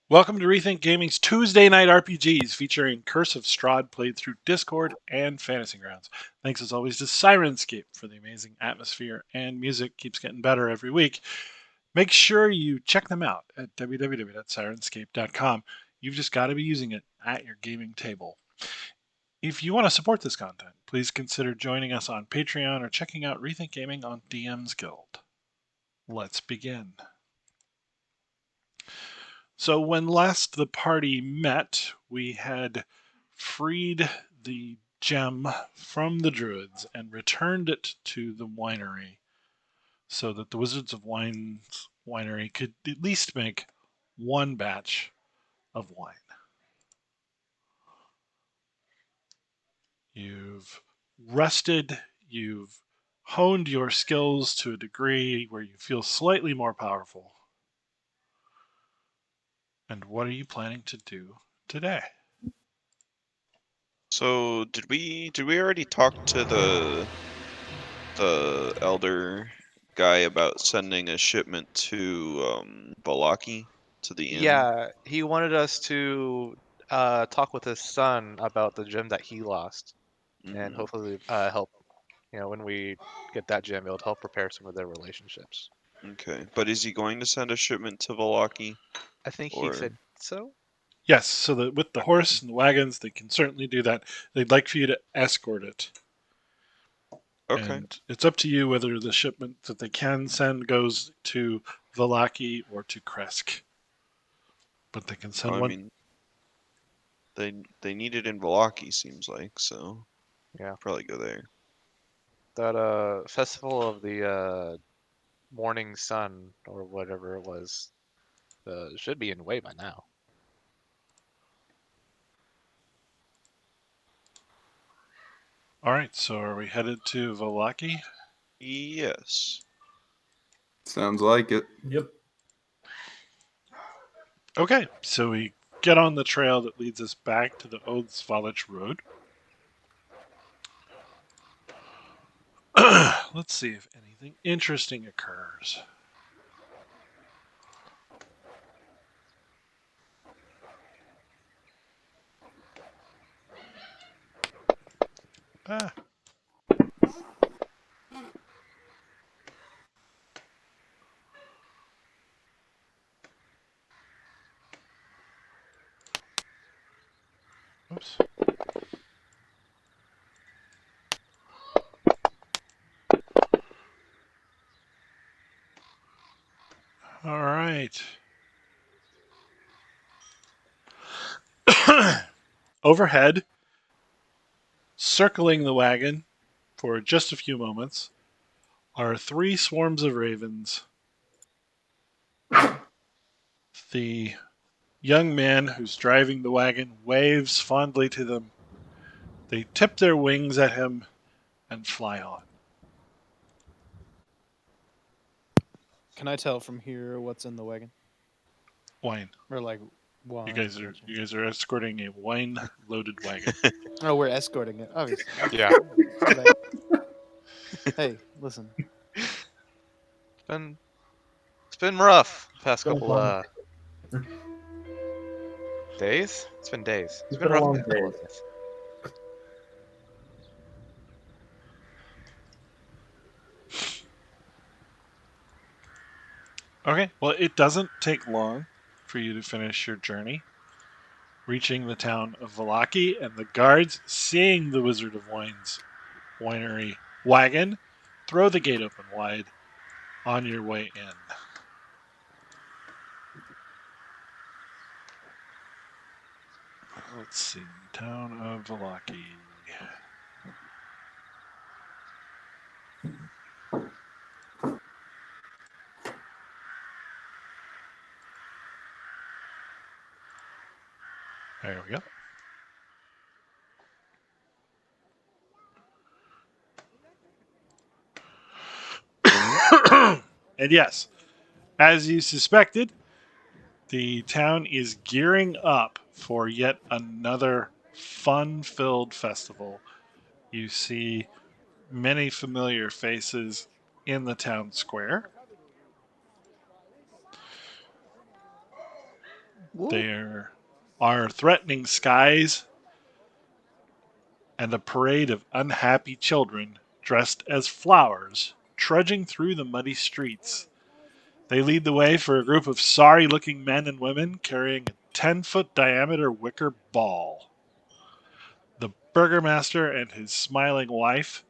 Welcome to Rethink Gaming's Tuesday Night RPGs featuring Curse of Strahd played through Discord and Fantasy Grounds. Thanks as always to Sirenscape for the amazing atmosphere and music keeps getting better every week. Make sure you check them out at www.sirenscape.com. You've just got to be using it at your gaming table. If you want to support this content, please consider joining us on Patreon or checking out Rethink Gaming on DM's Guild. Let's begin. So when last the party met, we had freed the gem from the druids and returned it to the winery so that the Wizards of Wine's winery could at least make one batch of wine. You've rested, you've honed your skills to a degree where you feel slightly more powerful. And what are you planning to do today? So did we already talk to the elder guy about sending a shipment to Balaki to the inn? Yeah, he wanted us to talk with his son about the gem that he lost, and Mhm. hopefully help. When we get that gem, it'll help prepare some of their relationships. Okay, but is he going to send a shipment to Balaki, I think he or said so. Yes, so that with the horse and the wagons, they can certainly do that. They'd like for you to escort it. okay? And it's up to you whether the shipment that they can send goes to Valaki or to Kresk. But they can send I one. mean, they need it in Balaki, seems like, so Yeah, probably go there. that festival of the morning sun or whatever it was should be in way by now. All right, so are we headed to Valaki? Yes. Sounds like it. Yep. Okay, so we get on the trail that leads us back to the Oathsvalich Road. Let's see if anything interesting occurs. Ah. Oops. All right. Overhead, circling the wagon for just a few moments, are three swarms of ravens. The young man who's driving the wagon waves fondly to them. They tip their wings at him and fly on. Can I tell from here what's in the wagon? Wine. Or like You wine? guys are Gotcha. you guys are escorting a wine-loaded wagon. Oh, we're escorting it. Obviously. Yeah, But, hey, listen. it's been rough the past Been a couple long, days. It's been days. it's been a rough long the past couple day. days. Okay, well, it doesn't take long for you to finish your journey, reaching the town of Valaki, and the guards, seeing the Wizard of Wine's winery wagon, throw the gate open wide on your way in. Let's see, town of Valaki. There we go. And yes, as you suspected, the town is gearing up for yet another fun filled festival. You see many familiar faces in the town square. There are threatening skies and a parade of unhappy children dressed as flowers trudging through the muddy streets. They lead the way for a group of sorry looking men and women carrying a 10-foot diameter wicker ball. The burgomaster and his smiling wife,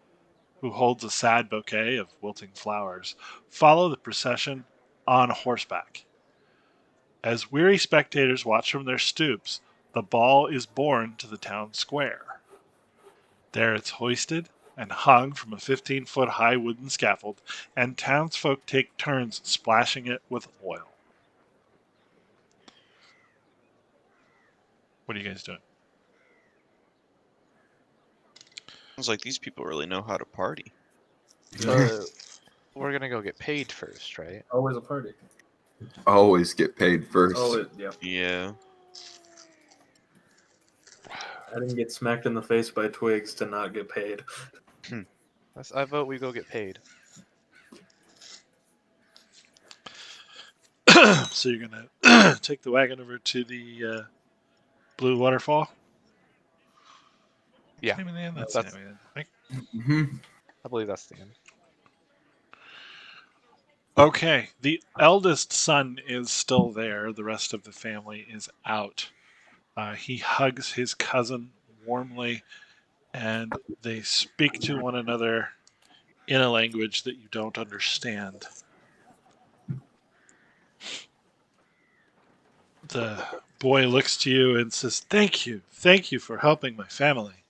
who holds a sad bouquet of wilting flowers, follow the procession on horseback. As weary spectators watch from their stoops, the ball is borne to the town square. There it's hoisted and hung from a 15-foot high wooden scaffold, and townsfolk take turns splashing it with oil. What are you guys doing? Sounds like these people really know how to party. So we're gonna go get paid first, right? Always a party. Always get paid first. Yeah. Yeah. I didn't get smacked in the face by twigs to not get paid. I vote we go get paid. So you're going to take the wagon over to the Blue Waterfall? Yeah, Name of the inn? That's that's- the name of the inn, I think. Mm-hmm. I believe that's the end. Okay, the eldest son is still there. The rest of the family is out. He hugs his cousin warmly, and they speak to one another in a language that you don't understand. The boy looks to you and says, "Thank you. Thank you for helping my family."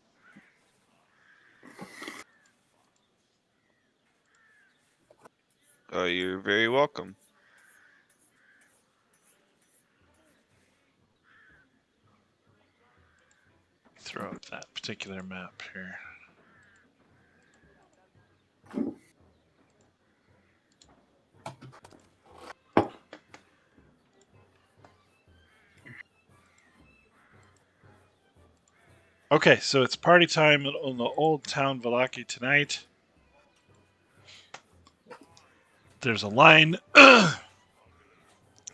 You're very welcome. Throw up that particular map here. Okay, so it's party time on the Old Town Valaki tonight. There's a line.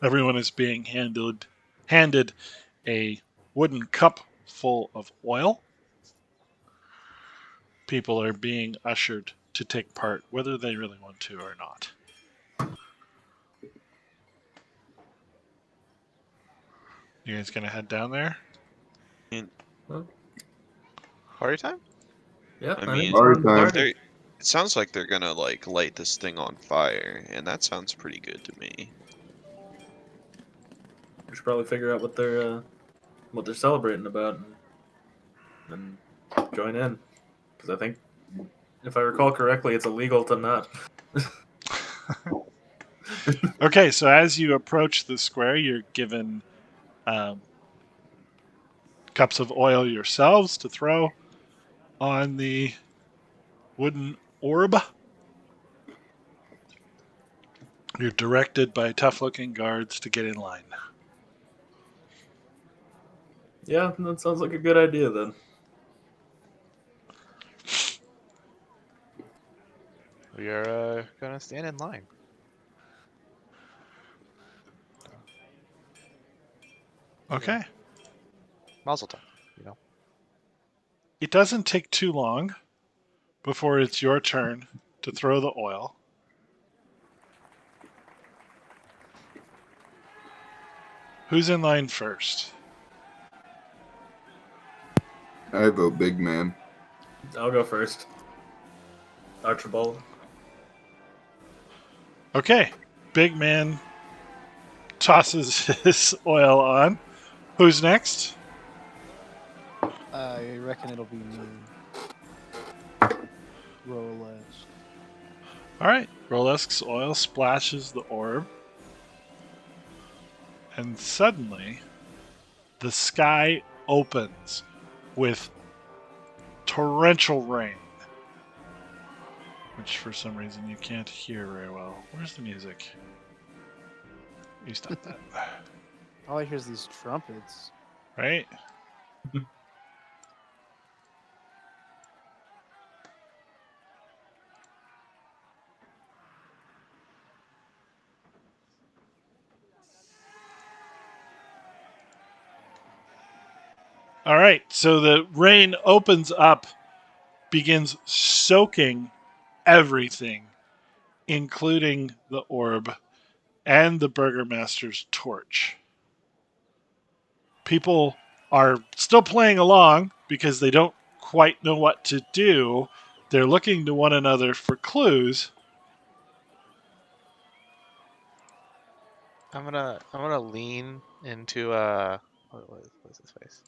Everyone is being handed a wooden cup full of oil. People are being ushered to take part, whether they really want to or not. You guys gonna head down there? Party time? Yeah, I I mean, think we're Party time. if they're- it sounds like they're gonna like light this thing on fire, and that sounds pretty good to me. We should probably figure out what they're celebrating about and join in. Because I think, if I recall correctly, it's illegal to not. Okay, so as you approach the square, you're given cups of oil yourselves to throw on the wooden orb. You're directed by tough-looking guards to get in line. Yeah, that sounds like a good idea then. We are gonna stand in line. Okay. Mazel tov, you know. It doesn't take too long before it's your turn to throw the oil. Who's in line first? I vote big man. I'll go first. Archibald. Okay. Big man tosses his oil on. Who's next? I reckon it'll be me. Rolex. All right. Rolesk's oil splashes the orb. And suddenly, the sky opens with torrential rain. Which, for some reason, you can't hear very well. Where's the music? You stop that. All I hear is these trumpets. Right? All right, so the rain opens up, begins soaking everything, including the orb and the Burgermaster's torch. People are still playing along because they don't quite know what to do. They're looking to one another for clues. I'm gonna lean into what's his face?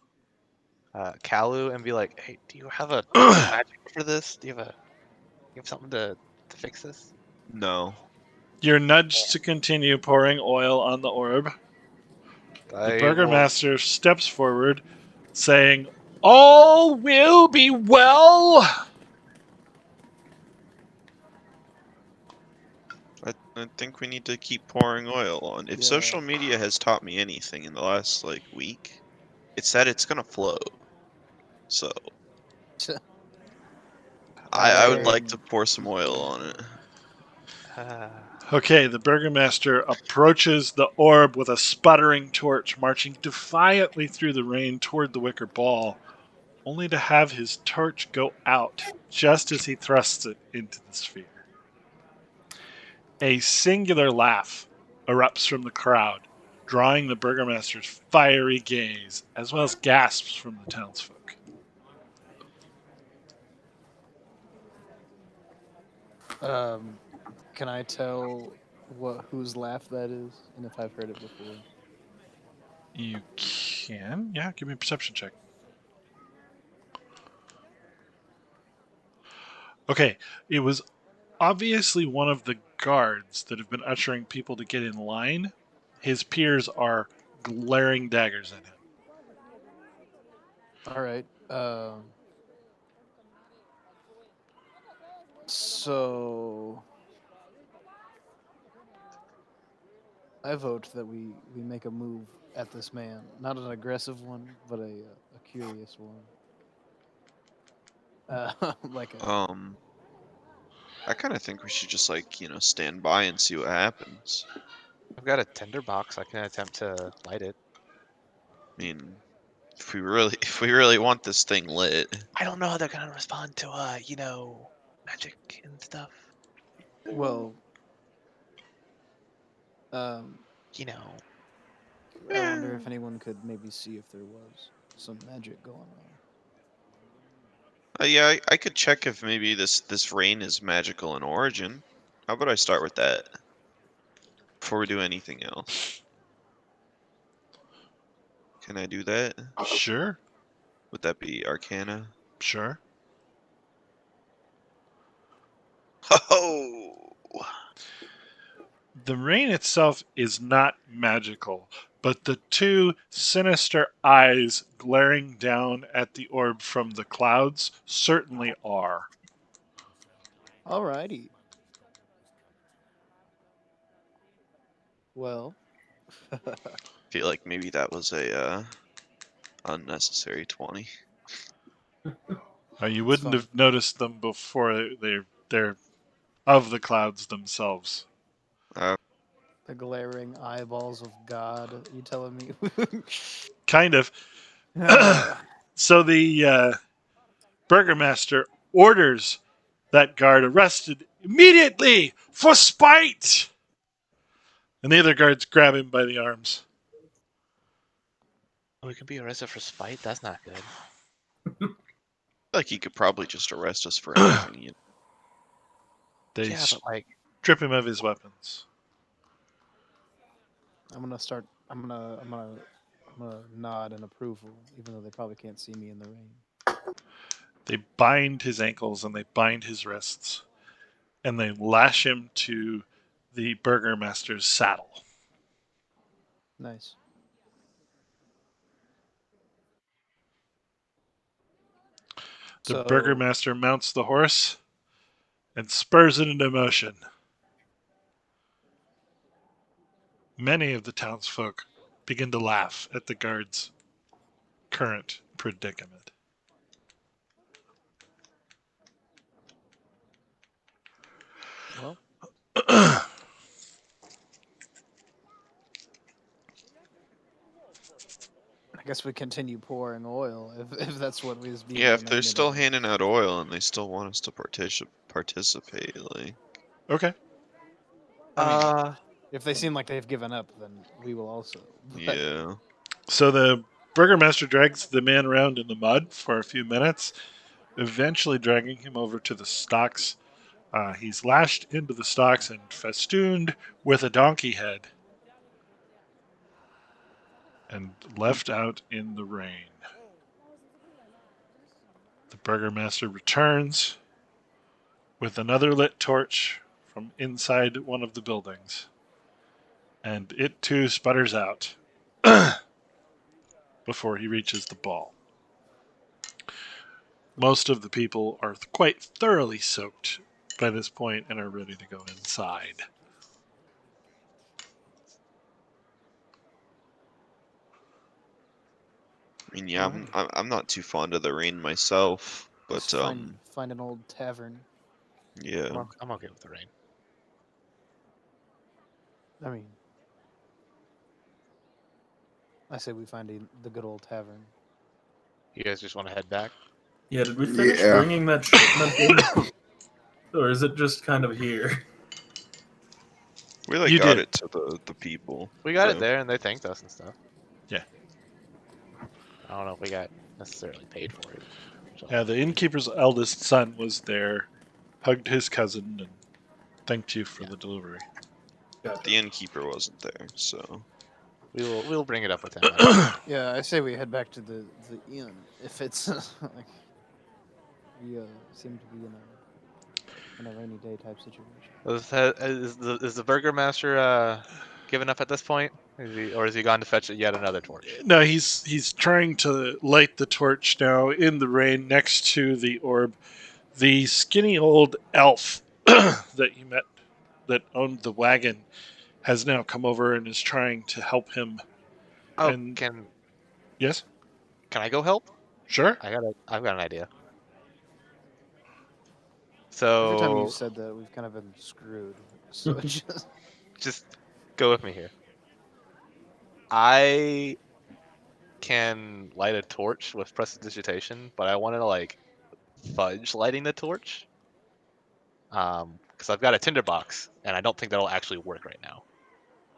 Kalu and be like, hey, do you have a magic for this? You have something to fix this? No. You're nudged to continue pouring oil on the orb. The I will. Burgermaster steps forward, saying, "All will be well." I think we need to keep pouring oil on. If Yeah. social media has taught me anything in the last week, it's that it's gonna flow. So I would like to pour some oil on it. Okay, the Burgermaster approaches the orb with a sputtering torch, marching defiantly through the rain toward the wicker ball, only to have his torch go out just as he thrusts it into the sphere. A singular laugh erupts from the crowd, drawing the Burgermaster's fiery gaze, as well as gasps from the townsfolk. Can I tell whose laugh that is, and if I've heard it before? You can? Yeah, give me a perception check. Okay, it was obviously one of the guards that have been ushering people to get in line. His peers are glaring daggers at him. All right. So I vote that we make a move at this man. Not an aggressive one, but a curious one. Like a I kind of think we should just stand by and see what happens. I've got a tinderbox. I can attempt to light it. I mean, if we really want this thing lit, I don't know how they're gonna respond to magic and stuff. well. You know. I wonder if anyone could maybe see if there was some magic going on. yeah, I could check if maybe this rain is magical in origin. How about I start with that before we do anything else? Can I do that? Sure, Would that be Arcana? sure. Oh, The rain itself is not magical, but the two sinister eyes glaring down at the orb from the clouds certainly are. Alrighty. Well. feel like maybe that was a unnecessary 20. You wouldn't fine. have noticed them before they're of the clouds themselves. The glaring eyeballs of God. You telling me? Kind of. Uh, So the Burgermaster orders that guard arrested immediately for spite. And the other guards grab him by the arms. We can be arrested for spite. That's not good. Like he could probably just arrest us for anything. They Yeah, but strip him of his weapons. I'm gonna nod in approval, even though they probably can't see me in the rain. They bind his ankles and they bind his wrists. And they lash him to the Burgermaster's saddle. Nice. The So, Burgermaster mounts the horse and spurs it into motion. Many of the townsfolk begin to laugh at the guard's current predicament. well, I guess we continue pouring oil if that's what is being Yeah, if they're demanded still of us. handing out oil and they still want us to participate, like, Okay. I mean, if they seem like they've given up, then we will also. But yeah. So the burgomaster drags the man around in the mud for a few minutes, eventually dragging him over to the stocks. He's lashed into the stocks and festooned with a donkey head and left out in the rain. The burgomaster returns with another lit torch from inside one of the buildings, and it too sputters out before he reaches the ball. Most of the people are quite thoroughly soaked by this point and are ready to go inside. I mean, yeah, Alrighty. I'm not too fond of the rain myself, let's but find an old tavern. yeah. I'm okay with the rain. I mean, I say we find the good old tavern. You guys just want to head back? Yeah, did we finish Yeah. bringing that shipment in? Or is it just kind of here? We like You got did. it to the people. We got so- it there, and they thanked us and stuff. Yeah. I don't know if we got necessarily paid for it. So, Yeah, the innkeeper's eldest son was there, hugged his cousin, and thanked you for the delivery. Gotcha. The innkeeper wasn't there, so we'll bring it up with him. Later. Yeah, I say we head back to the inn if it's like we seem to be in a rainy day type situation. Is the burgomaster given up at this point? Is he gone to fetch yet another torch? No, he's trying to light the torch now in the rain next to the orb. The skinny old elf that you met that owned the wagon has now come over and is trying to help him. Oh, And can yes, I go help? sure. I've got an idea. Every time So you've said that, we've kind of been screwed. So just go with me here. I can light a torch with prestidigitation, but I want to like fudge lighting the torch. Because I've got a tinderbox, and I don't think that'll actually work right now.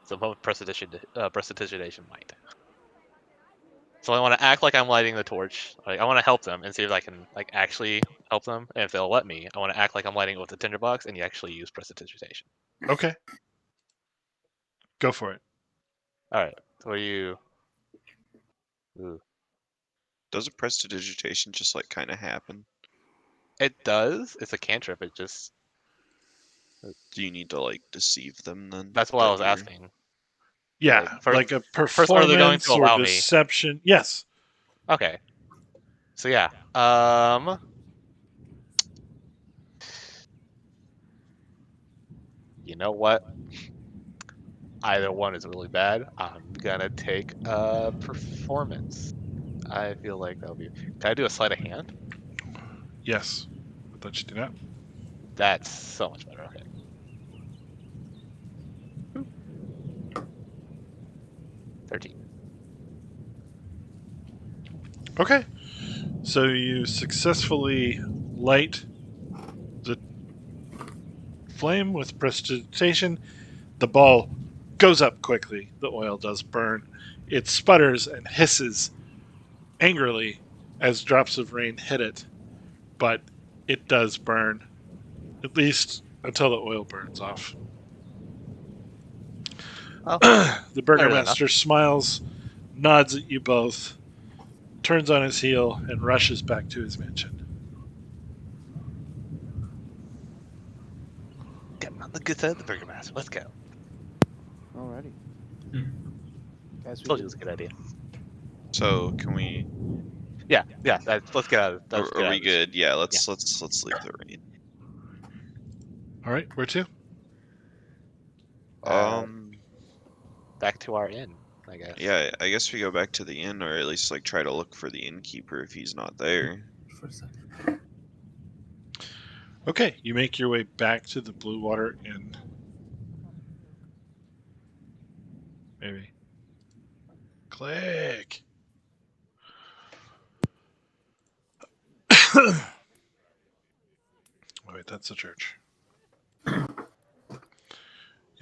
So prestidigitation might. So I want to act like I'm lighting the torch. Like, I want to help them and see if I can like actually help them. And if they'll let me, I want to act like I'm lighting it with the tinderbox, and you actually use prestidigitation. Okay, go for it. All right. What do you? Ooh. does a prestidigitation just like kind of happen? It does. It's a cantrip. It just. Do you need to like deceive them then? That's what I that was you're- asking. Yeah, Like, first- like a first, are they going performance to or allow me? deception. Yes. Okay. So yeah. You know what? Either one is really bad. I'm gonna take performance. I feel like that'll be. Can I do a sleight of hand? Yes. I'll let you do that. That's so much better. Okay. 13. Okay. So you successfully light the flame with prestidigitation. The ball goes up quickly. The oil does burn. It sputters and hisses angrily as drops of rain hit it, but it does burn, at least until the oil burns off. Oh, The better than burgomaster smiles, nods at you both, turns on his heel, and rushes back to his mansion. getting on the good side of the burgomaster. Let's go. alrighty, Hmm. guys, we Told you it did was a good idea. So can we? Yeah. Let's get out of. Are, Let's get are out we of this. good? Yeah. Let's leave the rain. All right, where to? Back to our inn, I guess. Yeah. I guess we go back to the inn, or at least like try to look for the innkeeper if he's not there. For a second. Okay, you make your way back to the Bluewater Inn. Maybe. Click. Wait, that's the church.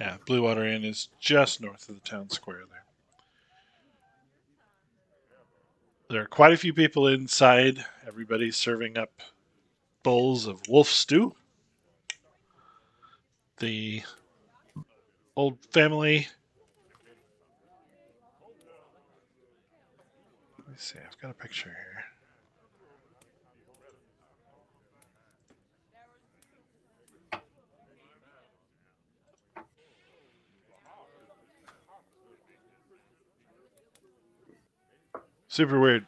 Yeah, Bluewater Inn is just north of the town square there. There are quite a few people inside. Everybody's serving up bowls of wolf stew. The old family. Let me see, I've got a picture here. Super weird.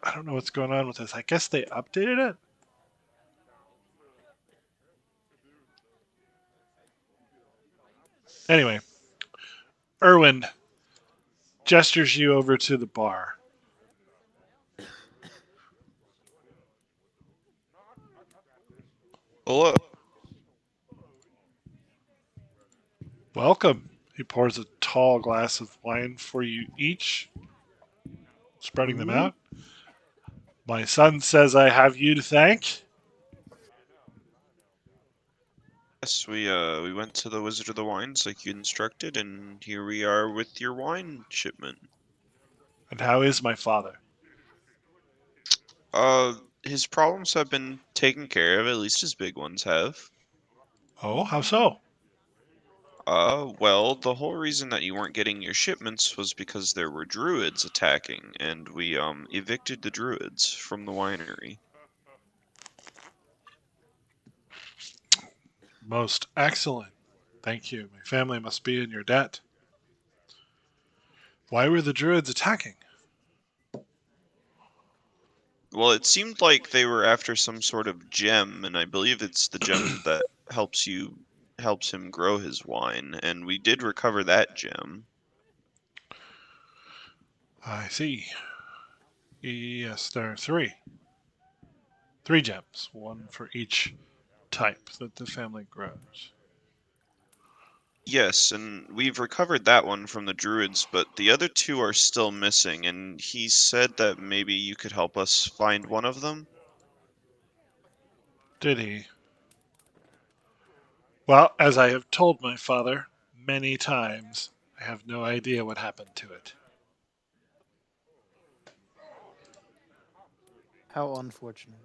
I don't know what's going on with this. I guess they updated it? Anyway, Erwin gestures you over to the bar. Pull up. Welcome. He pours a tall glass of wine for you each, spreading them out. My son says I have you to thank. Yes, we went to the Wizard of the Wines like you instructed, and here we are with your wine shipment. And how is my father? His problems have been taken care of, at least his big ones have. Oh, how so? Well, the whole reason that you weren't getting your shipments was because there were druids attacking, and we, evicted the druids from the winery. Most excellent. Thank you. My family must be in your debt. Why were the druids attacking? Well, it seemed like they were after some sort of gem, and I believe it's the gem that helps him grow his wine, and we did recover that gem. I see. Yes, there are three. Three gems, one for each type that the family grows. Yes, and we've recovered that one from the druids, but the other two are still missing, and he said that maybe you could help us find one of them. Did he? Well, as I have told my father many times, I have no idea what happened to it. How unfortunate.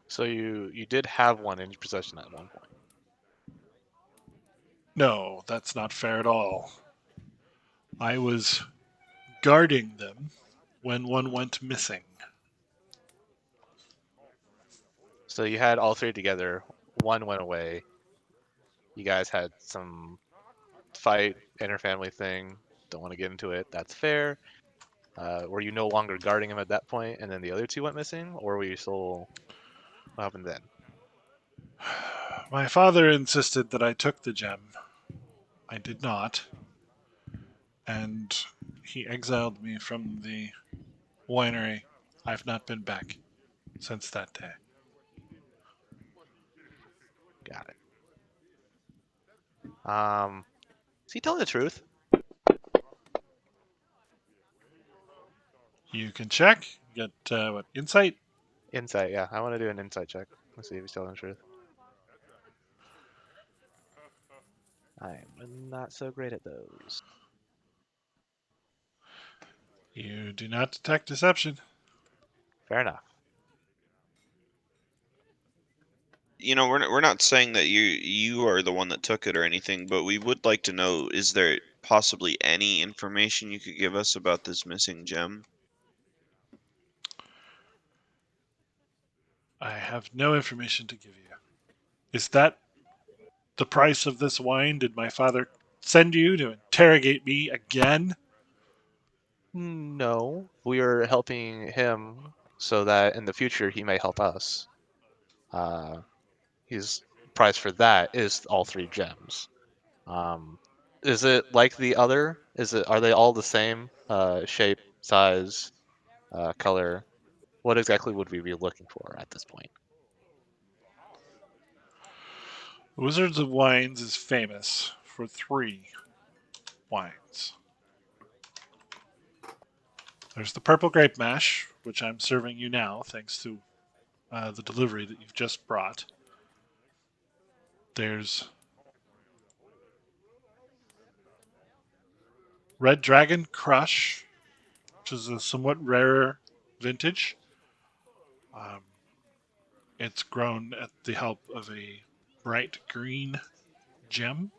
So you did have one in your possession at one point. No, that's not fair at all. I was guarding them when one went missing. So you had all three together. One went away. You guys had some fight, interfamily thing. Don't want to get into it. That's fair. Were you no longer guarding him at that point, and then the other two went missing, or were you still? What happened then? My father insisted that I took the gem. I did not, and he exiled me from the winery. I've not been back since that day. Got it. Is he telling the truth? You can check. Get what insight? Insight, yeah. I want to do an insight check. Let's see if he's telling the truth. I am not so great at those. You do not detect deception. Fair enough. You know, we're not saying that you are the one that took it or anything, but we would like to know, is there possibly any information you could give us about this missing gem? I have no information to give you. Is that the price of this wine? Did my father send you to interrogate me again? No, we are helping him so that in the future he may help us. His price for that is all three gems. Um, is it like the other? Are they all the same shape, size, color? What exactly would we be looking for at this point? Wizards of Wines is famous for three wines. There's the purple grape mash, which I'm serving you now, thanks to the delivery that you've just brought. There's Red Dragon Crush, which is a somewhat rarer vintage. Um, it's grown at the help of a bright green gem.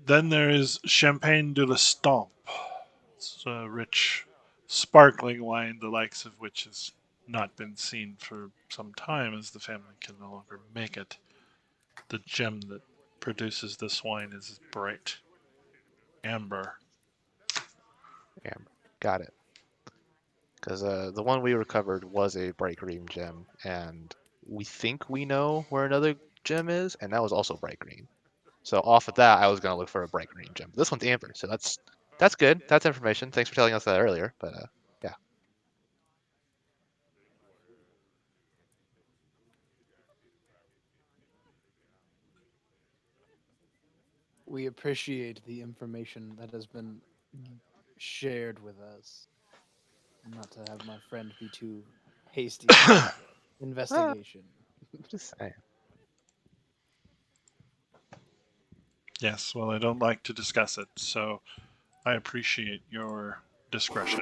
Then there is Champagne de l'Estampe. It's a rich, sparkling wine, the likes of which has not been seen for some time as the family can no longer make it. The gem that produces this wine is bright amber. Amber. Got it. Because the one we recovered was a bright green gem, and we think we know where another gem is, and that was also bright green. So off of that, I was gonna look for a bright green gem. This one's amber, so that's good. That's information. Thanks for telling us that earlier. But yeah, We appreciate the information that has been shared with us. Not to have my friend be too hasty in his investigation. just saying. Yes, well, I don't like to discuss it, so I appreciate your discretion.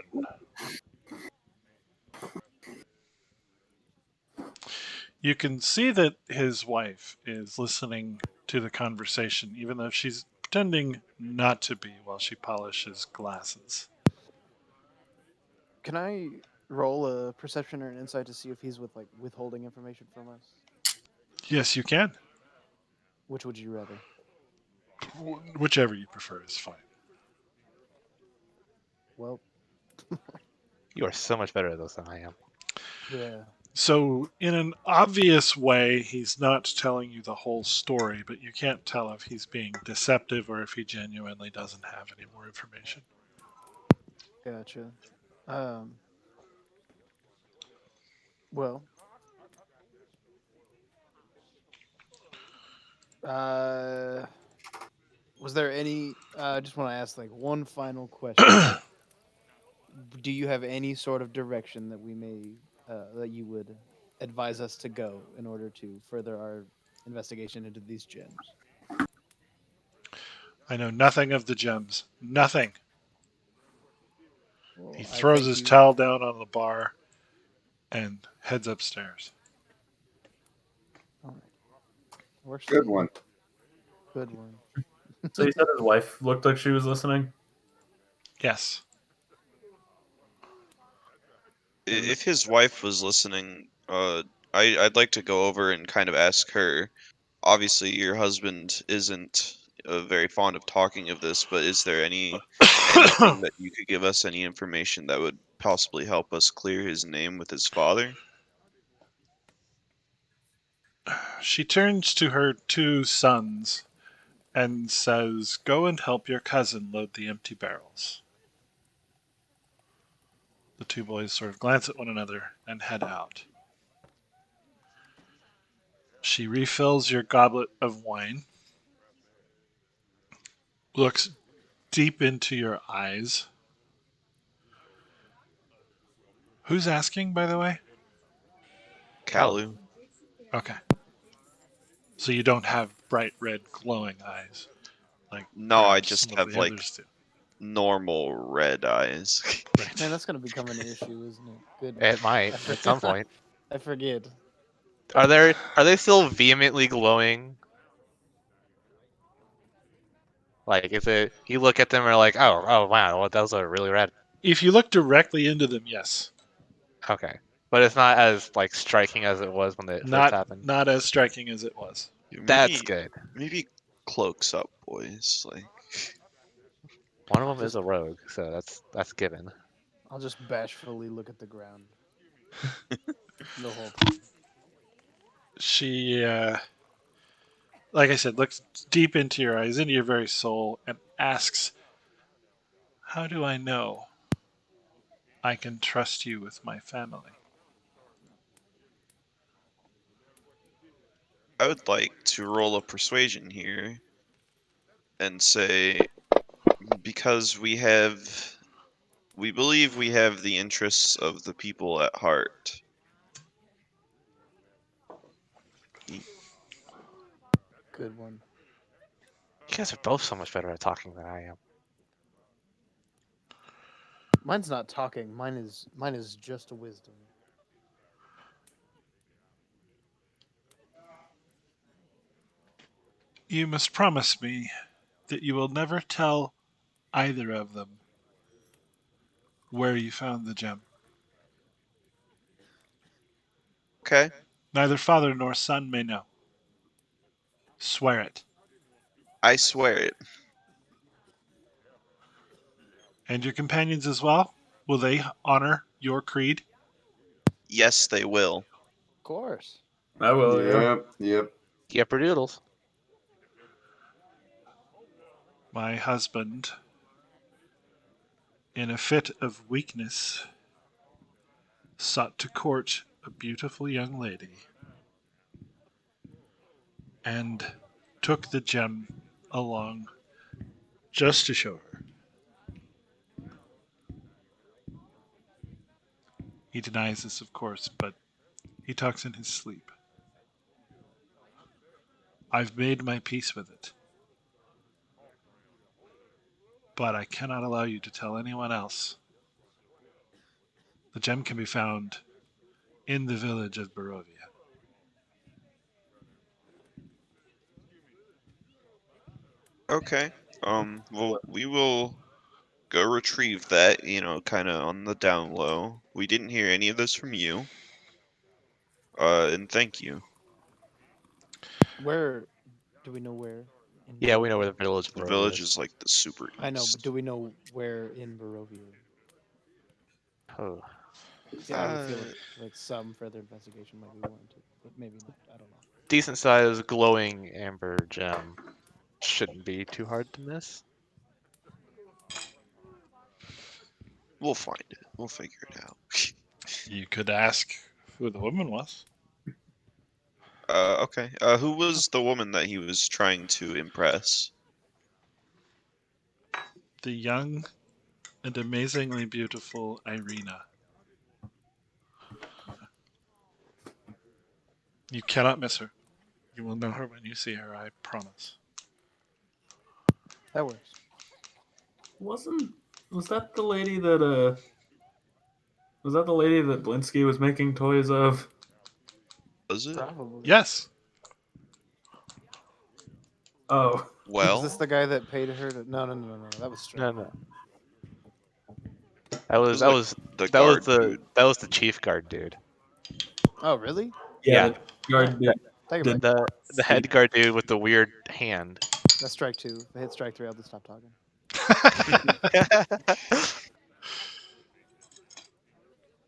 You can see that his wife is listening to the conversation, even though she's pretending not to be while she polishes glasses. Can I roll a perception or an insight to see if he's withholding information from us? Yes, you can. Which would you rather? Whichever you prefer is fine. Well, You are so much better at this than I am. yeah. So, in an obvious way, he's not telling you the whole story, but you can't tell if he's being deceptive or if he genuinely doesn't have any more information. Gotcha. Um. Well. Uh. Was there any? I just want to ask one final question. Do you have any sort of direction that we may that you would advise us to go in order to further our investigation into these gems? I know nothing of the gems. Nothing. He Well, I throws thank his you. towel down on the bar and heads upstairs. All right. Works for Good me. one. Good one. So you said his wife looked like she was listening. Yes. If his wife was listening, I'd like to go over and kind of ask her. Obviously, your husband isn't very fond of talking of this, but is there anything that you could give us, any information that would possibly help us clear his name with his father? She turns to her two sons and says, "Go and help your cousin load the empty barrels." The two boys sort of glance at one another and head out. She refills your goblet of wine, looks deep into your eyes. Who's asking, by the way? Kalu. Okay. So you don't have bright red glowing eyes like No, I perhaps just some of have the like others do. normal red eyes. Right. Man, that's gonna become an issue, isn't it? It Goodness. might at some point. I forget. Are they still vehemently glowing? Like, is it you look at them and are like, oh wow, well, those are really red. If you look directly into them, yes. Okay, but it's not as like striking as it was when it first Not happened. not as striking as it was. That's Maybe good. maybe cloaks up, boys. Like One of them is Just a rogue, so that's given. I'll just bashfully look at the ground the whole time. She like I said, looks deep into your eyes, into your very soul, and asks, "How do I know I can trust you with my family?" I would like to roll a persuasion here and say because we believe we have the interests of the people at heart. good one. You guys are both so much better at talking than I am. Mine's not talking. Mine is just a wisdom. You must promise me that you will never tell either of them where you found the gem. Okay. Neither father nor son may know. Swear it. I swear it. And your companions as well? Will they honor your creed? Yes, they will. Of course. I will, yeah. Yep. Yepper doodles. My husband, in a fit of weakness, sought to court a beautiful young lady and took the gem along just to show her. He denies this, of course, but he talks in his sleep. I've made my peace with it, but I cannot allow you to tell anyone else. The gem can be found in the village of Barovia. Okay. Well, we will go retrieve that, kind of on the down low. We didn't hear any of this from you. And thank you. Where do we know where? In Yeah, we know Barovia? where the village of The Barovia village is. is like the super I know, but east. do we know where in Barovia? Oh. See, I have a feeling Uh, like some further investigation might be warranted, but maybe not. I don't know. Decent sized glowing amber gem. Shouldn't be too hard to miss. we'll find it. We'll figure it out. You could ask who the woman was. Okay. Who was the woman that he was trying to impress? The young and amazingly beautiful Irina. You cannot miss her. You will know her when you see her, I promise. That works. Was that the lady that Blinsky was making toys of? Was it? Probably. Yes. Oh. Is this Well, the guy that paid her to? No. That was Strahd. No. That was was that the was the that was guard the dude. that was the chief guard dude. Oh, really? Yeah, Yeah. the guard That- Take it did back. The head guard dude with the weird hand. That's strike two. If I hit strike three, I'll just stop talking.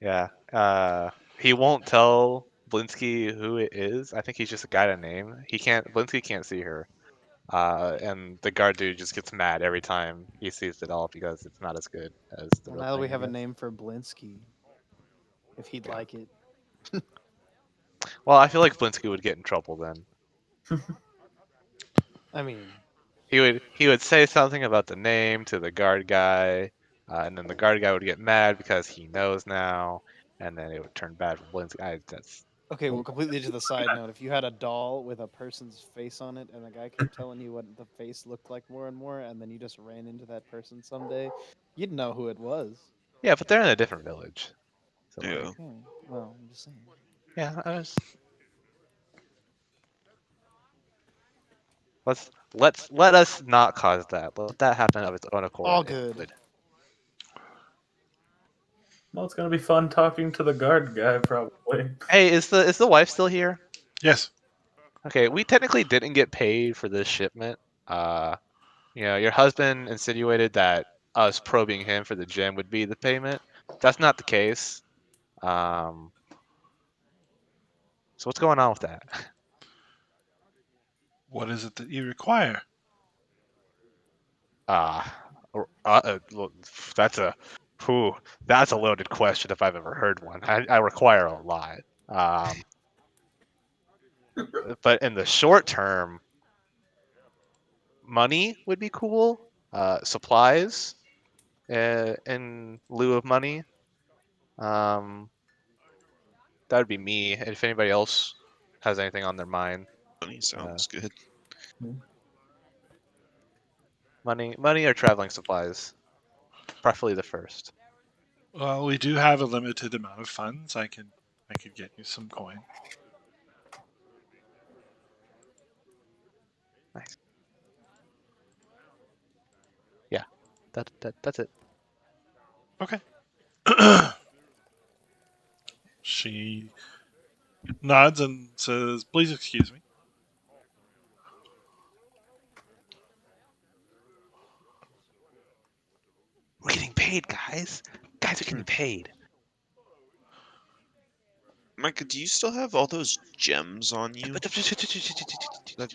Yeah. He won't tell Blinsky who it is. I think he's just a guy to name. Blinsky can't see her. And the guard dude just gets mad every time he sees it all because it's not as good as the Well, real now that we thing. I have a guess. name for Blinsky, if he'd Yeah. like it. Well, I feel like Blinsky would get in trouble then. I mean, He would say something about the name to the guard guy, and then the guard guy would get mad because he knows now, and then it would turn bad for Blinsky. That's okay, well, completely to the side note, if you had a doll with a person's face on it and the guy kept telling you what the face looked like more and more, and then you just ran into that person someday, you'd know who it was. yeah, but they're in a different village. So Yeah. like, Okay, well, I'm just saying. yeah, let us not cause that. Let that happen of its own accord. All If it good. would. Well, it's gonna be fun talking to the guard guy, probably. Hey, is the wife still here? Yes. Okay, we technically didn't get paid for this shipment. Uh, your husband insinuated that us probing him for the gem would be the payment. That's not the case. Um, so what's going on with that? What is it that you require? Uh, well, that's a, whew, that's a loaded question if I've ever heard one. I require a lot. Um, but in the short term, money would be cool. Supplies, in lieu of money. Um, that would be me. If anybody else has anything on their mind, Funny uh, sounds good. Money or traveling supplies? Preferably the first. Well, we do have a limited amount of funds. I could get you some coin. Nice. Yeah, that's it. Okay. She nods and says, "Please excuse me." We're getting paid, guys. Guys, we're getting paid. Micah, do you still have all those gems on you?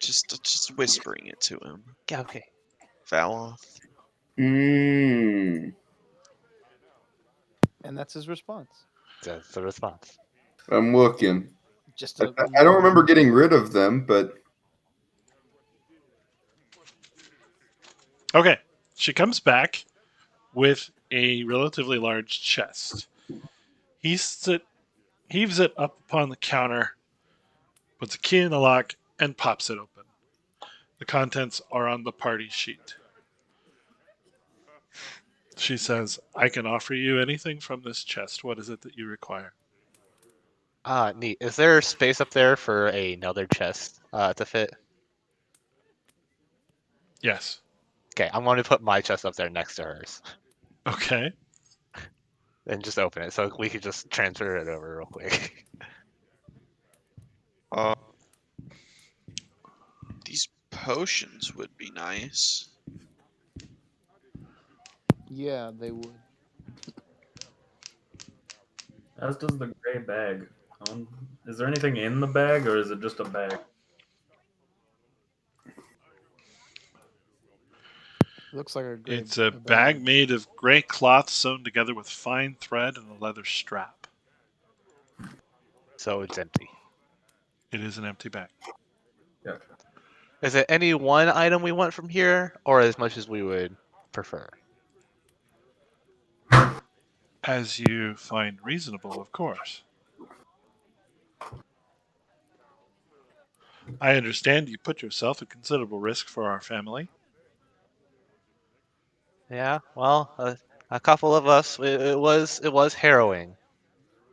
Just whispering it to him. Yeah, okay. Valoth. Mmm. And that's his response. That's the response. I'm looking. Just I, a I don't remember getting rid of them, but Okay. She comes back with a relatively large chest. Heaves it up upon the counter, puts a key in the lock, and pops it open. The contents are on the party sheet. She says, "I can offer you anything from this chest. What is it that you require?" Neat. Is there space up there for another chest to fit? Yes. Okay, I'm going to put my chest up there next to hers Okay. and just open it so we could just transfer it over real quick. Uh, these potions would be nice. yeah, they would. As does the gray bag. Is there anything in the bag, or is it just a bag? Looks like It's a bag made of gray cloth sewn together with fine thread and a leather strap. So it's empty. It is an empty bag. Gotcha. Is it any one item we want from here, or as much as we would prefer? As you find reasonable, of course. I understand you put yourself at considerable risk for our family. Yeah, well, a couple of us. It was harrowing.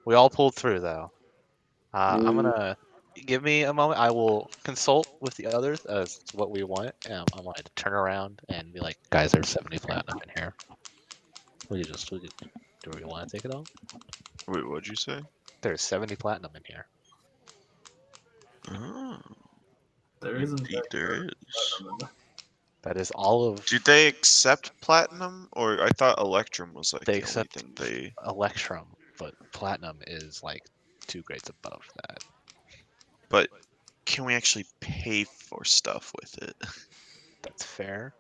We all pulled through though. I'm gonna give me a moment. I will consult with the others as to what we want. I'm going to turn around and be like, guys, there's 70 platinum in here. We could, do we want to take it all? Wait, what'd you say? There's 70 platinum in here. Oh, There is in indeed fact there is. platinum. That is all of. Do they accept platinum, or I thought Electrum was like They the only accept thing they? Electrum, but platinum is like 2 grades above that. But can we actually pay for stuff with it? That's fair.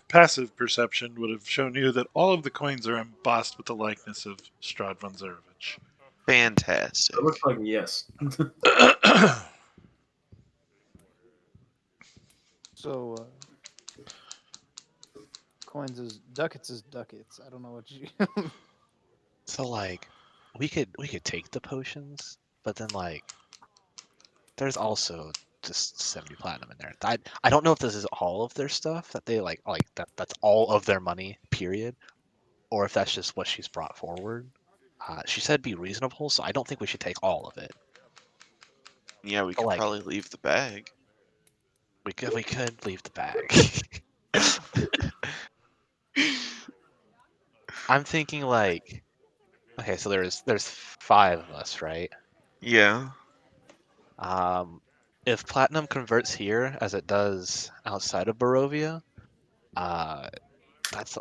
Passive perception would have shown you that all of the coins are embossed with the likeness of Strahd von Zarovich. Fantastic. It looks like yes. So, coins is ducats is ducats. I don't know what you. So like, we could take the potions, but then like, there's also just 70 platinum in there. I don't know if this is all of their stuff that they like that's all of their money, period, or if that's just what she's brought forward. She said be reasonable, so I don't think we should take all of it. Yeah, we But could like, probably leave the bag. we could leave the bag. I'm thinking like, okay, so there's 5 of us, right? Yeah. If platinum converts here as it does outside of Barovia, that's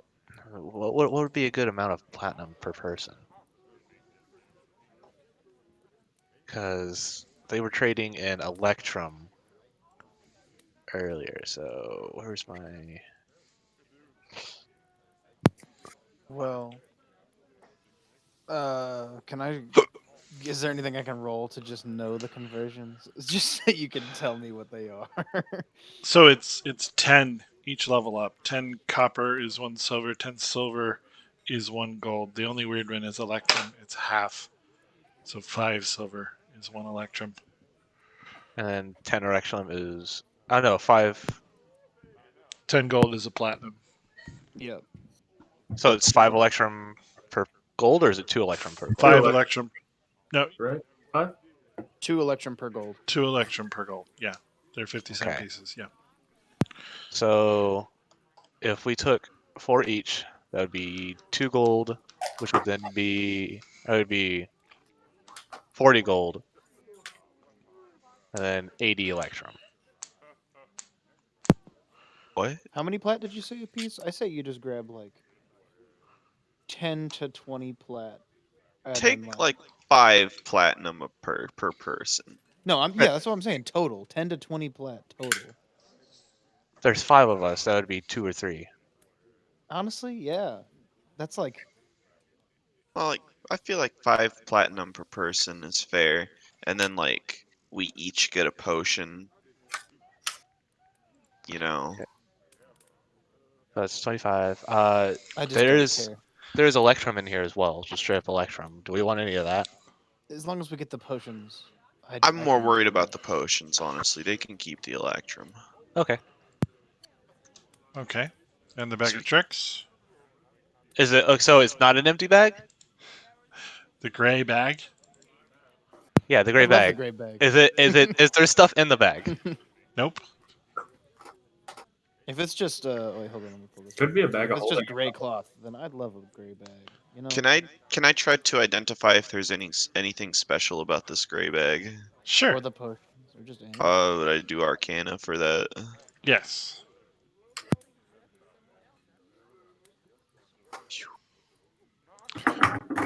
what would be a good amount of platinum per person? Because they were trading in Electrum earlier. So where's my? Well, can I? Is there anything I can roll to just know the conversions? Just so you can tell me what they are. So it's 10 each level up. 10 copper is 1 silver. 10 silver is 1 gold. The only weird one is Electrum. It's half. So 5 silver is 1 Electrum. And then 10 Electrum is, I don't know, 5. 10 gold is a platinum. Yep. So it's 5 Electrum per gold, or is it 2 Electrum per gold? 5 Electrum. electrum. No, Right? 5? 2 Electrum per gold. 2 electrum per gold. Yeah, they're 50-cent Okay. pieces. Yeah. So if we took 4 each, that would be 2 gold, which would then be, that would be 40 gold, and then 80 Electrum. What? How many plat did you say a piece? I say you just grab like 10 to 20 plat. And then, Take like 5 platinum per person. No, that's what I'm saying. Total 10 to 20 plat total. There's 5 of us, that would be 2 or 3. Honestly, yeah, that's like Well, like I feel like 5 platinum per person is fair, and then like we each get a potion. You know. Okay. That's 25. I just There's don't care. there's Electrum in here as well, just straight up Electrum. Do we want any of that? As long as we get the potions. I'm I more can worried do about that. the potions, honestly. They can keep the Electrum. Okay. Okay. And the bag of tricks. Is it so? It's not an empty bag? The gray bag. Yeah, the I gray love the bag. gray bag. Is there stuff in the bag? Nope. If it's just wait, hold on, let me pull this. Could up. be a bag If of it's just holding. gray cloth, then I'd love a gray bag. You know. Can I try to identify if there's anything special about this gray bag? Sure. Or the potions, or just any. Would I do Arcana for that? Yes.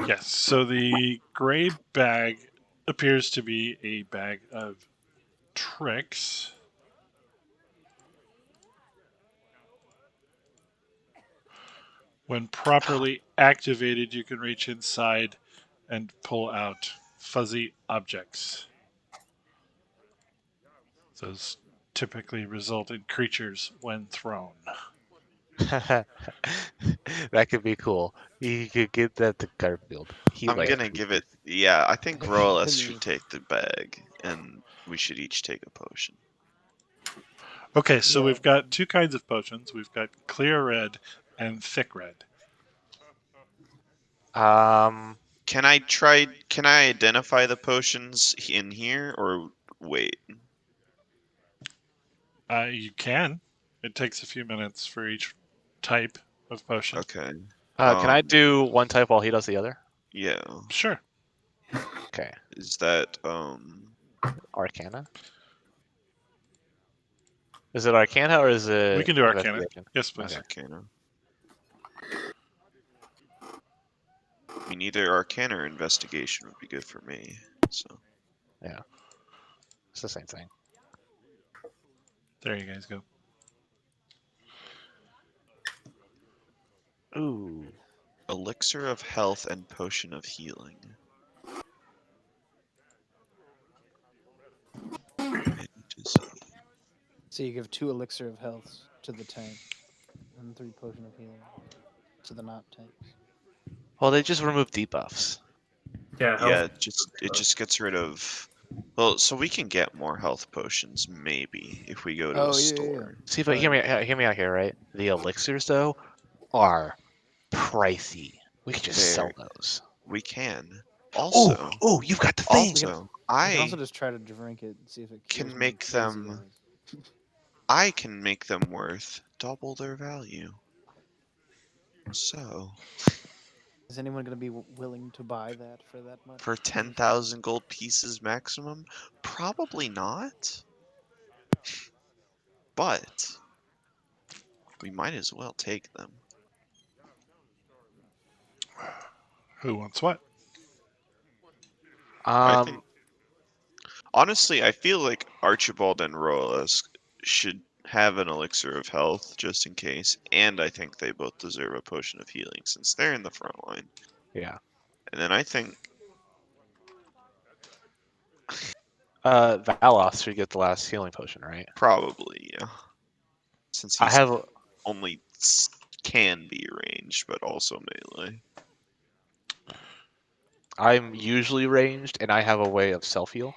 Yes. So the gray bag appears to be a bag of tricks. When properly activated, you can reach inside and pull out fuzzy objects. Those typically result in creatures when thrown. That could be cool. You could give that to Garfield. He I'm likes gonna give it. Yeah, I think I Rolas mean- should take the bag, and we should each take a potion. Okay, so Yeah. we've got 2 kinds of potions. We've got clear red and thick red. Can I try? Can I identify the potions in here, or wait? You can. It takes a few minutes for each type of potion. Okay. can I do one type while he does the other? Yeah. Sure. Okay. Is that Arcana? Is it Arcana or is it We can do Arcana. Investigation? Yes, please. Okay. Arcana? I mean, either Arcana or Investigation would be good for me. So It's the same thing. There you guys go. Ooh. Elixir of Health and Potion of Healing. So you give 2 elixir of health to the tank, and 3 potion of healing to the not tanks. Well, they just remove debuffs. Yeah, health. Yeah, it just gets rid of. Well, so we can get more health potions maybe if we go to a store. See, but hear me out here, right? The elixirs though are pricey. We could just sell those. We can. Also, Oh, you've got the thing. also, We can also I just try to drink it and see if it kills can one of make the crazy them. guys. I can make them worth double their value. So, Is anyone going to be willing to buy that for that much? for 10,000 gold pieces maximum? Probably not. But we might as well take them. Who wants what? I think, honestly, I feel like Archibald and Rolas should have an elixir of health just in case, and I think they both deserve a potion of healing since they're in the front line. Yeah. And then I think Valos should get the last healing potion, right? probably, yeah. Since I he's have only can be ranged, but also melee. I'm usually ranged, and I have a way of self heal,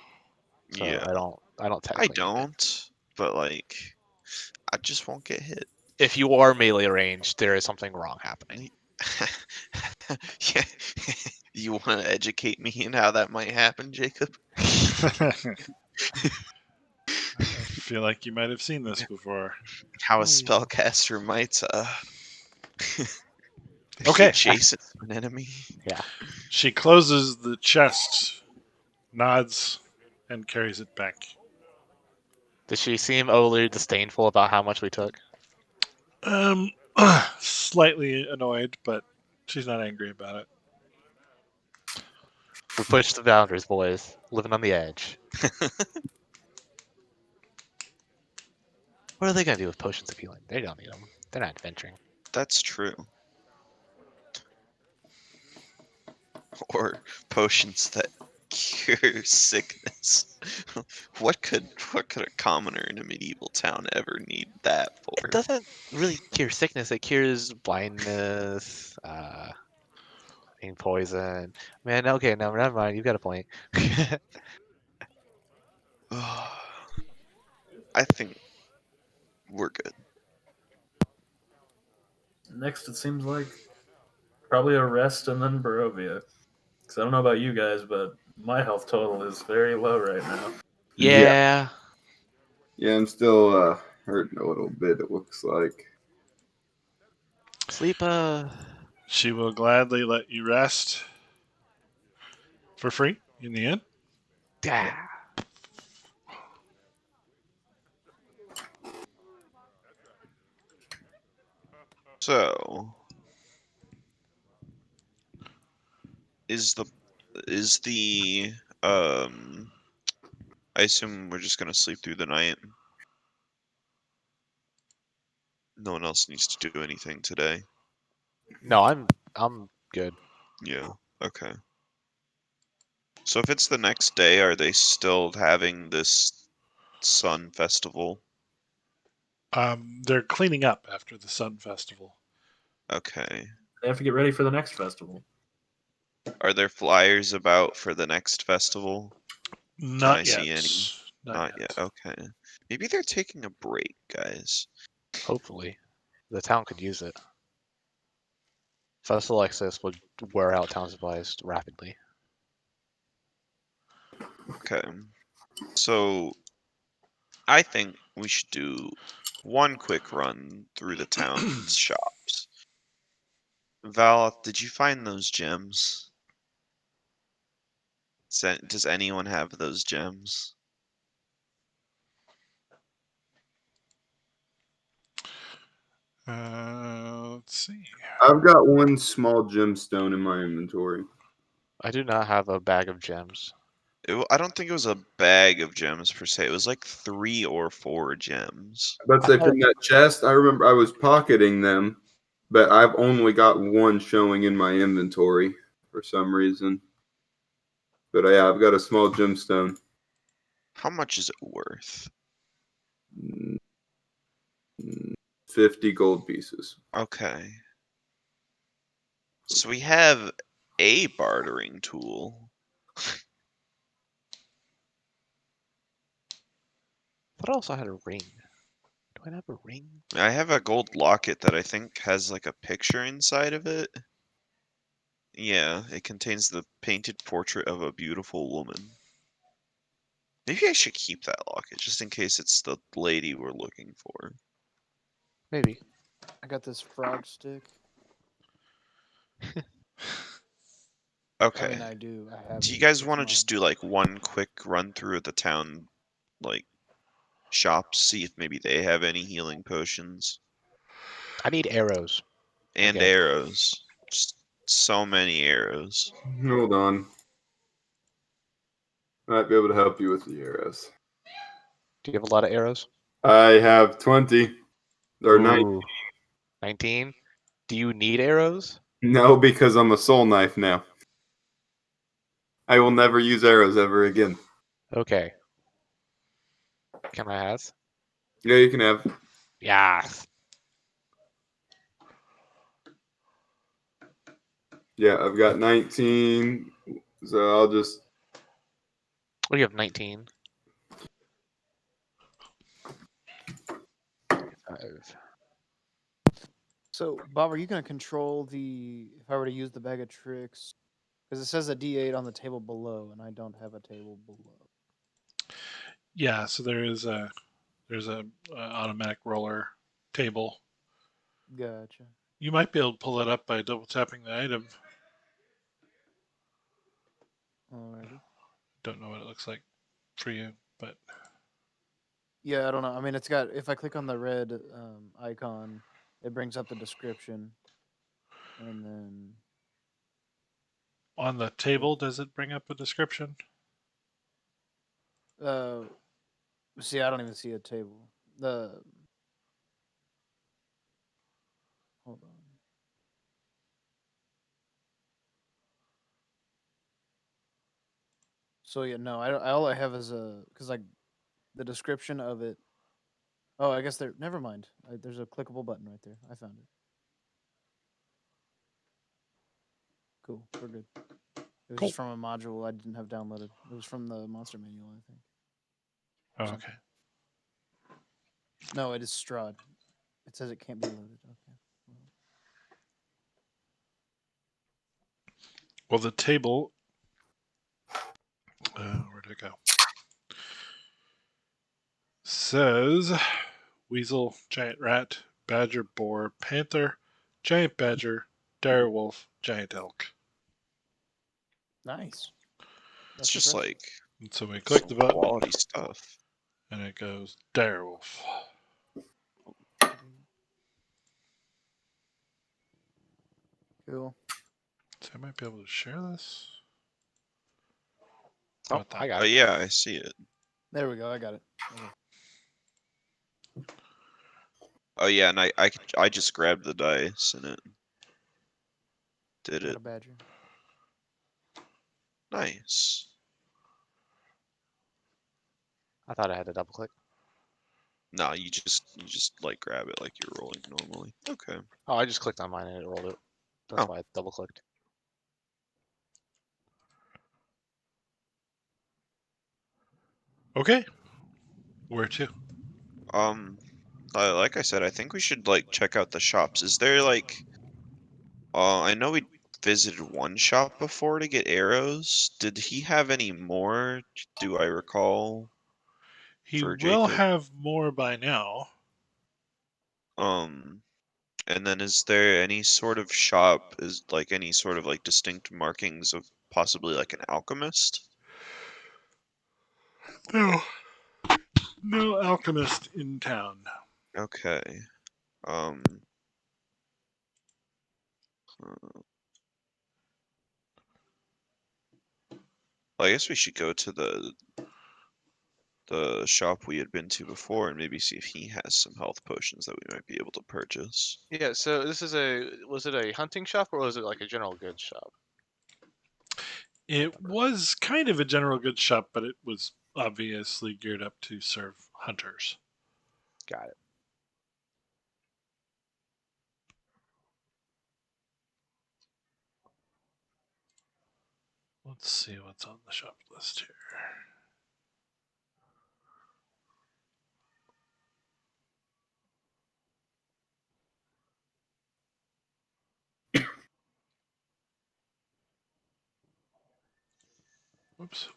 so Yeah. I don't I don't I technically. don't, but like, I just won't get hit. If you are melee range, there is something wrong happening. Yeah. You want to educate me in how that might happen, Jacob? I feel like you might have seen this before. How a spellcaster might be Okay. adjacent to an enemy. Yeah. She closes the chest, nods, and carries it back. Does she seem overly disdainful about how much we took? Um, slightly annoyed, but she's not angry about it. We pushed the boundaries, boys. Living on the edge. What are they gonna do with potions of healing? They don't need them. They're not adventuring. That's true. Or potions that cure sickness. What could a commoner in a medieval town ever need that It for? doesn't really cure sickness. It cures blindness, poison. Man, okay, no, never mind. You've got a point. I think we're good. Next, it seems like probably a rest and then Barovia. Because I don't know about you guys, but my health total is very low right now. Yeah. Yeah, I'm still hurting a little bit, it looks like. Sleep. She will gladly let you rest for free in the inn. Yeah. So, is the I assume we're just gonna sleep through the night. No one else needs to do anything today. No, I'm good. Yeah. Okay. So if it's the next day, are they still having this sun festival? They're cleaning up after the Sun Festival. Okay. They have to get ready for the next festival. Are there flyers about for the next festival? Can I Not see yet. any? Not yet. Okay. Maybe they're taking a break, guys. Hopefully, the town could use it. Festival Alexis would wear out town supplies rapidly. Okay. So I think we should do one quick run through the town's shops. Val, did you find those gems? Does anyone have those gems? Let's see. I've got one small gemstone in my inventory. I do not have a bag of gems. I don't think it was a bag of gems per se. It was like 3 or 4 gems. But I say thought- from that chest, I remember I was pocketing them, but I've only got one showing in my inventory for some reason. But yeah, I've got a small gemstone. How much is it worth? 50 gold pieces. Okay. So we have a bartering tool. I also had a ring. Do I have a ring? I have a gold locket that I think has like a picture inside of it. Yeah, it contains the painted portrait of a beautiful woman. Maybe I should keep that locket just in case it's the lady we're looking for. Maybe. I got this frog stick. Okay. I mean, I do. I have. Do you it. guys It's want to mine. just do like one quick run through of the town, like shops, see if maybe they have any healing potions I need arrows. and Okay. arrows? Just so many arrows. Hold on. I might be able to help you with the arrows. Do you have a lot of arrows? I have 20 or 9. Ooh. 19? Do you need arrows? No, because I'm a soul knife now. I will never use arrows ever again. Okay. Can I have? Yeah, you can have. Yes. Yeah, I've got 19. So I'll just. Oh, you have 19. So, Bob, are you going to control the, if I were to use the bag of tricks? Because it says a D8 on the table below, and I don't have a table below. Yeah, so there's a automatic roller table. Gotcha. You might be able to pull it up by double tapping the item. Alrighty. Don't know what it looks like for you, but Yeah, I don't know. I mean, it's got, if I click on the red icon, it brings up the description. And then, on the table, does it bring up a description? see, I don't even see a table. Hold on. So yeah, no, all I have is because like the description of it. Oh, I guess never mind. There's a clickable button right there. I found it. Cool, we're good. It was Cool. just from a module I didn't have downloaded. It was from the monster manual, I think. Oh, Something. okay. No, it is Strahd. It says it can't be loaded. Okay. Well, the table. Where did it go? Says weasel, giant rat, badger, boar, panther, giant badger, direwolf, giant elk. Nice. It's That's just impressive. like And so we click some the button, quality stuff. and it goes direwolf. Cool. So I might be able to share this. Oh, About that? I got Oh it. yeah, I see it. There we go. I got it. Okay. Oh yeah, and I just grabbed the dice and it did Got it. a badger. Nice. I thought I had to double click. No, you just like grab it like you're rolling normally. Okay. Oh, I just clicked on mine and it rolled it. That's Oh. why I double clicked. Okay. Where to? Like I said, I think we should like check out the shops. Is there like, I know we visited one shop before to get arrows. Did he have any more? Do I recall He for will Jacob? have more by now. Um, and then is there any sort of shop, is like any sort of like distinct markings of possibly like an alchemist? No. No alchemist in town. Okay. Uh, I guess we should go to the shop we had been to before and maybe see if he has some health potions that we might be able to purchase. Yeah, so this is was it a hunting shop or was it like a general goods shop? It was kind of a general goods shop, but it was obviously geared up to serve hunters. Got it. Let's see what's on the shop list here. Whoops.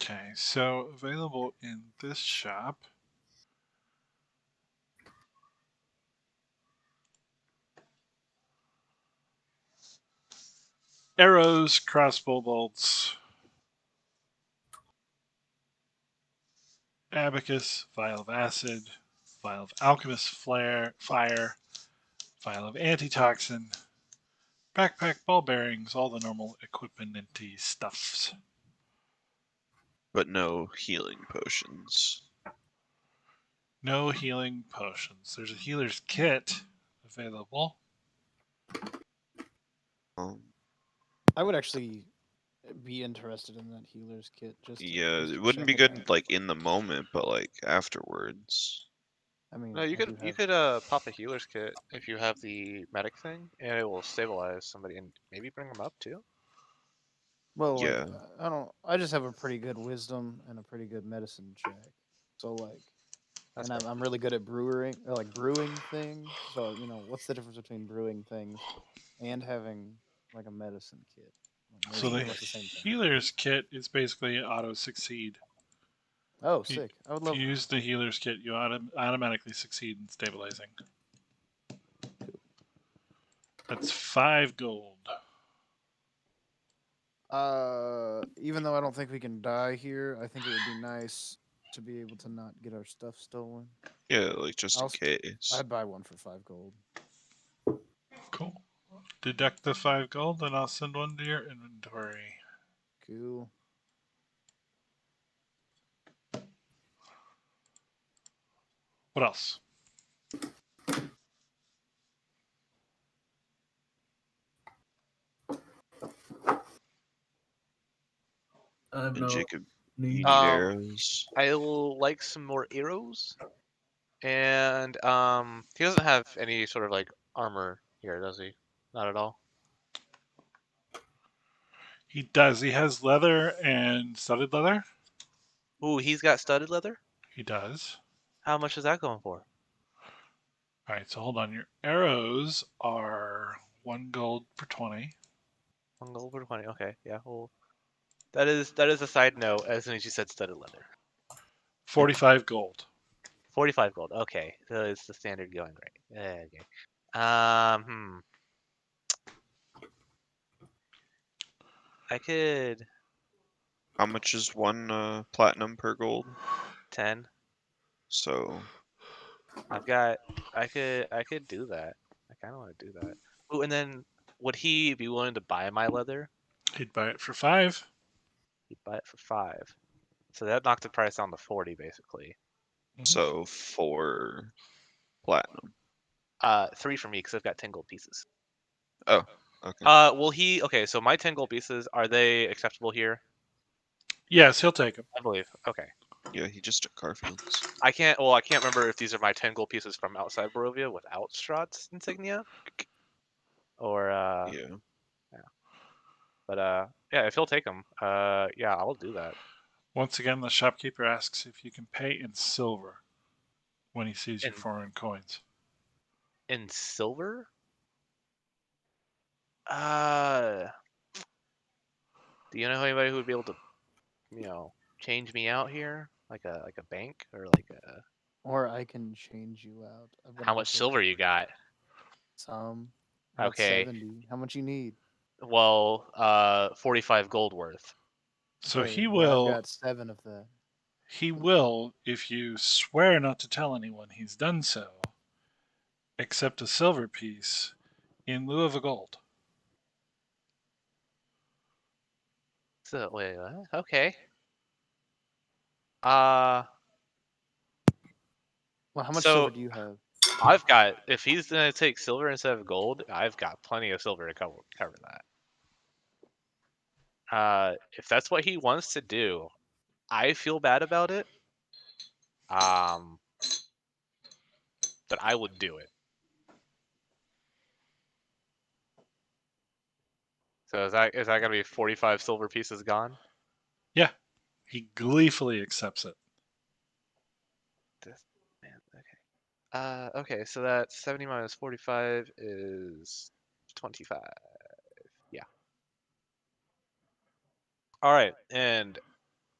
Okay, so available in this shop. Arrows, crossbow bolts, abacus, vial of acid, vial of alchemist fire, vial of antitoxin, backpack, ball bearings, all the normal equipment-y stuffs. but no healing potions. No healing potions. There's a healer's kit available. I would actually be interested in that healer's kit. Yeah, just it to wouldn't be check it good out. like in the moment, but like afterwards. I mean, No, you I do could you have. could pop a healer's kit if you have the medic thing, and it will stabilize somebody and maybe bring them up too. Well, like Yeah. I don't. I just have a pretty good wisdom and a pretty good medicine check. So like, That's and fair. I'm really good at brewing things. So what's the difference between brewing things and having like a medicine kit? Like, So it's the pretty much the same thing. healer's kit is basically auto succeed. Oh, If you, sick! I would if love. you use the healer's kit, you automatically succeed in stabilizing. That's 5 gold. Even though I don't think we can die here, I think it would be nice to be able to not get our stuff stolen. Yeah, like just in I'll st- case. I'd buy one for 5 gold. Cool. Deduct the 5 gold, and I'll send one to your inventory. Cool. What else? I have And no Jacob, you need. need arrows. I will like some more arrows, and he doesn't have any sort of like armor here, does he? Not at all. He does. He has leather and studded leather. Ooh, he's got studded leather. He does. How much is that going for? All right, so hold on. Your arrows are 1 gold for 20. 1 gold for 20. Okay, yeah. Well, that is a side note. As soon as you said studded leather, 45 gold. 45 gold. Okay, so it's the standard going rate. Okay. I could How much is one platinum per gold? 10. So I could do that. I kind of want to do that. Ooh, and then would he be willing to buy my leather? He'd buy it for 5. He'd buy it for 5. So that knocked the price down to 40 basically. so 4 platinum. 3 for me because I've got 10 gold pieces. Oh, okay. Will he? Okay, so my 10 gold pieces, are they acceptable here? Yes, he'll take them. I believe. Okay. Yeah, he just took Carfield's. I can't. Well, I can't remember if these are my 10 gold pieces from outside Barovia without Strahd's insignia, or Yeah. But yeah, if he'll take them, yeah, I'll do that. Once again, the shopkeeper asks if you can pay in silver when he sees your In- foreign coins. In silver? Do you know anybody who would be able to, change me out here, like a bank or like a? Or I can change you out. I've got How a much bunch of silver you got? some. I got Okay. 70. How much you need? Well, 45 gold worth. So Okay, he well, I've will. got 7 of that. He will, if you swear not to tell anyone he's done so, accept a silver piece in lieu of a gold. So wait, what? Okay. Uh, Well, how much so silver do you have? I've got. If he's gonna take silver instead of gold, I've got plenty of silver to cover that. If that's what he wants to do, I feel bad about it. Um, but I would do it. So is that gonna be 45 silver pieces gone? Yeah, he gleefully accepts it. Man, okay. Okay, so that 70 minus 45 is 25. Yeah. All right, and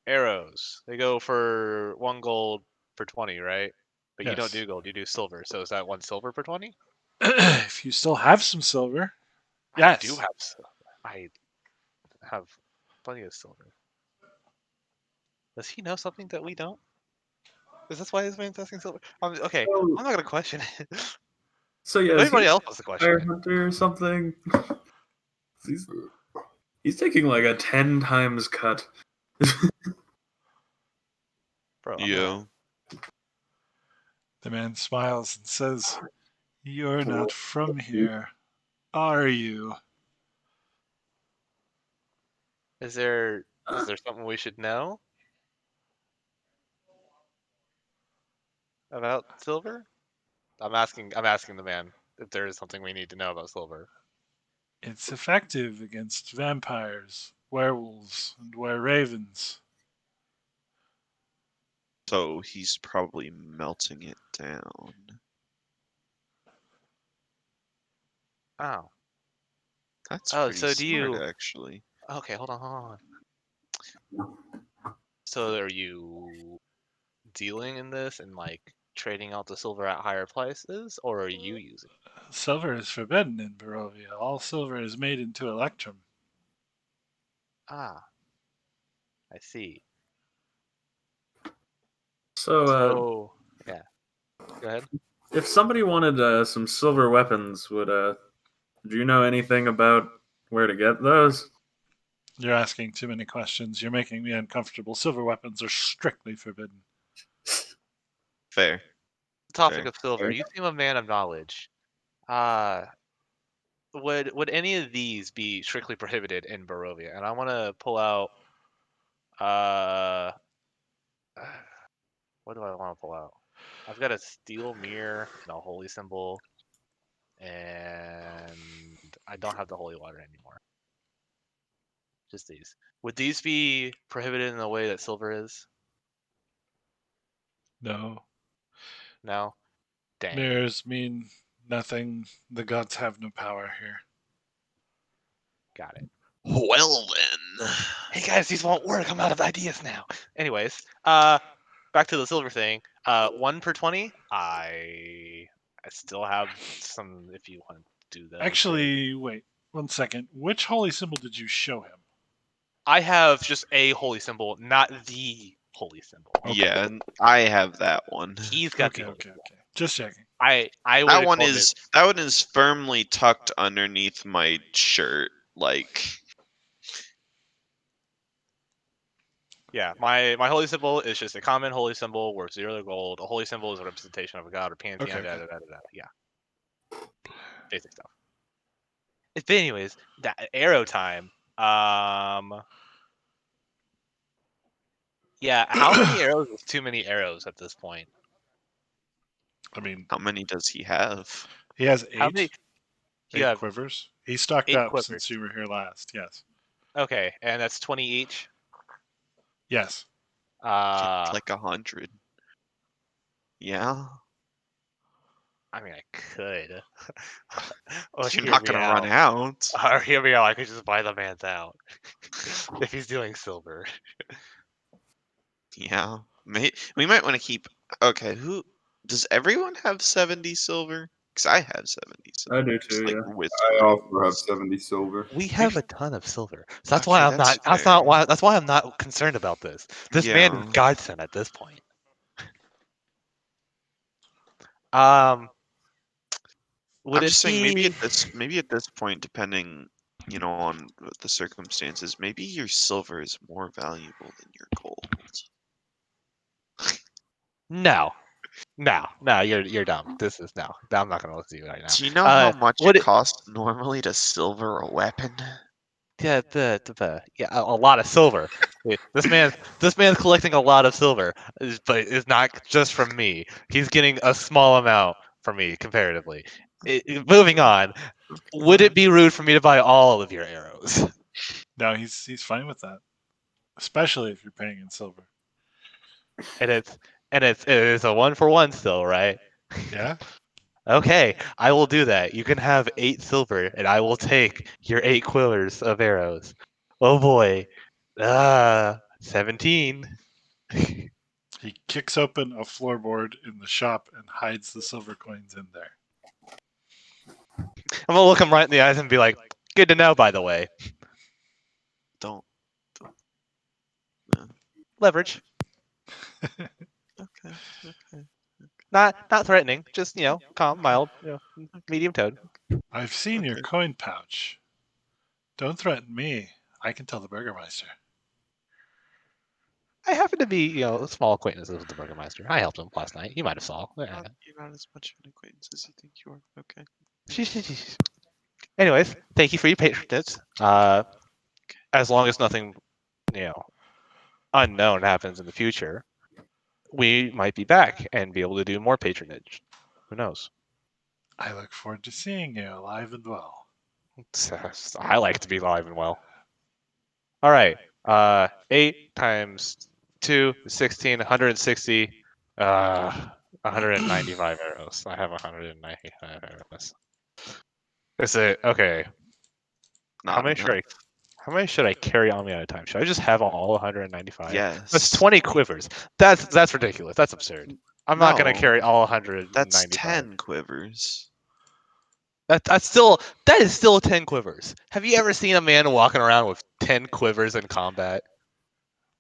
arrows. They go for 1 gold for 20, right? But you don't Yes. do gold, you do silver. So is that 1 silver per 20? If you still have some silver, I do yes. I have plenty of silver. Does he know something that we don't? Is this why this man's asking silver? Okay, So, I'm not gonna question it. so yeah, If is anybody he else wants to a question fire it. hunter or something? He's taking like a 10 times cut. Yeah. The man smiles and says, "You're not from here, are you?" Is there something we should know about silver? I'm asking the man if there is something we need to know about silver. It's effective against vampires, werewolves, and were-ravens. So he's probably melting it down. Oh. That's Oh, pretty so do smart, you? actually. Okay, hold on. So are you dealing in this and like trading out the silver at higher prices, or are you using it? Silver is forbidden in Barovia. All silver is made into electrum. Ah, I see. So, So yeah, go ahead. if somebody wanted some silver weapons, do you know anything about where to get those? You're asking too many questions. You're making me uncomfortable. Silver weapons are strictly forbidden. Fair. Topic Fair. of silver. You seem a man of knowledge. Uh would any of these be strictly prohibited in Barovia? And I want to pull out uh what do I want to pull out? I've got a steel mirror and a holy symbol, and I don't have the holy water anymore. Just these. Would these be prohibited in the way that silver is? No. No? Dang. Mirrors mean nothing. The gods have no power here. Got it. Well then. Hey guys, these won't work. I'm out of ideas now. Anyways, back to the silver thing. 1 per 20. I still have some if you want to do those. Actually, wait 1 second. Which holy symbol did you show him? I have just a holy symbol, not the holy symbol. Okay. Yeah, and I have that one. He's got Okay, the holy okay, symbol. okay. Just checking. I would That one is firmly tucked underneath my shirt. Like, Yeah, my holy symbol is just a common holy symbol worth 0 gold. A holy symbol is a representation of a god or pantheon. Okay, okay. Yeah, basic stuff. But anyways, that arrow time. Yeah, how many arrows is too many arrows at this point? I mean, how many does he have? he has How many? You eight have quivers. He stocked 8 up quivers. since you were here last. Yes. Okay, and that's 20 each. Yes. Uh, Like 100. Yeah. I mean, I could. Or You're hear not me gonna run out. out. Or hear me out. I could just buy the man's out if he's doing silver. Yeah. We might want to keep. Okay, who does everyone have 70 silver? Because I have 70 silver. I do Just too, like yeah. with I also have runes. 70 silver. We have a ton of silver, so that's Okay, why I'm that's not. That's fair. not why. That's why I'm not concerned about this. This man is Yeah. godsend at this point. Um, would I'm it just saying be? maybe at this point, depending, on the circumstances, maybe your silver is more valuable than your gold. No, you're dumb. This is no. I'm not gonna listen to you right now. Do you know how much would it it? costs normally to silver a weapon? Yeah, a lot of silver. Yeah, this man's collecting a lot of silver, but it's not just from me. He's getting a small amount from me comparatively. Moving on. Would it be rude for me to buy all of your arrows? No, he's fine with that, especially if you're paying in silver. And it is a 1-for-1 still, right? Yeah. Okay, I will do that. You can have 8 silver, and I will take your 8 quillers of arrows. Oh boy. 17. He kicks open a floorboard in the shop and hides the silver coins in there. I'm gonna look him right in the eyes and be like, "Good to know, by the way." Don't. Leverage, Okay. Okay. not threatening, just calm, mild, medium tone. I've seen your Okay. coin pouch. Don't threaten me. I can tell the burgermeister. I happened to be, small acquaintances with the Burgermeister. I helped him last night. You might have saw. Yeah. You're not as much of an acquaintance as you think you are. Okay. Anyways, thank you for your patronage. As long as nothing, you know, unknown happens in the future, we might be back and be able to do more patronage. Who knows? I look forward to seeing you alive and well. I like to be live and well. All right. 8 times 2 is 16, 160, 195 arrows. I have 195 arrows. Is it okay? How Not many enough. should I? How many should I carry on me at a time? Should I just have all 195? Yes. That's 20 quivers. That's ridiculous. That's absurd. I'm not gonna No, carry all 195. That's 10 quivers. That is still 10 quivers. Have you ever seen a man walking around with 10 quivers in combat?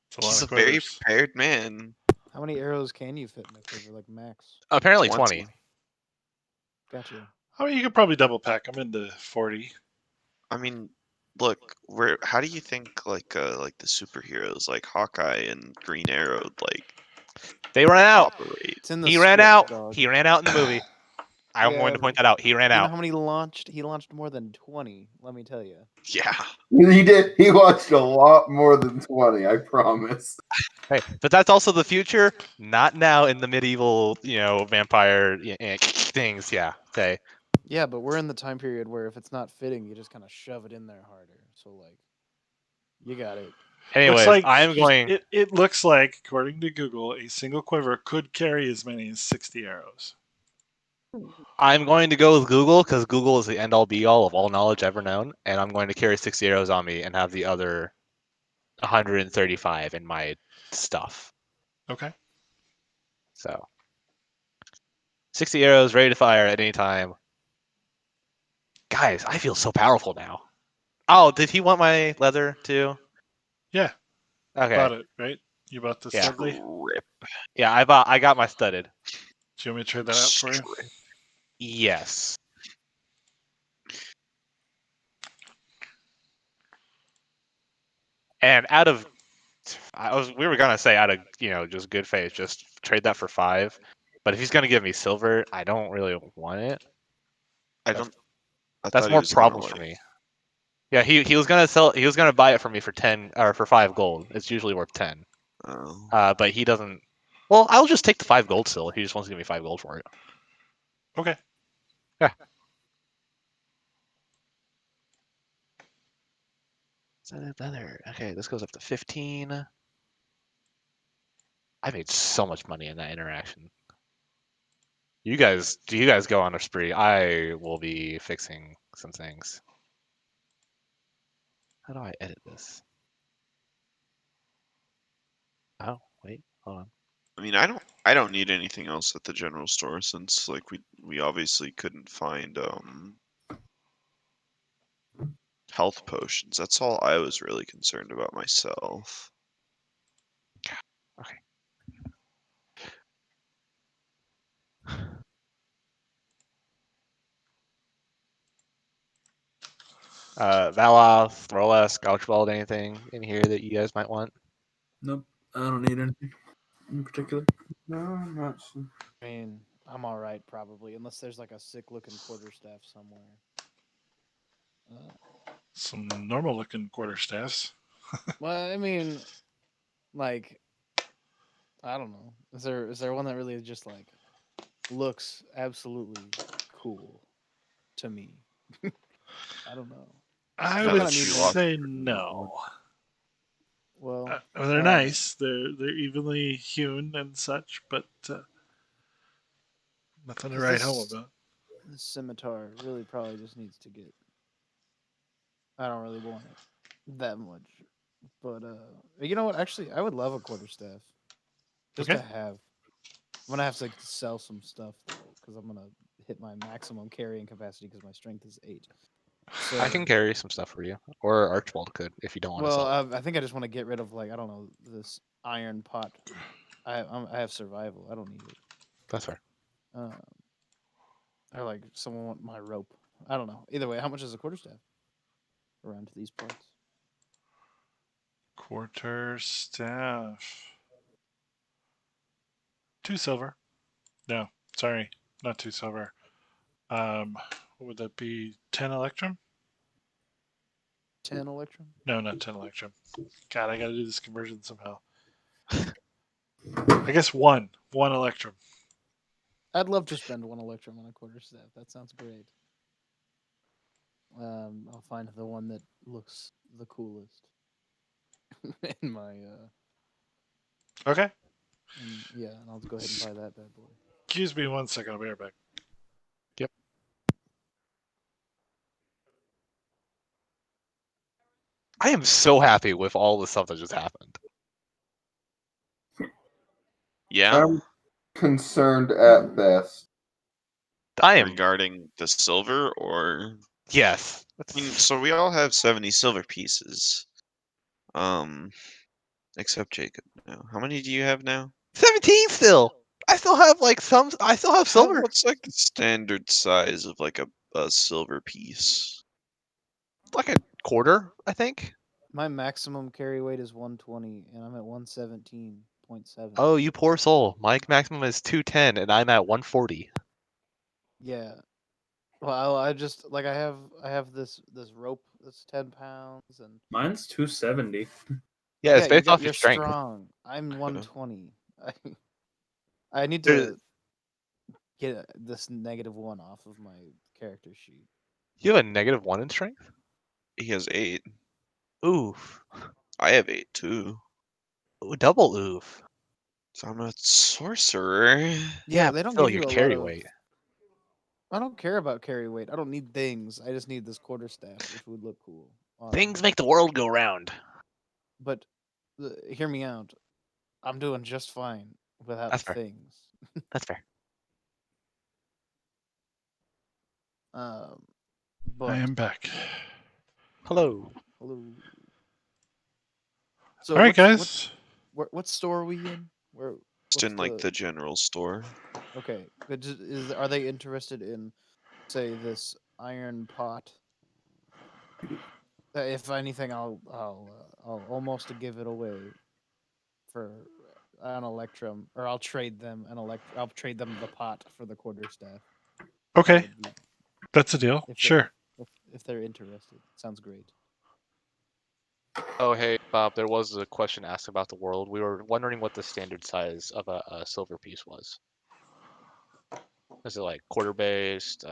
It's a He's lot a of very quivers. prepared man. How many arrows can you fit in a quiver, like max? Apparently 20. 20. Gotcha. I mean, you could probably double pack. I'm into 40. I mean, look, how do you think like the superheroes like Hawkeye and Green Arrow like They ran out. operate? It's in the He ran script, out. dog. He ran out in the movie. I'm going to Yeah, point that out. He ran You know out. how many launched? He launched more than 20. Let me tell you. Yeah. He did. He watched a lot more than 20. I promise. Hey, but that's also the future. Not now in the medieval, vampire things. Yeah. Okay. Yeah, but we're in the time period where if it's not fitting, you just kind of shove it in there harder. So like, you got it. Anyways, I'm going. It looks like, according to Google, a single quiver could carry as many as 60 arrows. I'm going to go with Google because Google is the end all be all of all knowledge ever known, and I'm going to carry 60 arrows on me and have the other 135 in my stuff. Okay. So 60 arrows ready to fire at any time. Guys, I feel so powerful now. Oh, did he want my leather too? Yeah. Okay. Bought it, right? You bought the Yeah. Studley? Rip. Yeah, I got my studded. Do you want me to trade that out for you? Strip. Yes. And we were gonna say out of just good faith, just trade that for 5. But if he's gonna give me silver, I don't really want it. I That's thought he more was gonna, problems for me. Yeah, he was gonna buy it for me for 10 or for 5 gold. It's usually worth 10. Oh. But he doesn't. Well, I'll just take the 5 gold still. He just wants to give me 5 gold for it. Okay. Yeah. Leather. Okay, this goes up to 15. I made so much money in that interaction. Do you guys go on a spree? I will be fixing some things. How do I edit this? Oh, wait, hold on. I mean, I don't need anything else at the general store since like we obviously couldn't find health potions. That's all I was really concerned about myself. Okay. Valoth, Throlas, Gouchbald, anything in here that you guys might want? Nope, I don't need anything in particular. No, I'm not sure. I mean, I'm all right probably, unless there's like a sick-looking quarterstaff somewhere. Some normal looking quarterstaffs. Well, I mean, like, I don't know. Is there one that really just like looks absolutely cool to me? I don't know. I Still would kinda need say one. no. Well, They're nice. They're evenly hewn and such, but nothing to 'cause write home this- about. This scimitar really probably just needs to get. I don't really want it that much, but you know what? Actually, I would love a quarterstaff just Okay. to have. I'm gonna have to sell some stuff though, because I'm gonna hit my maximum carrying capacity because my strength is 8. So I can carry some stuff for you, or Archibald could if you don't want to well, sell. I think I just want to get rid of like I don't know this iron pot. I have survival. I don't need it. That's fair. Or like someone want my rope. I don't know. Either way, how much is a quarterstaff around these parts? Quarter staff. 2 silver. No, sorry, not 2 silver. What would that be? 10 electrum? 10 electrum. No, not 10 electrum. God, I gotta do this conversion somehow. I guess one electrum. I'd love to spend 1 electrum on a quarterstaff. That sounds great. I'll find the one that looks the coolest in my Okay. yeah, and I'll go ahead and buy that bad boy. Excuse me 1 second. I'll be right back. I am so happy with all the stuff that just happened. Yeah. I'm concerned at best. I am. Regarding the silver, or Yes. I mean, so we all have 70 silver pieces. Except Jacob now. How many do you have now? 17 still. I still have like some. I still have silver. What's like the standard size of like a silver piece? Like a quarter, I think. My maximum carry weight is 120, and I'm at 117.7. Oh, you poor soul. My maximum is 210, and I'm at 140. Yeah. Well, I just like I have this rope that's 10 pounds, and Mine's 270. Yeah, it's based off your you're strength. strong. I'm 120. I need There's- to get this -1 off of my character sheet. You have a -1 in strength? He has 8. Oof. I have 8 too. Ooh, double oof. So I'm a sorcerer. Yeah, they don't Phil, give you your a carry lot of. weight. I don't care about carry weight. I don't need things. I just need this quarterstaff, which would look cool. Things make the world go round. But hear me out. I'm doing just fine without That's fair. things. That's fair. But I am back. Hello. hello. So All right, guys. What store are we in? Just in like the general store. Okay. Are they interested in, say, this iron pot? If anything, I'll almost give it away for an electrum, or I'll trade them I'll trade them the pot for the quarterstaff. That Okay, would be- that's a deal. if they- Sure. if they're interested, sounds great. Oh, hey, Bob, there was a question asked about the world. We were wondering what the standard size of a silver piece was. Is it like quarter based?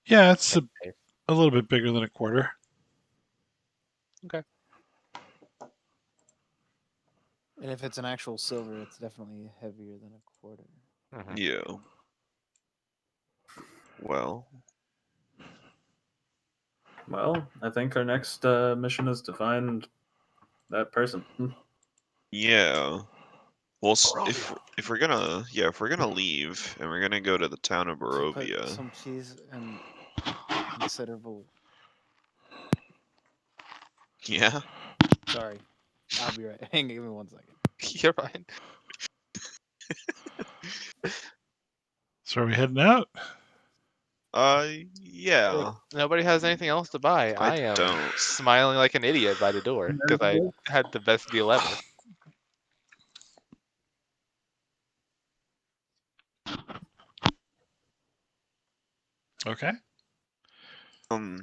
Yeah, it's a little bit bigger than a quarter. Okay. And if it's an actual silver, it's definitely heavier than a quarter. Mhm. Yeah. Well, Well, I think our next mission is to find that person. yeah. Well, if we're gonna leave and we're gonna go to the town of To put Barovia. some cheese and considerable. Yeah. Sorry, I'll be right. Hang on, give me 1 second. You're fine. So are we heading out? Yeah. Nobody has anything else to buy. I am don't. smiling like an idiot by the door because I had the best deal ever. Okay.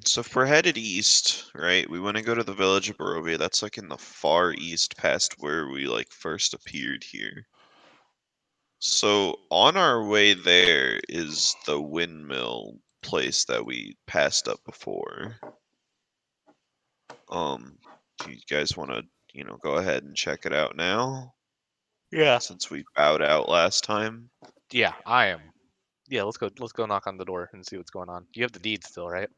So if we're headed east, right, we want to go to the village of Barovia. That's like in the far east past where we like first appeared here. So on our way there is the windmill place that we passed up before. Do you guys want to, go ahead and check it out now? Yeah. Since we bowed out last time. Yeah, I am. Yeah, let's go knock on the door and see what's going on. You have the deed still, right?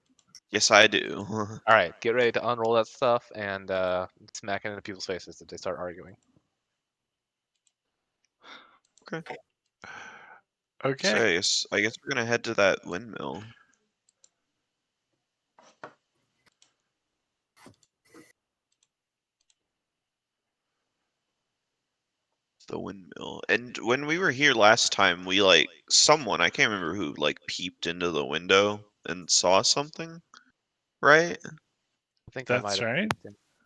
Yes, I do. All right, get ready to unroll that stuff and smack it into people's faces if they start arguing. Okay. Okay. So I guess we're gonna head to that windmill. The windmill. And when we were here last time, we someone, I can't remember who, peeped into the window and saw something, right? I think I That's might have. right.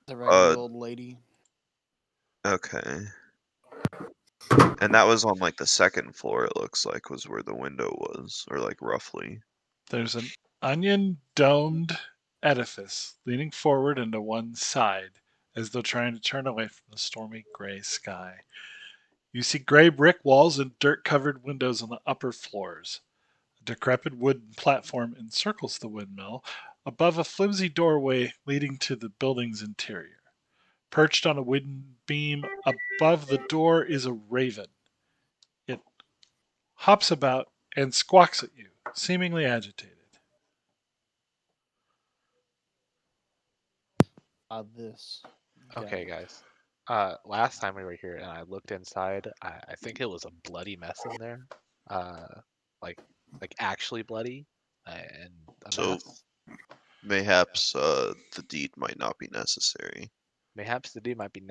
The raggedy old lady. Okay. And that was on like the second floor. It looks like was where the window was, or like roughly. There's an onion domed edifice leaning forward into one side, as though trying to turn away from the stormy gray sky. You see gray brick walls and dirt covered windows on the upper floors. A decrepit wooden platform encircles the windmill, above a flimsy doorway leading to the building's interior. Perched on a wooden beam above the door is a raven. It hops about and squawks at you, seemingly agitated. This. Okay, guy. guys. Last time we were here and I looked inside, I think it was a bloody mess in there. Uh, like actually bloody, and a So mess. mayhaps the deed might not be necessary. Mayhaps the deed might be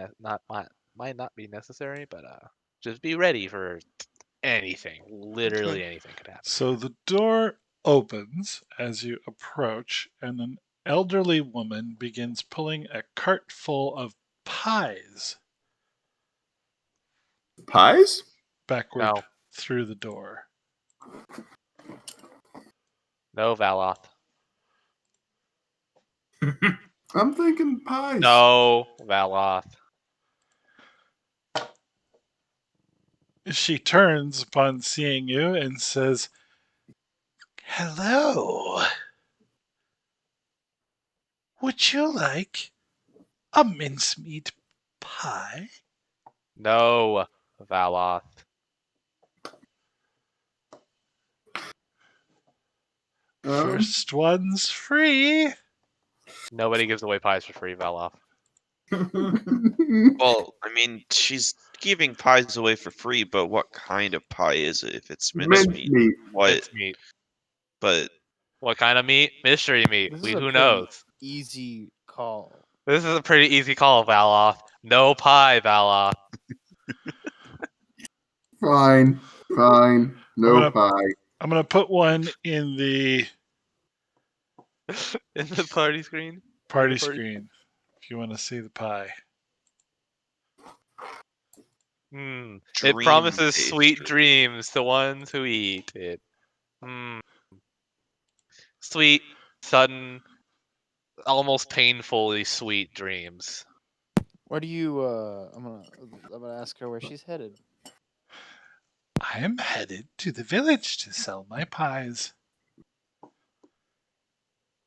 might not be necessary, but just be ready for anything. Literally anything could happen. So the door opens as you approach, and an elderly woman begins pulling a cart full of pies Pies? backward No, through the door. no, Valoth. I'm thinking pies. No, Valoth. She turns upon seeing you and says, "Hello. Would you like a mincemeat pie? No, Valoth. First one's free." Nobody gives away pies for free, Valoth. Well, I mean, she's giving pies away for free, but what kind of pie is it? If it's mincemeat, Mincemeat. what? It's meat. But What kind of meat? Mystery meat. This is a Who pretty knows? easy call. This is a pretty easy call, Valoth. No pie, Valoth. Fine. No gonna- pie. I'm going to put one in the In the party screen. party screen if you want to see the pie. It dream promises sweet pastry. dreams to ones who eat it. Sweet, sudden, almost painfully sweet dreams. Where do you? I'm gonna ask her where she's headed. I am headed to the village to sell my pies.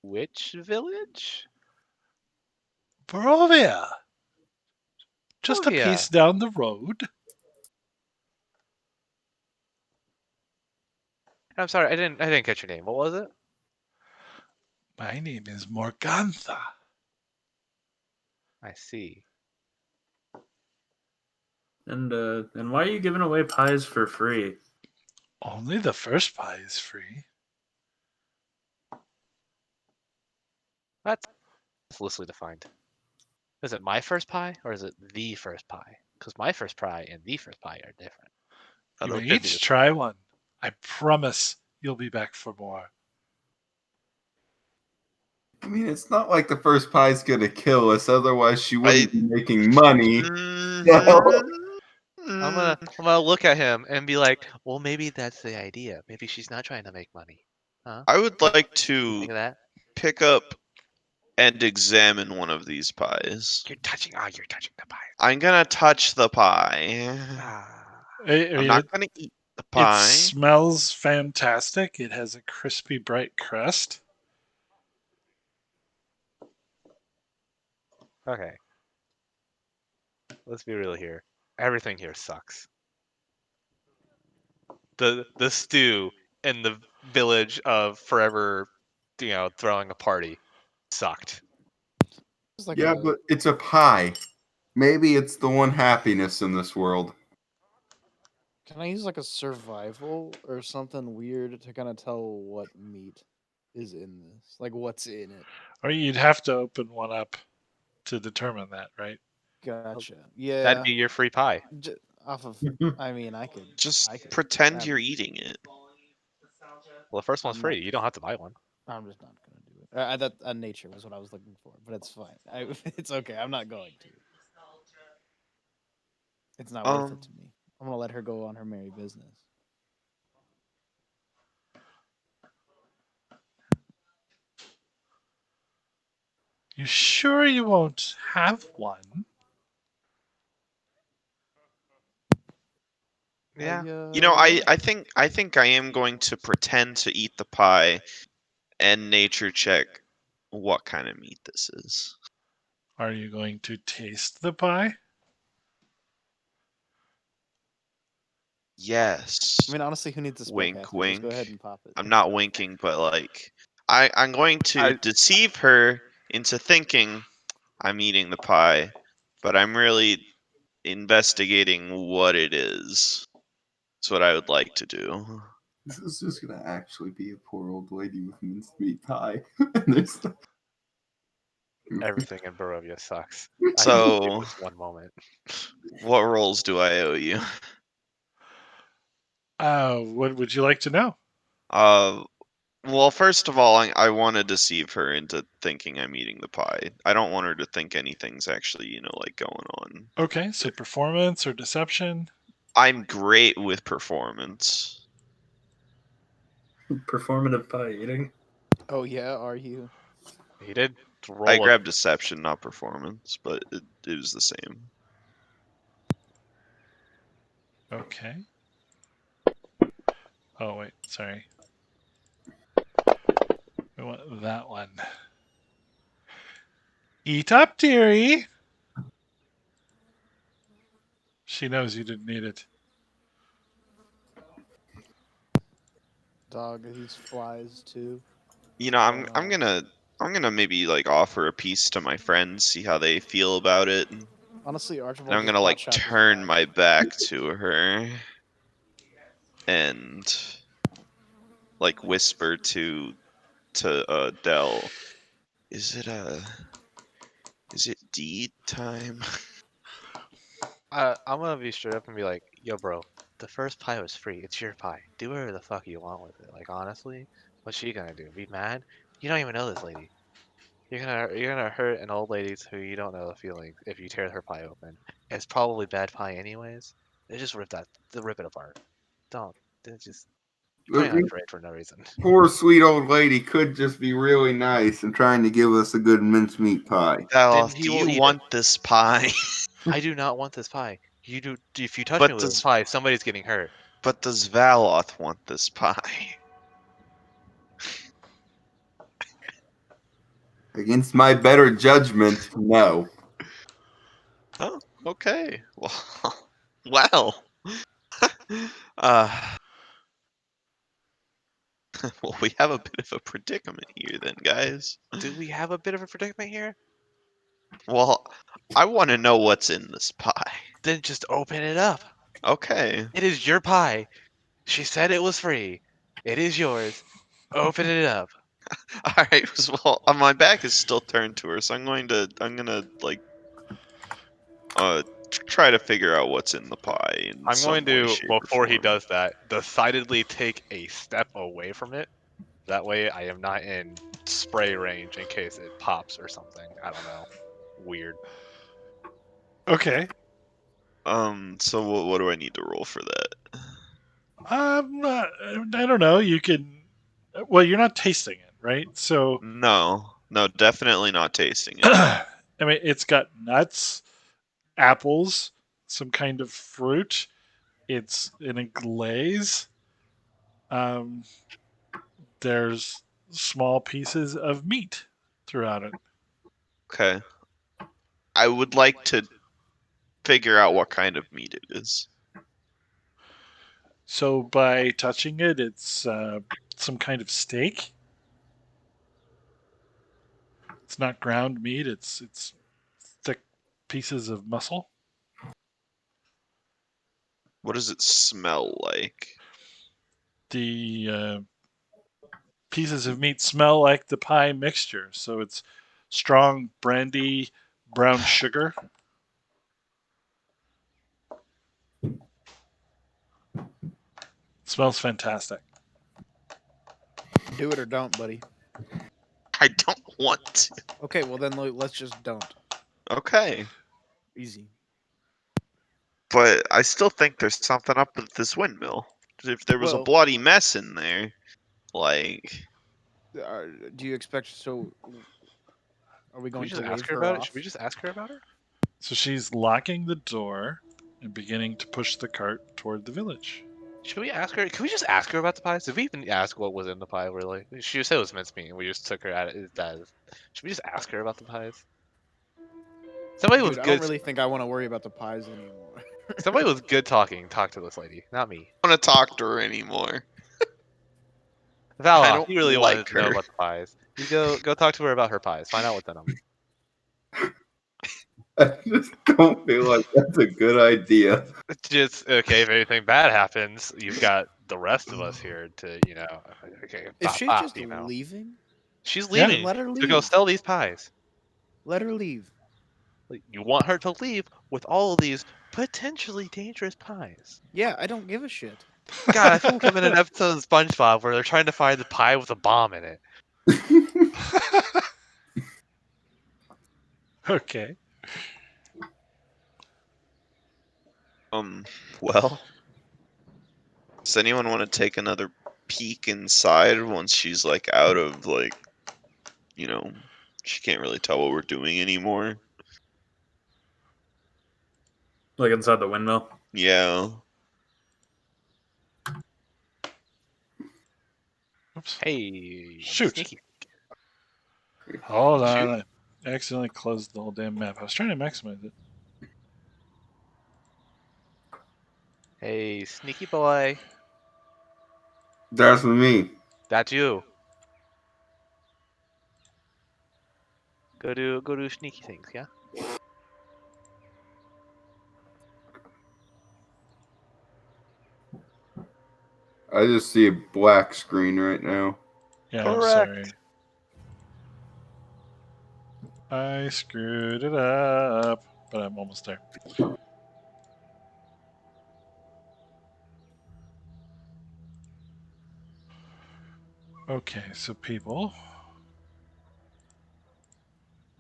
Which village? Barovia. Just a Barovia. piece down the road. I'm sorry, I didn't catch your name. What was it? My name is Morgantha. I see. And why are you giving away pies for free? Only the first pie is free. That's loosely defined. Is it my first pie or is it the first pie? Because my first pie and the first pie are different. I You don't may could be each the- try one. I promise you'll be back for more. I mean, it's not like the first pie's gonna kill us, otherwise she wouldn't be making money. I'm gonna look at him and be like, well, maybe that's the idea. Maybe she's not trying to make money. Huh? I would like You to think of that? pick up and examine one of these pies. You're touching the pie. I'm gonna touch the pie. Ah. I'm not gonna eat the It pie. smells fantastic. It has a crispy, bright crust. Okay. Let's be real here. Everything here sucks. The stew in the village of forever, throwing a party sucked. It's like Yeah, but it's a pie. Maybe it's the one happiness in this world. Can I use like a survival or something weird to kind of tell what meat is in this? Like what's in it? Or you'd have to open one up to determine that, right? Gotcha. Yeah. That'd be your free pie. Off of. I mean, I could Just I could pretend grab you're it. eating it. Well, the first one's I'm free. not- You don't have to buy one. I'm just not gonna do it. That nature was what I was looking for, but it's fine. It's okay. I'm not going to. It's not worth it to me. I'm gonna let her go on her merry business. You sure you won't have one? Yeah. You know, I think I am going to pretend to eat the pie and nature check what kind of meat this is. Are you going to taste the pie? Yes. I mean, honestly, who needs a spell Wink, caster? Just go wink. ahead and pop it. I'm not winking, but like, I'm going to I- deceive her into thinking I'm eating the pie, but I'm really investigating what it is. That's what I would like to do. This is just gonna actually be a poor old lady with mincemeat pie. And there's Everything in Barovia sucks. So, This one moment. what roles do I owe you? What would you like to know? Uh, well, first of all, I want to deceive her into thinking I'm eating the pie. I don't want her to think anything's actually, like going on. Okay, so performance or deception? I'm great with performance. Performative pie eating. Oh yeah, are you? He did I roll a grabbed deception, not performance, but it was the same. Okay. Oh, wait, sorry. We want that one. Eat up, dearie. She knows you didn't need it. Dog eats flies too. You know, I'm Oh, I'm gonna I'm gonna maybe like offer a piece to my friends, see how they feel about it, and honestly, I'm Archibald just gonna like pot-shot this turn pie. my back to her and like whisper to Dell, is it deed time? I'm gonna be straight up and be like, yo, bro, the first pie was free. It's your pie. Do whatever the fuck you want with it. Like, honestly, what's she gonna do? Be mad? You don't even know this lady. You're gonna hurt an old lady who you don't know the feelings if you tear her pie open. It's probably bad pie anyways. They just rip it apart. Don't. They just putting on a parade for no reason. poor sweet old lady could just be really nice and trying to give us a good mincemeat pie. Dell, Then he do will you eat want this pie? I do not want this pie. You do. If you touch me But with this does pie, somebody's getting hurt. but does Valoth want this pie? Against my better judgment, no. Oh, okay. Well, uh, well, we have a bit of a predicament here, then, guys. Do we have a bit of a predicament here? Well, I want to know what's in this pie. Then just open it up. Okay. It is your pie. She said it was free. It is yours. Open it up. All right. Well, my back is still turned to her, so I'm gonna like try to figure out what's in the pie in I'm some going way, to, shape, or before he form. does that, decidedly take a step away from it. That way I am not in spray range in case it pops or something. I don't know. Weird. Okay. So what do I need to roll for that? I don't know. You can. Well, you're not tasting it, right? So, No, definitely not tasting it. I mean, it's got nuts, apples, some kind of fruit. It's in a glaze. Um, there's small pieces of meat throughout it. Okay. I would like to figure out what kind of meat it is. So by touching it, it's some kind of steak. It's not ground meat. It's thick pieces of muscle. What does it smell like? The pieces of meat smell like the pie mixture. So it's strong brandy, brown sugar. It smells fantastic. Do it or don't, buddy. I don't want to. Okay, well then let's just don't. Okay. Easy. But I still think there's something up with this windmill. If there was a Well- bloody mess in there, like Do you expect so? Are we Can we going just to ask wave her her about it? off? Should we just ask her about her? So she's locking the door and beginning to push the cart toward the village. Should we ask her? Can we just ask her about the pies? Did we even ask what was in the pie? Really? She just said it was mincemeat, and we just took her at it. Should we just ask her about the pies? Somebody Dude, with I good, don't really think I want to worry about the pies anymore. somebody with good talking. Talk to this lady, not me. I don't want to talk to her anymore. I Vala, don't you really like wanted to know her. about the pies. You go talk to her about her pies. Find out what's in them. I just don't feel like that's a good idea. Just okay. If anything bad happens, you've got the rest of us here to, okay. If she's just you know. leaving, She's Yeah. leaving let her to go leave. sell these pies. Let her leave. Like, you want her to leave with all of these potentially dangerous pies. Yeah, I don't give a shit. God, I feel like I'm in an episode of SpongeBob where they're trying to find the pie with a bomb in it. Okay. Well, does anyone want to take another peek inside once she's like out of she can't really tell what we're doing anymore? Like inside the windmill. Yeah. Oops. Hey, Shoot. sneaky. Hold Shoot. on. I accidentally closed the whole damn map. I was trying to maximize it. Hey, sneaky boy. That's me. That's you. Go do sneaky things, yeah? I just see a black screen right now. Yeah, Correct. I'm sorry. I screwed it up, but I'm almost there. Okay, so people.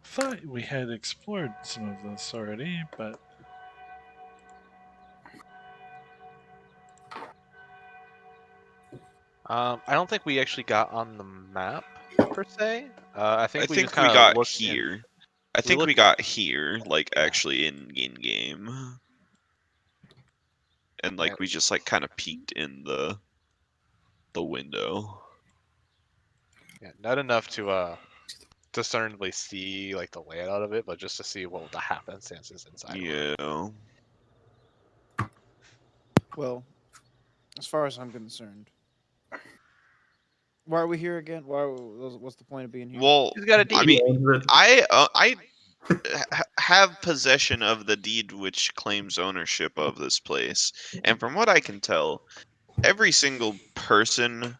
Thought we had explored some of this already, but I don't think we actually got on the map per se. I I think we think just we kind of got looked here. I we think we looked- got here, like actually in game. And like Yeah. we just like kind of peeked in the window. Yeah, not enough to discernibly see like the layout of it, but just to see what the happenstances inside were. Yeah. Well, as far as I'm concerned, why are we here again? What's the point of being here? Well, He's got a I deed. mean, I have possession of the deed which claims ownership of this place, and from what I can tell, every single person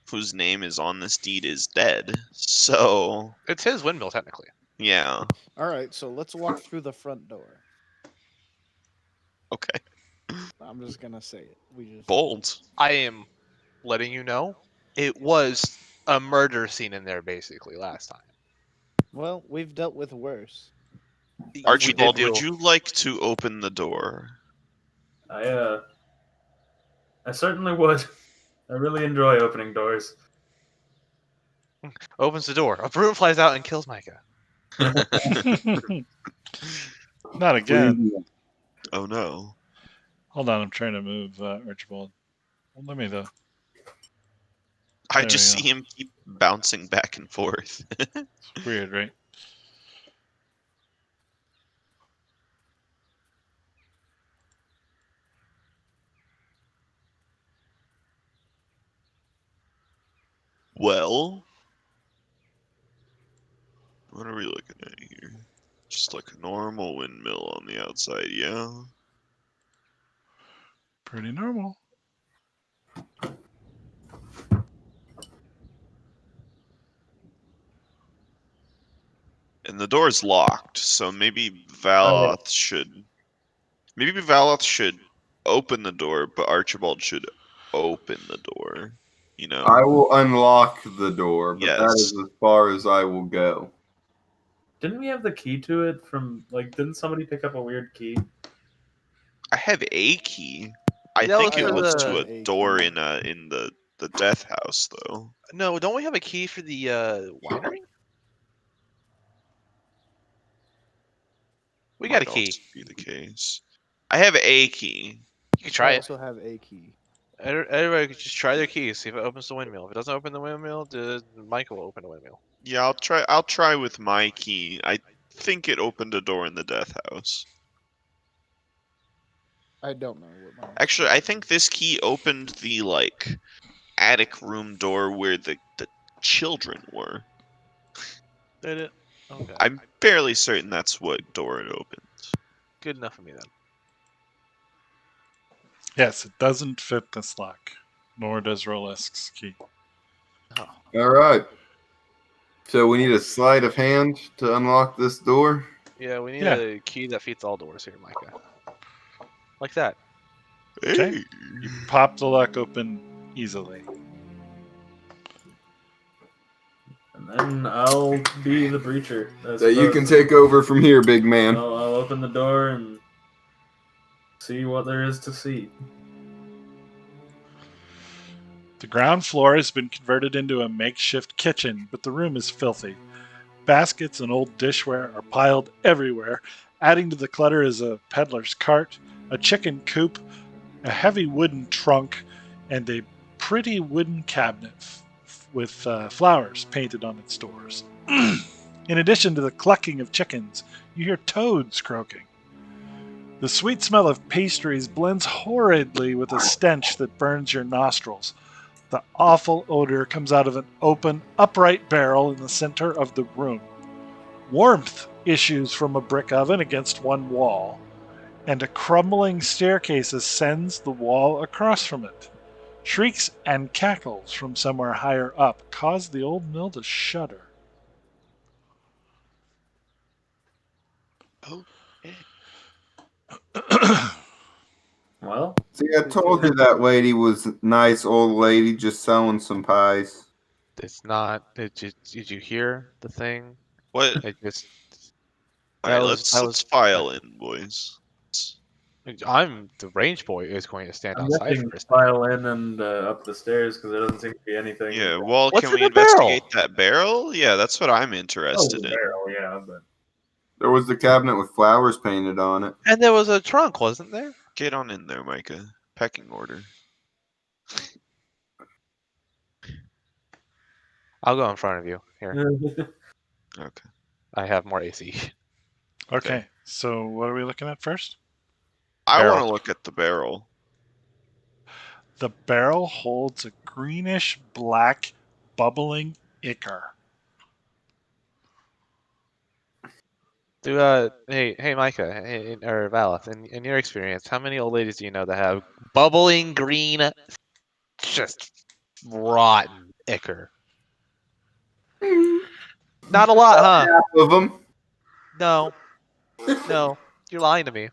whose name is on this deed is dead. So It's his windmill technically. yeah, All right, so let's walk through the front door. okay, I'm just gonna say it. We just bold. I am letting you know it was a murder scene in there basically last time. Well, we've dealt with worse. We did Archibald, would deal- you like to open the door? I certainly would. I really enjoy opening doors. opens the door. A broom flies out and kills Micah. not again. Oh no. Hold on, I'm trying to move Archibald. Well, let me though. I There just we see him keep bouncing back and forth. It's weird, right? Well, what are we looking at here? Just like a normal windmill on the outside, yeah? Pretty normal. And the door's locked, so maybe Valoth should open the door, but Archibald should open the door. You know? I will unlock the door, but that Yes. is as far as I will go. Didn't we have the key to it from like? Didn't somebody pick up a weird key? I have a key. I That think was it for was to the- a door in the death house though. No, don't we have a key for the winery? We got a Might key. also be the case. I have a key. You can try I it. also have a key. Everybody could just try their key, see if it opens the windmill. If it doesn't open the windmill, Michael will open the windmill. Yeah, I'll try. I'll try with my key. I think it opened a door in the death house. I don't know what my. Actually, I think this key opened the attic room door where the children were. Did it? Okay. I'm fairly certain that's what door it opened. Good enough for me then. Yes, it doesn't fit this lock, nor does Rolesk's key. All right. So we need a sleight of hand to unlock this door. Yeah, we need Yeah. a key that fits all doors here, Micah. Like that. Okay. Hey. You pop the lock open easily. And then I'll be the breacher. So you can take over from here, big man. I'll open the door and see what there is to see. The ground floor has been converted into a makeshift kitchen, but the room is filthy. Baskets and old dishware are piled everywhere. Adding to the clutter is a peddler's cart, a chicken coop, a heavy wooden trunk, and a pretty wooden cabinet with flowers painted on its doors. In addition to the clucking of chickens, you hear toads croaking. The sweet smell of pastries blends horridly with a stench that burns your nostrils. The awful odor comes out of an open, upright barrel in the center of the room. Warmth issues from a brick oven against one wall, and a crumbling staircase ascends the wall across from it. Shrieks and cackles from somewhere higher up cause the old mill to shudder. Oh. Well, See, I told you that lady was a nice old lady just selling some pies. It's not. Did you hear the thing? What? It just. All right, was- let's file in, boys. I'm the range boy is going to stand I'm outside guessing for a second. file in and up the stairs because there doesn't seem to be anything. Yeah. Well, What's can in we the barrel? investigate that barrel? Yeah, that's what I'm Oh, interested in. barrel, yeah, but There was the cabinet with flowers painted on it. And there was a trunk, wasn't there? Get on in there, Micah. Pecking order. I'll go in front of you. Here, Okay. I have more AC. Okay, so what are we looking at first? I Barrel. want to look at the barrel. The barrel holds a greenish black bubbling ichor. Hey, Micah, or Valeth, in your experience, how many old ladies do you know that have bubbling green, just rotten ichor? Not a lot, huh? Half of them. No, you're lying to me.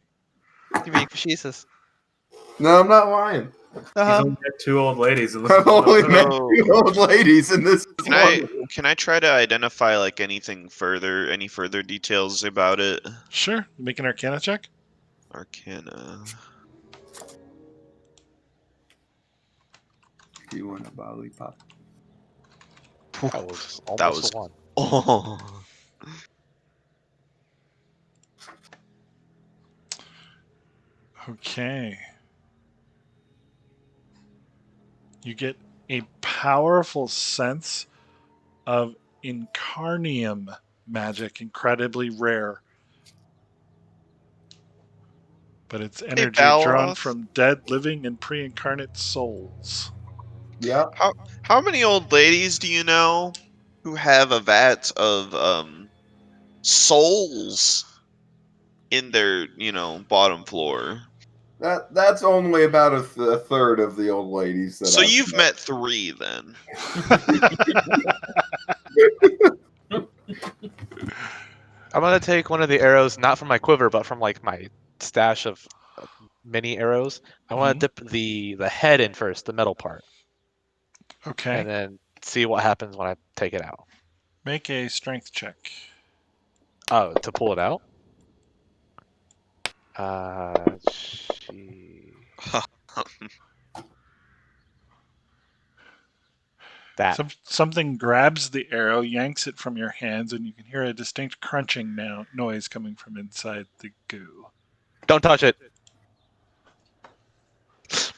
You're being facetious. No, I'm not lying. He's Uh-huh. only got 2 old ladies. And I've only met So- 2 old ladies, and this is one. Can I try to identify any further details about it? Sure, you make an Arcana check. Arcana. You want a lollipop? That was almost That was- a one. Oh. Okay. You get a powerful sense of incarnium magic, incredibly rare. But it's energy drawn Baloth. from dead, living, and pre-incarnate souls. Yeah. How many old ladies do you know who have a vat of souls in their bottom floor? That's only about a third of the old ladies. So you've met 3 then. I'm gonna take one of the arrows, not from my quiver, but from like my stash of mini arrows. I want to dip the head in first, the metal part, Okay. and then see what happens when I take it out. Make a strength check. Oh, to pull it out? She. That. Something grabs the arrow, yanks it from your hands, and you can hear a distinct crunching noise coming from inside the goo. Don't touch it.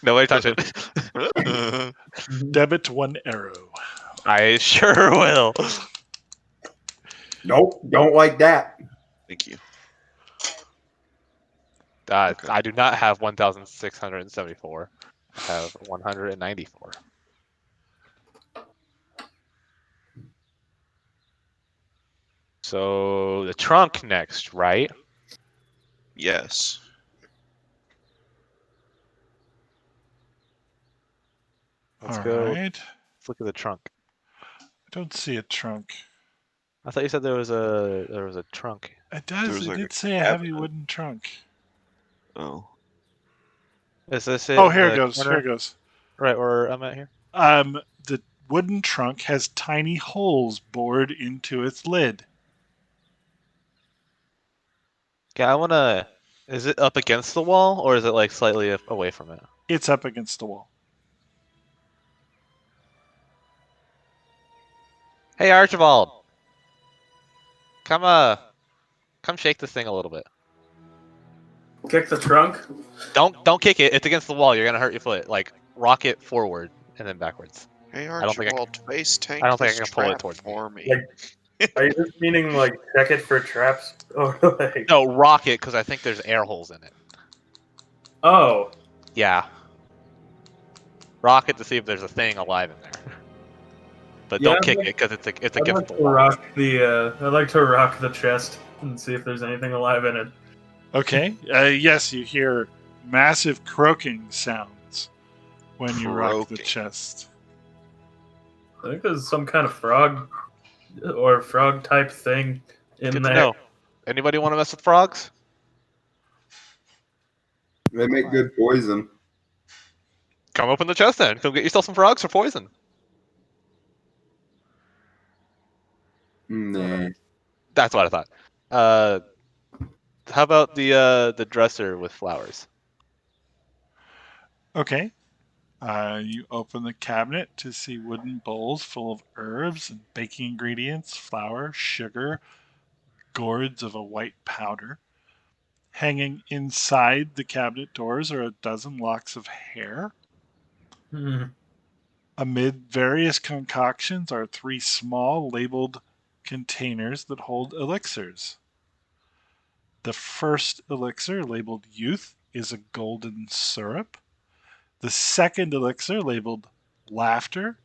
Nobody touch it. Debit 1 arrow. I sure will. Nope, don't like that. Thank you. Okay. I do not have 1,674. I have 194. So the trunk next, right? Yes. Let's All go. right. Let's look at the trunk. I don't see a trunk. I thought you said there was a trunk. It does. was It like did a say a heavy cabinet. wooden trunk. Oh. Is this it? Oh, in here it the goes. corner? Here it goes. Right where I'm at here. The wooden trunk has tiny holes bored into its lid. Yeah, I wanna. Is it up against the wall or is it like slightly away from it? It's up against the wall. Hey Archibald, come shake this thing a little bit. Kick the trunk. Don't kick it. It's against the wall. You're gonna hurt your foot. Like rock it forward and then backwards. Hey don't think I Archibald, face tank I don't think this I can pull it trap towards me. for me. Like, are you just meaning like check it for traps? Or like? No, rock it because I think there's air holes in it. Oh. Yeah. Rock it to see if there's a thing alive in there. But Yeah, don't kick it because it's I'd against like the to wall. rock the. I'd like to rock the chest and see if there's anything alive in it. Okay. Yes, you hear massive croaking sounds when you rock the Croaking. chest. I think there's some kind of frog or frog type thing in Good there. to know. Anybody want to mess with frogs? They make good poison. Come open the chest then. Come get yourself some frogs for poison. Nah. That's what I thought. How about the dresser with flowers? Okay. You open the cabinet to see wooden bowls full of herbs and baking ingredients, flour, sugar, gourds of a white powder. Hanging inside the cabinet doors are a dozen locks of hair. Hmm. Amid various concoctions are 3 small labeled containers that hold elixirs. The first elixir, labeled Youth, is a golden syrup. The second elixir, labeled Laughter,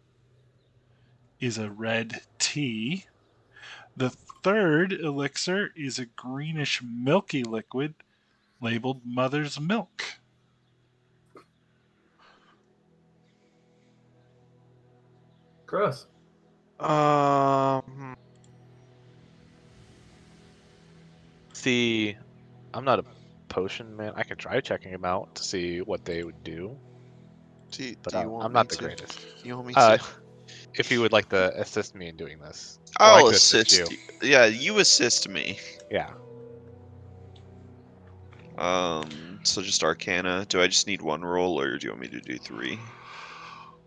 is a red tea. The third elixir is a greenish milky liquid labeled Mother's Milk. Gross. See, I'm not a potion man. I can try checking them out to see what they would do, but I'm not the greatest. You want me Uh, to? if you would like to assist me in doing this, or I I'll could assist you. assist you. Yeah, you assist me. Yeah. So just Arcana. Do I just need 1 roll, or do you want me to do 3?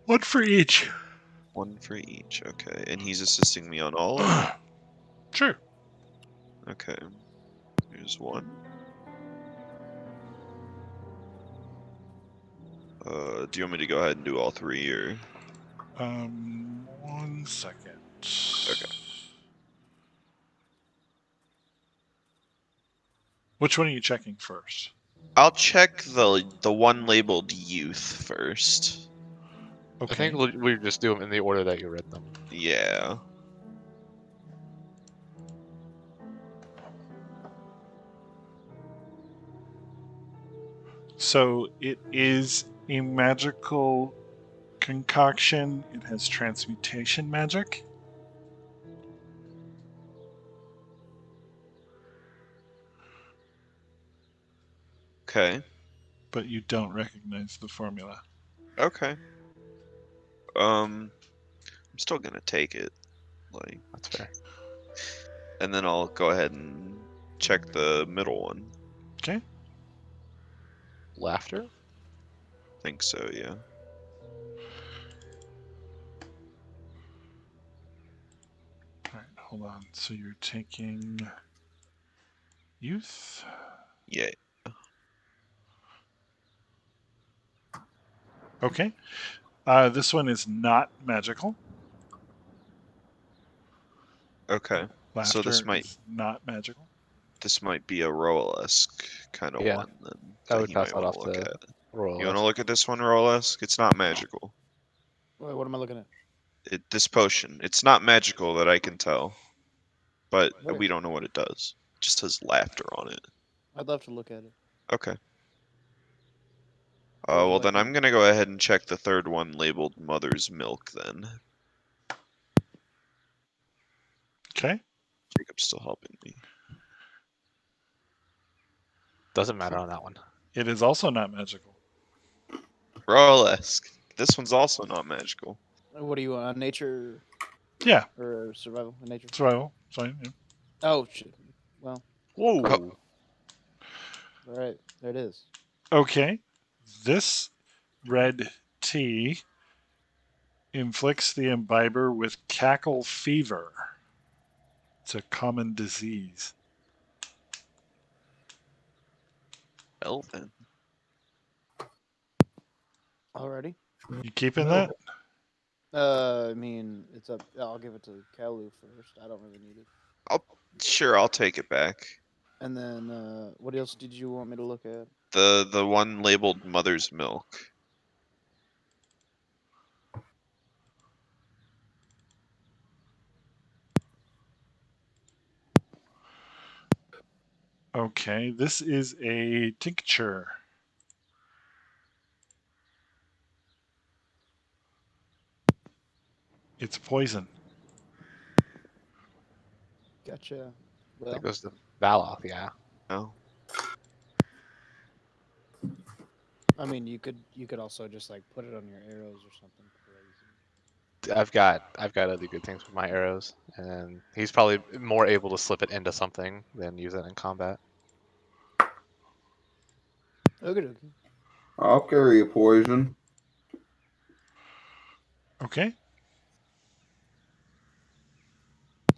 One for each. 1 for each. Okay, and he's assisting me on all of them. Sure. Okay. Here's 1. Do you want me to go ahead and do all 3, or? 1 second. Okay. Which one are you checking first? I'll check the one labeled Youth first. I think we just do them in the order that you read them. Yeah. So it is a magical concoction. It has transmutation magic. Okay. But you don't recognize the formula. Okay. I'm still gonna take it. Like, That's fair. and then I'll go ahead and check the middle one. Okay. Laughter? Think so, yeah. All right, hold on. So you're taking youth. Yeah. Okay. This one is not magical. Okay. So Laughter is not magical. this might be a Roll-esque kind of Yeah. one then I that would he pass might that want off to look to at. Royal. You want to look at this one, Roll-esque? It's not magical. Wait, what am I looking at? This potion, it's not magical that I can tell, but What we is don't know what it does. It just has laughter on it. I'd love to look at it. Okay. What would you Well like then me I'm gonna go ahead and check the third one labeled Mother's Milk then. Okay. Jacob's still helping me. Doesn't matter on that one. It is also not magical. Roll-esque. This one's also not magical. What do you want? Nature Yeah. or survival? Nature. Survival. Fine. Yeah. Oh shit. Well, Whoa. all right. There it is. Okay. This red tea inflicts the imbiber with cackle fever. It's a common disease. Well then. Alrighty. You keeping No. that? I mean, it's up. I'll give it to Kalu first. I don't really need it. I'll take it back. And then, what else did you want me to look at? The one labeled Mother's Milk. Okay. This is a tincture. It's poison. Gotcha. Well, That goes to Valoth, yeah. No. I mean, you could also just like put it on your arrows or something crazy. I've got other good things with my arrows, and he's probably more able to slip it into something than use it in combat. Okay. I'll carry a poison. Okay.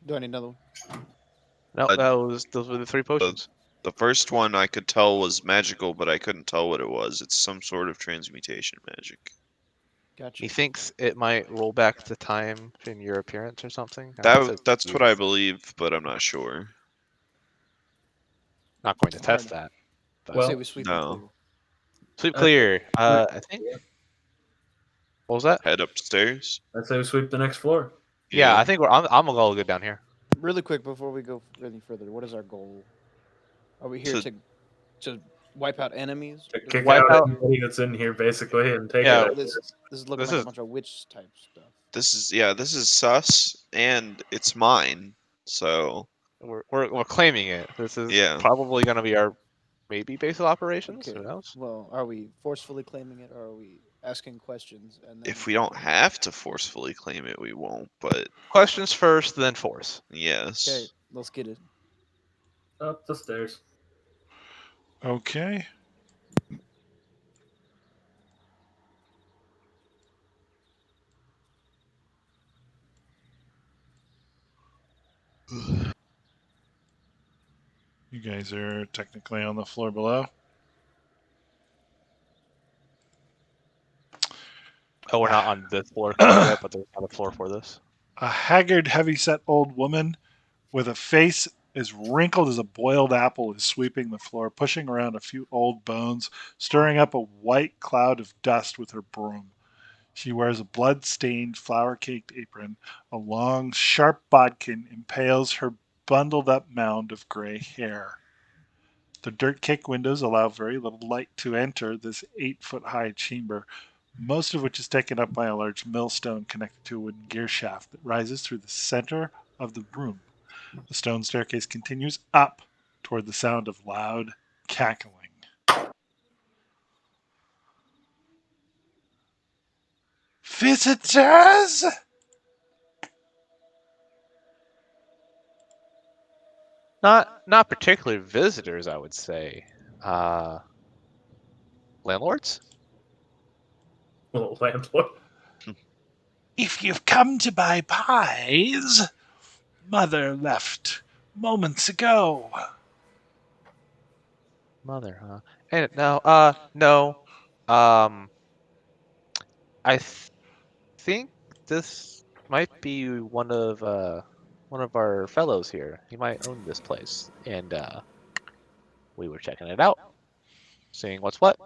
Do I need another one? No, Uh, those were the 3 potions. The first one I could tell was magical, but I couldn't tell what it was. It's some sort of transmutation magic. Gotcha. He thinks it might roll back the time in your appearance or something. I mean, it says That's what I youth. believe, but I'm not sure. Not going to test Alrighty. that. But I say Well, we sweep no. and clear. sweep clear. I think. What was that? Head upstairs. I'd say we sweep the next floor. Yeah, I think I'm gonna go good down here. Really quick before we go any further, what is our goal? Are we here To- to wipe out enemies? To Does kick Wipe out out- anybody that's in here, basically, and take Yeah, it. This is looking This like is- a bunch of witch type stuff. This is sus, and it's mine. So we're claiming it. This is Yeah. probably gonna be our maybe base of operations. Okay. Who knows? Well, are we forcefully claiming it, or are we asking questions and then? if we don't have to forcefully claim it, we won't. But Questions first, then force. yes. Okay, let's get it. Up the stairs. Okay. You guys are technically on the floor below. Oh, we're not on this floor quite yet, but there's not a floor for this. A haggard, heavy-set old woman with a face as wrinkled as a boiled apple is sweeping the floor, pushing around a few old bones, stirring up a white cloud of dust with her broom. She wears a blood-stained, flour-caked apron. A long, sharp bodkin impales her bundled-up mound of gray hair. The dirt-caked windows allow very little light to enter this 8-foot-high chamber, most of which is taken up by a large millstone connected to a wooden gear shaft that rises through the center of the room. The stone staircase continues up toward the sound of loud cackling. Visitors! Not particularly visitors, I would say. Landlords? Little landlord. If you've come to buy pies, Mother left moments ago. Mother, huh? And no, no. I think this might be one of our fellows here. He might own this place, and we were checking it out, seeing what's what,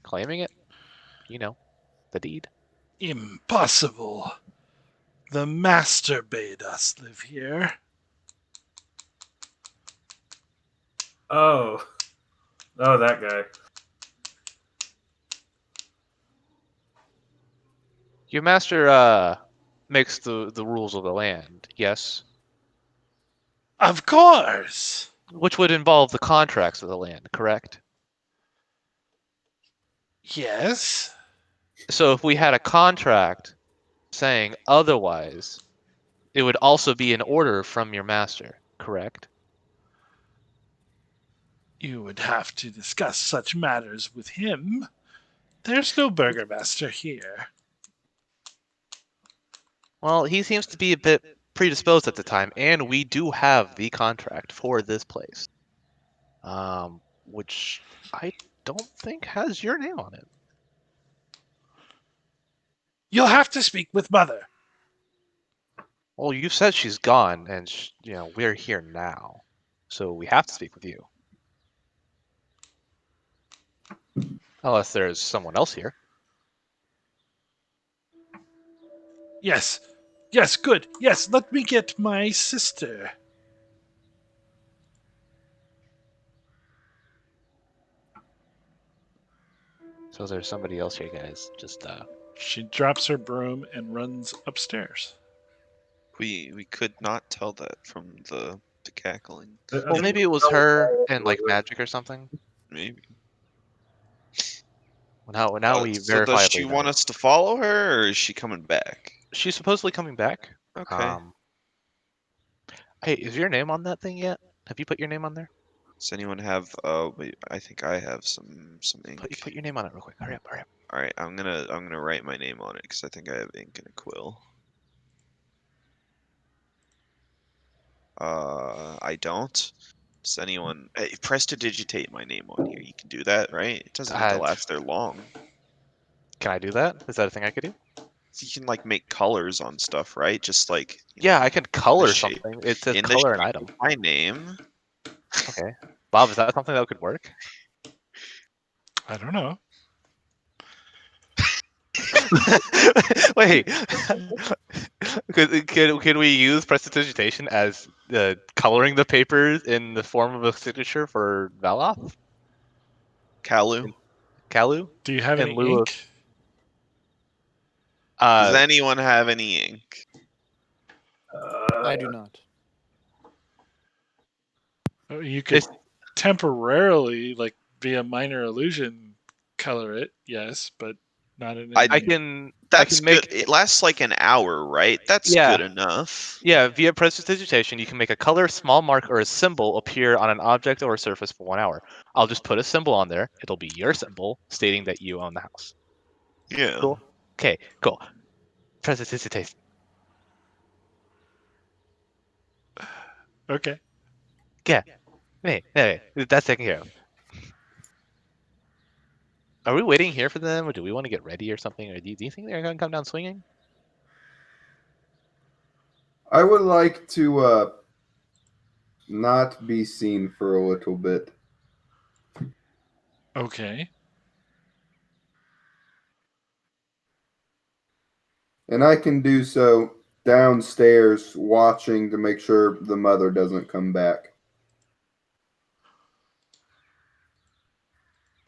claiming it. You know, the deed. Impossible. The master bade us live here. Oh, that guy. Your master makes the rules of the land, yes, Of course. which would involve the contracts of the land, correct? Yes. So if we had a contract saying otherwise, it would also be an order from your master, correct? You would have to discuss such matters with him. There's no burgomaster here. Well, he seems to be a bit predisposed at the time, and we do have the contract for this place, which I don't think has your name on it. You'll have to speak with Mother. Well, you said she's gone, and we're here now, so we have to speak with you. Unless there's someone else here. Yes. Yes, good. Yes, let me get my sister. So there's somebody else here, guys. Just She drops her broom and runs upstairs. We could not tell that from the cackling. well, maybe it was her and like magic or something. Maybe. Now we So does verifiably she know. want us to follow her, or is she coming back? She's supposedly coming back. Okay. Hey, is your name on that thing yet? Have you put your name on there? Does anyone have? Wait, I think I have some ink. Put your name on it real quick. Hurry up. All right, I'm gonna write my name on it because I think I have ink and a quill. I don't. Does anyone? Hey, prestidigitate my name on here. You can do that, right? It doesn't have to last there long. Can I do that? Is that a thing I could do? You can like make colors on stuff, right? Just like Yeah, I can color shape. something. It says In the color an shape item. of my name. Okay, Bob, is that something that could work? I don't know. Wait, can we use prestidigitation as coloring the papers in the form of a signature for Valoth? Kalu. Do you have In any lieu of- ink? Does anyone have any ink? I do not. You could temporarily, like via minor illusion, color it, yes, but not in. I can. That's make. good. It lasts like an hour, right? That's good enough. Yeah, via prestidigitation, you can make a color, small mark, or a symbol appear on an object or surface for 1 hour. I'll just put a symbol on there. It'll be your symbol, stating that you own the house. Yeah. Cool. Okay, cool. Prestidigitation. Okay. Yeah. Hey, that's taken care of. Are we waiting here for them, or do we want to get ready or something? Or do you think they're going to come down swinging? I would like to not be seen for a little bit. Okay. And I can do so downstairs, watching to make sure the mother doesn't come back.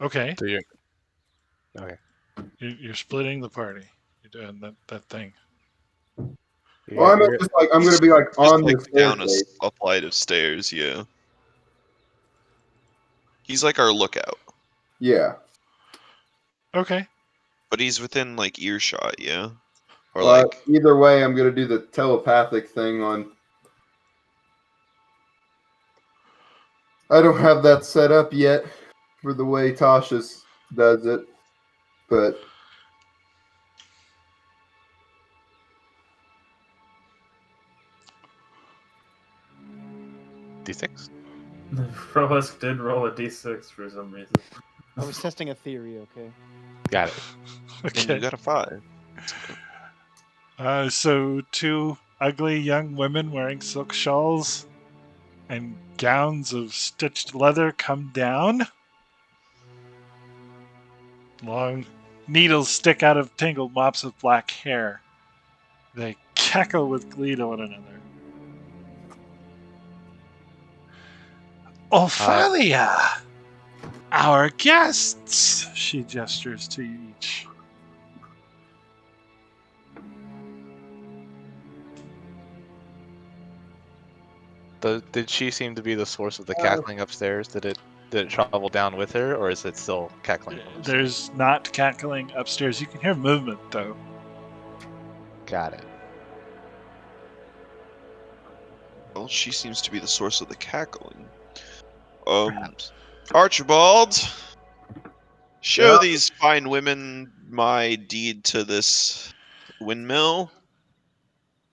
Okay. So you're... Okay. You're splitting the party. You're doing that thing. Well, I'm just like I'm gonna be like Just on like the down a staircase. flight of stairs. Yeah. He's like our lookout, Yeah. Okay. but he's within like earshot. Yeah. Or Well, like. either way, I'm gonna do the telepathic thing on. I don't have that set up yet for the way Tasha's does it, but D6. Prolesk did roll a d6 for some reason. I was testing a theory, okay? Got it. And you Okay. got a 5. So 2 ugly young women wearing silk shawls and gowns of stitched leather come down. Long needles stick out of tangled mops of black hair. They cackle with glee to one another. Ophalia! Our guests! She gestures to each. Did she seem to be the source of the cackling upstairs? Did it travel down with her, or is it still cackling? There's not cackling upstairs. You can hear movement, though. Got it. Well, she seems to be the source of the cackling. Perhaps. Archibald, show Yeah. these fine women my deed to this windmill.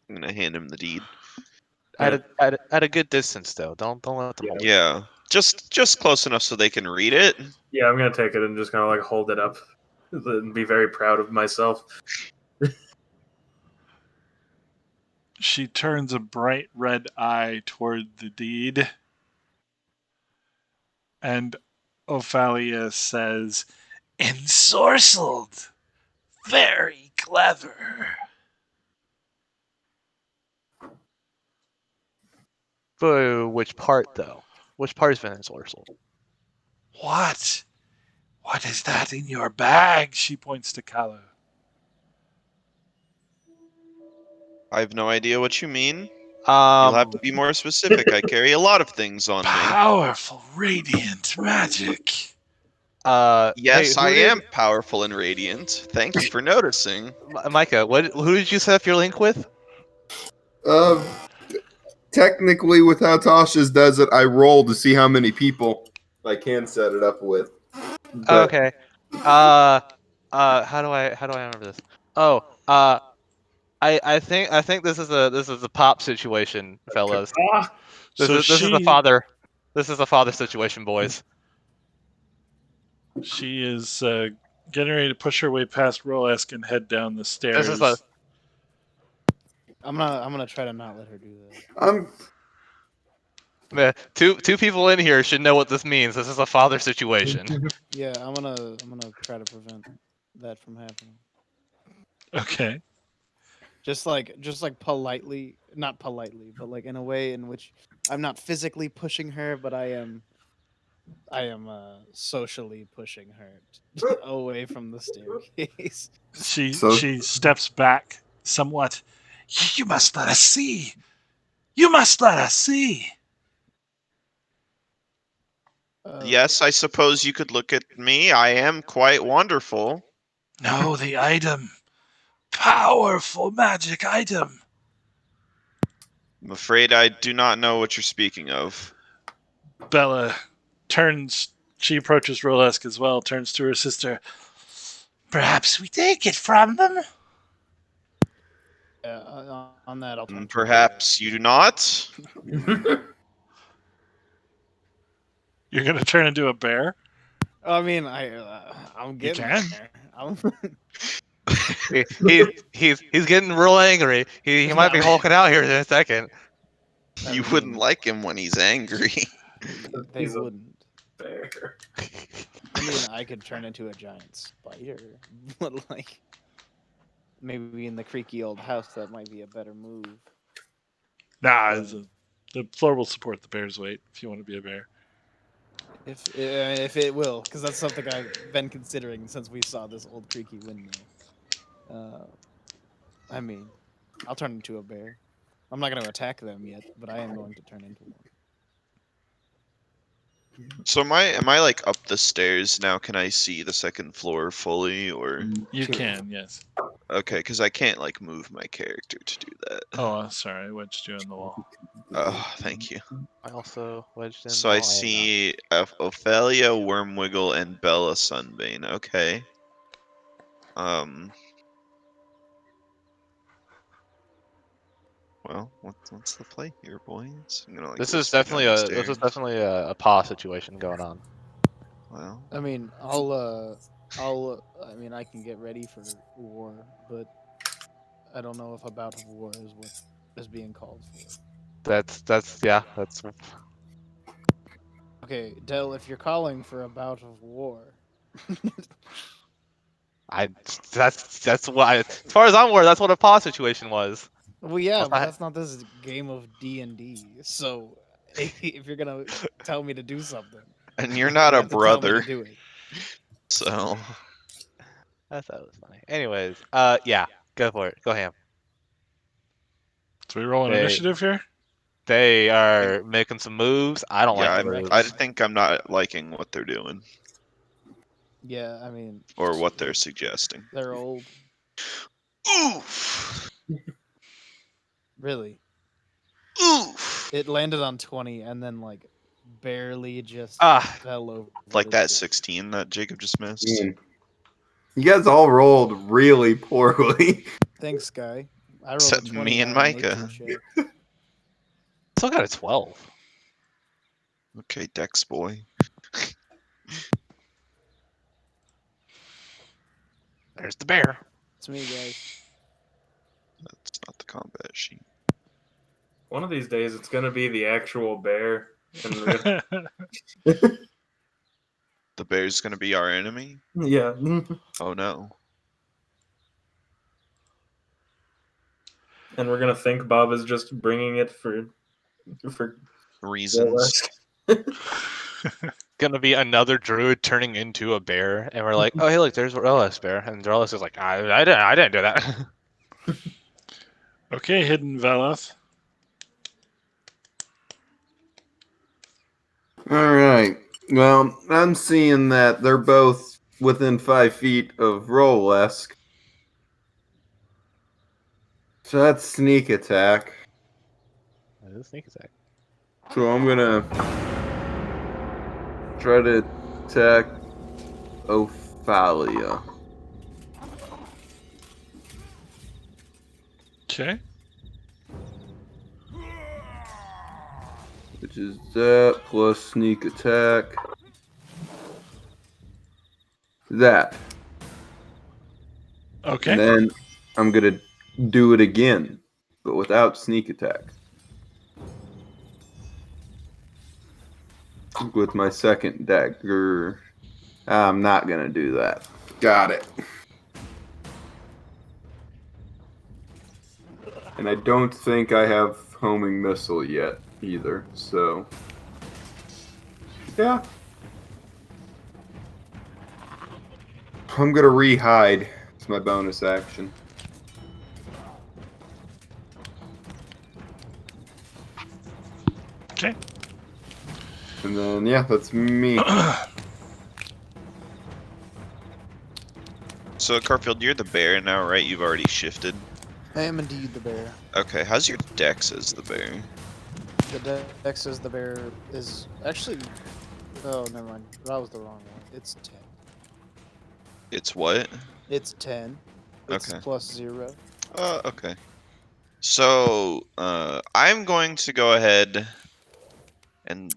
I'm gonna hand him the deed. At a good distance, though. Don't let them hold it. Yeah, just close enough so they can read it. Yeah, I'm gonna take it and just kind of like hold it up and be very proud of myself. She turns a bright red eye toward the deed. And Ophalia says, "Ensorcelled! Very clever." But which part, though? Which part has been ensorcelled? What? What is that in your bag? She points to Kalu. I have no idea what you mean. You'll have to be more specific. I carry a lot of things on me. Powerful, radiant magic. Yes, hey, I am powerful and radiant. Thank you for noticing. Micah, who did you set up your link with? Technically, with how Tasha's does it, I roll to see how many people I can set it up with. But Okay. How do I remember this? I think this is a pop situation, fellas. This is a father. This is a father situation, boys. She is getting ready to push her way past Rolesk and head down the stairs. This is I'm gonna try to not let her do that. I'm two people in here should know what this means. This is a father situation. Yeah, I'm gonna try to prevent that from happening. Okay. Just like politely, not politely, but like in a way in which I'm not physically pushing her, but I am socially pushing her away from the staircase. She steps back somewhat. You must let us see. You must let us see. Yes, I suppose you could look at me. I am quite wonderful. No, the item. Powerful magic item. I'm afraid I do not know what you're speaking of. Bella turns. She approaches Rolesk as well, turns to her sister. Perhaps we take it from them? On that, I'll turn. Perhaps you do not? You're going to turn into a bear? I mean, I'm getting can. there. I'm He's getting real angry. He might be hulking out here in a second. You wouldn't like him when he's angry. They He's a wouldn't. bear. I mean, I could turn into a giant spider, but like maybe in the creaky old house that might be a better move. Nah, the floor will support the bear's weight if you want to be a bear. If it will, because that's something I've been considering since we saw this old creaky windmill. I mean, I'll turn into a bear. I'm not going to attack them yet, but I am going to turn into one. So am I like up the stairs now? Can I see the second floor fully, or You can, yes. Okay, because I can't like move my character to do that. Oh, sorry, I wedged you in the wall. Oh, thank you. I also wedged in. So the I wall. am not. see Ophelia, Wormwiggle, and Bella Sunbane. Okay. Well, what's the play here, boys? I'm gonna like This is whisper down definitely the a stairs. a paw situation going on. Well, I mean, I mean, I can get ready for war, but I don't know if a bout of war is what is being called for. That's yeah. That's Okay, Dell, if you're calling for a bout of war, I. That's what. As far as I'm aware, that's what a paw situation was. well, yeah, That's but not- that's not this game of D&D. So if you're gonna tell me to do something, and you're not you a have to tell me to brother, do it. so I thought it was funny. Anyways, yeah, go for it. Go ham. So we roll an They- initiative here? They are making some moves. I don't yeah, like the Correct. moves. I think I'm not liking what they're doing Yeah, I mean, or what they're suggesting. they're old. Oof, Really, oof, it landed on 20 and then like barely just Ah, fell over. like its- that 16 that Jacob just missed. Man, you guys all rolled really poorly. Thanks, guy. I rolled Except a 20 me and on a Micah. nature check. still got a 12. Okay, Dex boy. There's the bear. It's me, guys. That's not the combat sheet. One of these days, it's gonna be the actual bear, and we're gonna, The bear's gonna be our enemy? yeah. Oh no. And we're gonna think Bob is just bringing it for Reasons. Gonna be another druid turning into a bear, and we're like, oh hey, look, there's Rellis bear, and Rellis is like, I didn't do that. Okay, Hidden Veloth. All right. Well, I'm seeing that they're both within 5 feet of Rolesk. So that's sneak attack. That is sneak attack. So I'm gonna try to attack Ophalia. Okay. Which is that plus sneak attack. That. Okay. And then I'm gonna do it again, but without sneak attack. With my second dagger. I'm not gonna do that. Got it. And I don't think I have homing missile yet either, so yeah. I'm gonna re-hide. It's my bonus action. Okay. And then yeah, that's me. So Carfield, you're the bear now, right? You've already shifted. I am indeed the bear. Okay, how's your dex as the bear? The dex as the bear is actually. Oh, never mind. That was the wrong one. It's 10. It's what? It's 10. It's Okay. plus 0. Okay. So, I'm going to go ahead and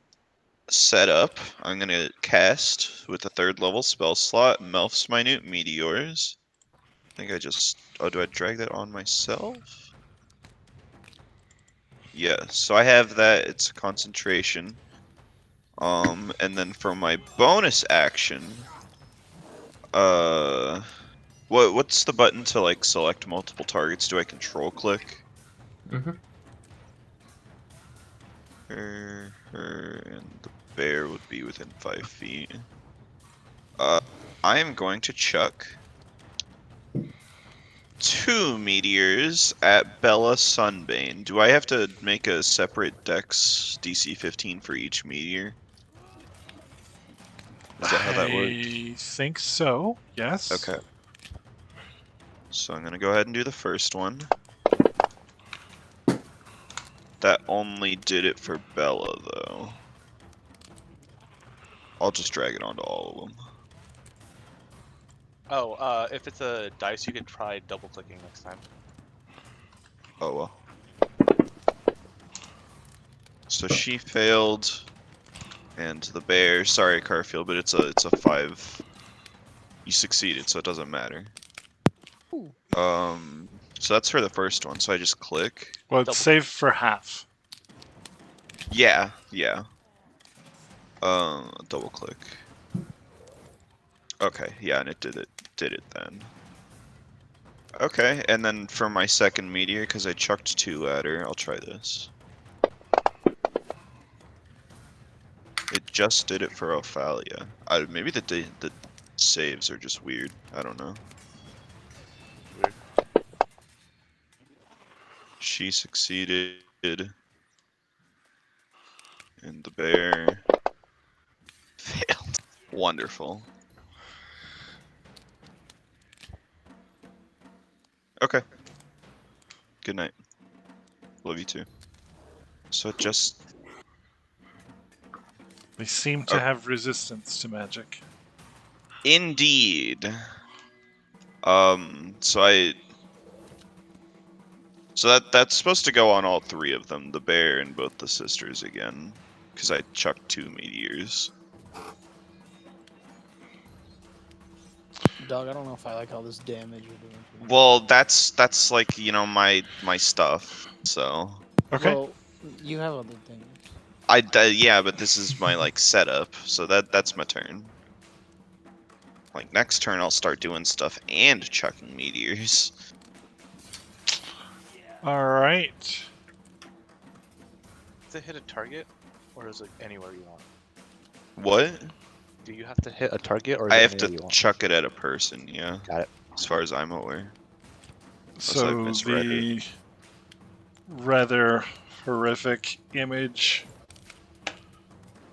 set up. I'm going to cast with a 3rd level spell slot, Melf's Minute Meteors. I think I just... Oh, do I drag that on myself? Yeah, so I have that. It's a concentration. And then for my bonus action... What's the button to like select multiple targets? Do I control click? Mm-hmm. Her, and the bear would be within 5 feet. I am going to chuck 2 meteors at Bella Sunbane. Do I have to make a separate dex DC 15 for each meteor? Is that how that works? I think so. Yes. Okay. So I'm gonna go ahead and do the first one. That only did it for Bella, though. I'll just drag it onto all of them. Oh, if it's a dice, you could try double clicking next time. Oh well. So she failed, and the bear. Sorry, Carfield, but it's a 5. You succeeded, so it doesn't matter. Ooh. So that's for the first one. So I just click. Well, it's Double. saved for half. Yeah. Double click. Okay, yeah, and it did it then. Okay, and then for my second meteor, because I chucked 2 at her, I'll try this. It just did it for Ophalia. Maybe the saves are just weird. I don't know. Weird. She succeeded. And the bear failed. Wonderful. Okay. Good night. Love you too. So just... They seem to have resistance to magic. Indeed. So that's supposed to go on all 3 of them, the bear and both the sisters again, because I chucked 2 meteors. Dog, I don't know if I like all this damage you're doing. To me. Well, that's like, you know, my stuff. So Okay. Well, you have other things. yeah, but this is my like setup. So that's my turn. Like next turn I'll start doing stuff and chucking meteors. All right. Does it hit a target, or is it anywhere you want? What? Do you have to hit a target, or is I it have anywhere to you want? chuck it at a person, yeah. Got it. As far as I'm aware. So misread the rather horrific image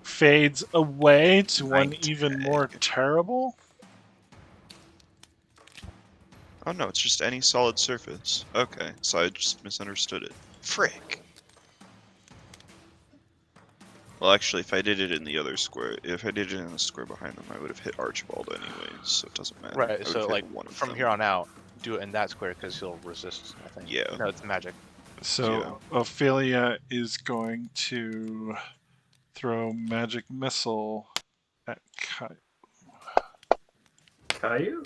fades away to one Night even more tag. terrible. Oh no, it's just any solid surface. Okay, so I just misunderstood it. Frick. Well, actually, if I did it in the other square, if I did it in the square behind them, I would have hit Archibald anyways, so it doesn't matter. I Right. would So have hit like one of from them. here on out, do it in that square because he'll resist. I think. Yeah. No, it's magic. So Ophelia is going to throw magic missile at Caillou? Kalu.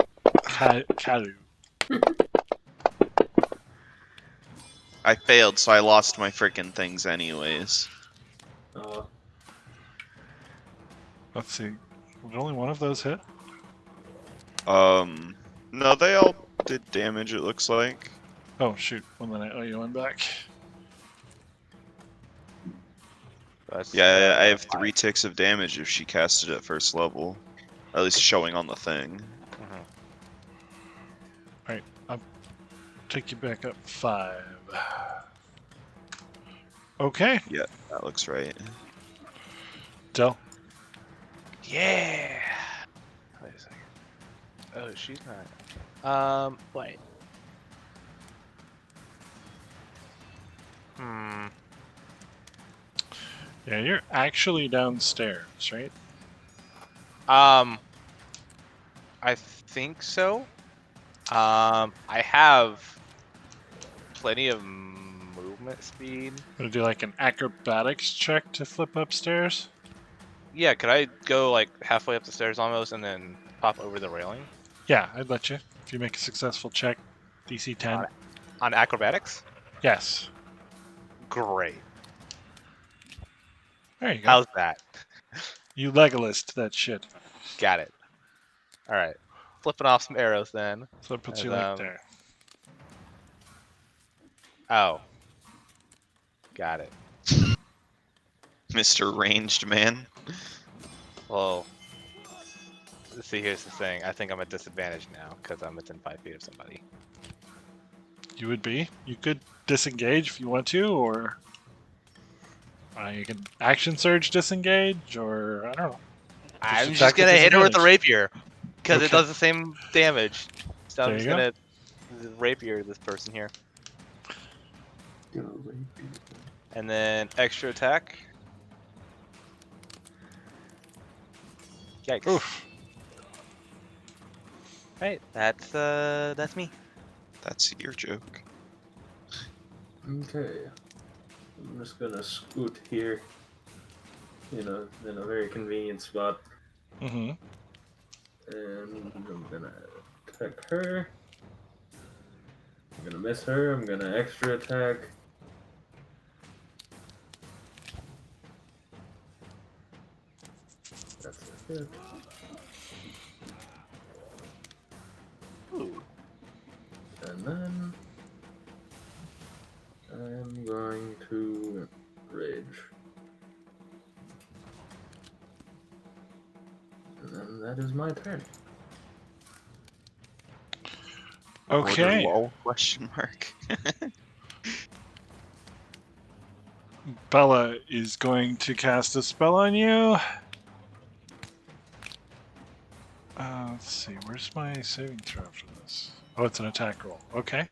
I failed, so I lost my frickin' things anyways. Let's see. Would only one of those hit? No, they all did damage, it looks like. Oh shoot! Well then I owe you one back. That's, Yeah, I have 3 ticks of damage if she casted at first level. At least showing on the thing. Mhm. Alright, I'll take you back up 5. Okay, Yeah, that looks right. Del. Yeah. Wait a second. Oh, she's not. Wait. Yeah, you're actually downstairs, right? I think so. I have plenty of movement speed. Gonna do like an acrobatics check to flip upstairs? Yeah, could I go like halfway up the stairs almost and then pop over the railing? Yeah, I'd let you. If you make a successful check, DC 10. On acrobatics? Yes. Great. There you go. How's that? You Legolas that shit. Got it. All right. Flipping off some arrows then. So it puts And, you like there. Oh. Got it. Mr. Ranged Man. Well, see, here's the thing. I think I'm at disadvantage now because I'm within 5 feet of somebody. You would be. You could disengage if you want to, or you can action surge disengage, or I don't know. I'm attack just gonna with hit her with the disadvantage. rapier because Okay. it does the same damage. So I'm There just you go. gonna rapier this person here. Gonna rape you. And then extra attack. Yikes. Oof. Right, that's me. That's your joke. Okay. I'm just gonna scoot here. In a very convenient spot. Mm-hmm. And I'm gonna attack her. I'm gonna miss her. I'm gonna extra attack. That's a hit. Ooh. And then I'm going to rage. And then that is my turn. Okay. Order lol, question mark. Bella is going to cast a spell on you. Let's see, where's my saving throw after this? Oh, it's an attack roll. Okay.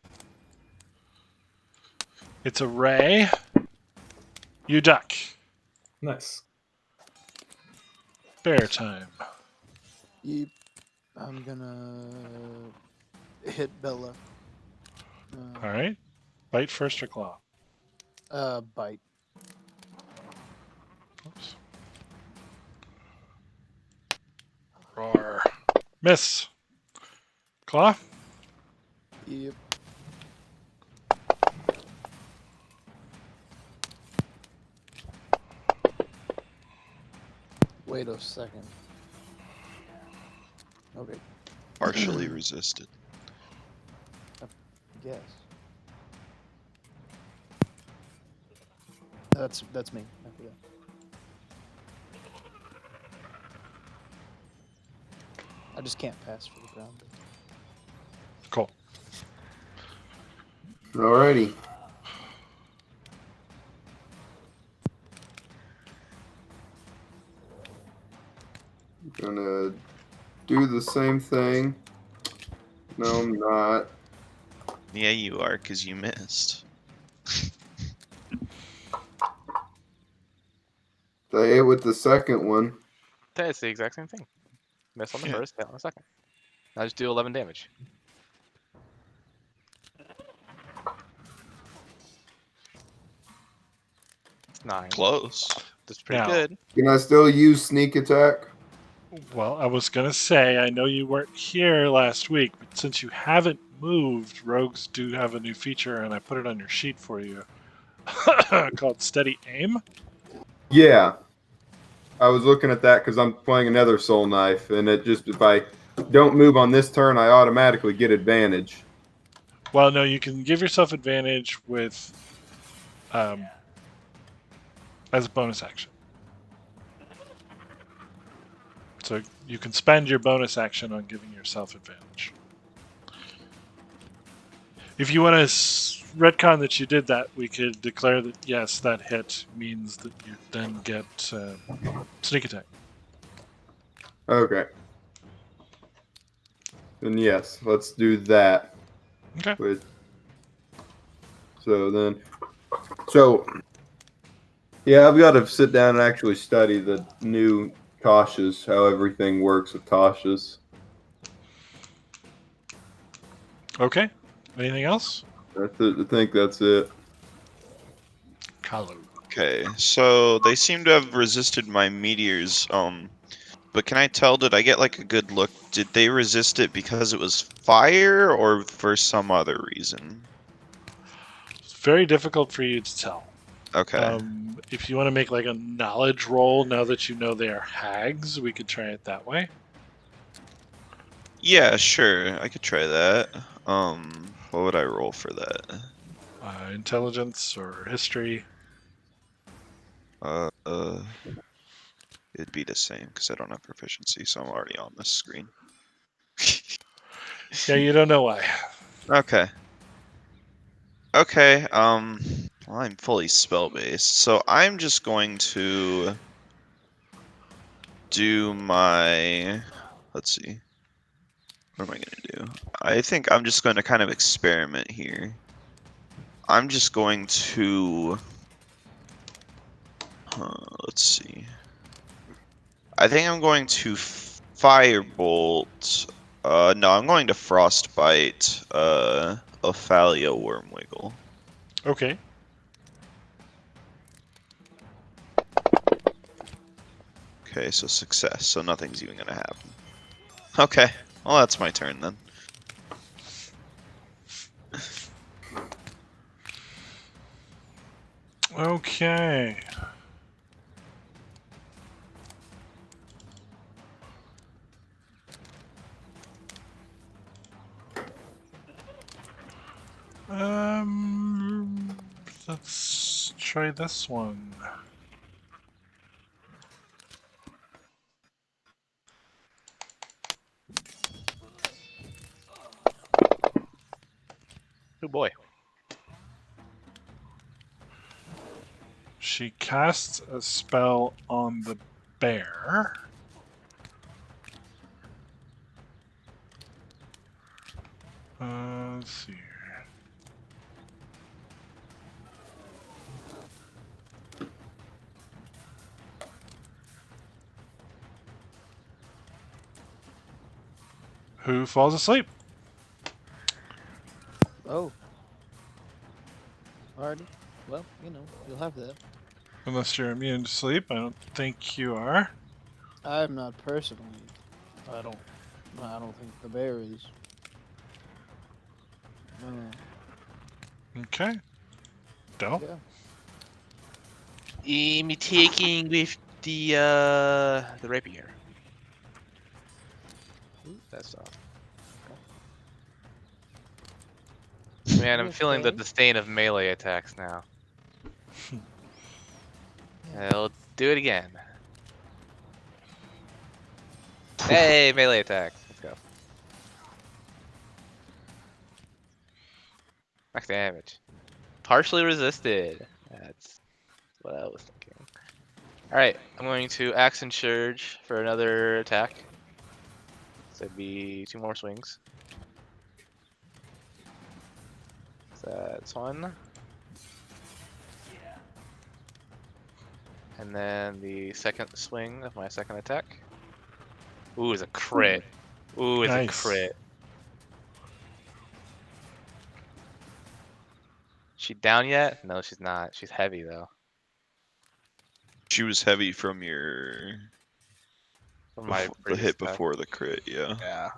It's a ray. You duck. Nice. Bear time. Yep. I'm gonna hit Bella. All right. Bite first or claw? Bite. Oops. Roar. Miss. Claw. Yep. Wait a second. Okay. Partially resisted. Yes. That's me. I forgot. I just can't pass for the ground. Cool. Alrighty. Gonna do the same thing. No, I'm not. Yeah, you are, because you missed. I hit with the second one. That's the exact same thing. Miss on the Yeah. first, hit on the second. I just do 11 damage. It's 9. Close. That's pretty Now. good. Can I still use sneak attack? Well, I was going to say, I know you weren't here last week, but since you haven't moved, rogues do have a new feature, and I put it on your sheet for you called Steady Aim. Yeah. I was looking at that because I'm playing another soul knife, and it just, if I don't move on this turn, I automatically get advantage. Well, no, you can give yourself advantage with as a bonus action. So you can spend your bonus action on giving yourself advantage. If you want to retcon that you did that, we could declare that yes, that hit means that you then get sneak attack. Okay. Then yes, let's do that. Okay. So yeah, I've got to sit down and actually study the new Tasha's, how everything works with Tasha's. Okay. Anything else? That's it. I think that's it. Kalu. Okay, so they seem to have resisted my meteors. But can I tell? Did I get like a good look? Did they resist it because it was fire, or for some other reason? It's very difficult for you to tell. Okay. If you want to make like a knowledge roll, now that you know they are hags, we could try it that way. Yeah, sure. I could try that. What would I roll for that? Intelligence or history. It'd be the same because I don't have proficiency, so I'm already on this screen. Yeah, you don't know why. Okay. Okay, well, I'm fully spell-based, so I'm just going to do my... Let's see. What am I gonna do? I think I'm just going to kind of experiment here. I'm just going to. Let's see. I think I'm going to firebolt. No, I'm going to frostbite. Ophalia Wormwiggle. Okay. Okay, so success. So nothing's even gonna happen. Okay, well that's my turn then. Okay. Let's try this one. Oh boy. She casts a spell on the bear. Let's see here. Who falls asleep? Oh. Alrighty. Well, you know, you'll have that. Unless you're immune to sleep. I don't think you are. I'm not personally. I don't think the bear is. Okay. Del? Yeah. Me taking with the rapier. Ooh, that's Man, I'm feeling the Okay. disdain of melee attacks now. I'll do it again. Hey, melee attack. Let's go. Max damage. Partially resisted. That's what I was thinking. Alright, I'm going to Action Surge for another attack. So it'd be 2 more swings. So that's 1. And then the second swing of my second attack. Ooh, is a crit. Ooh, is a Nice. crit. She down yet? No, she's not. She's heavy though. She was heavy from your From my the previous hit attack. before the crit, yeah. Yeah.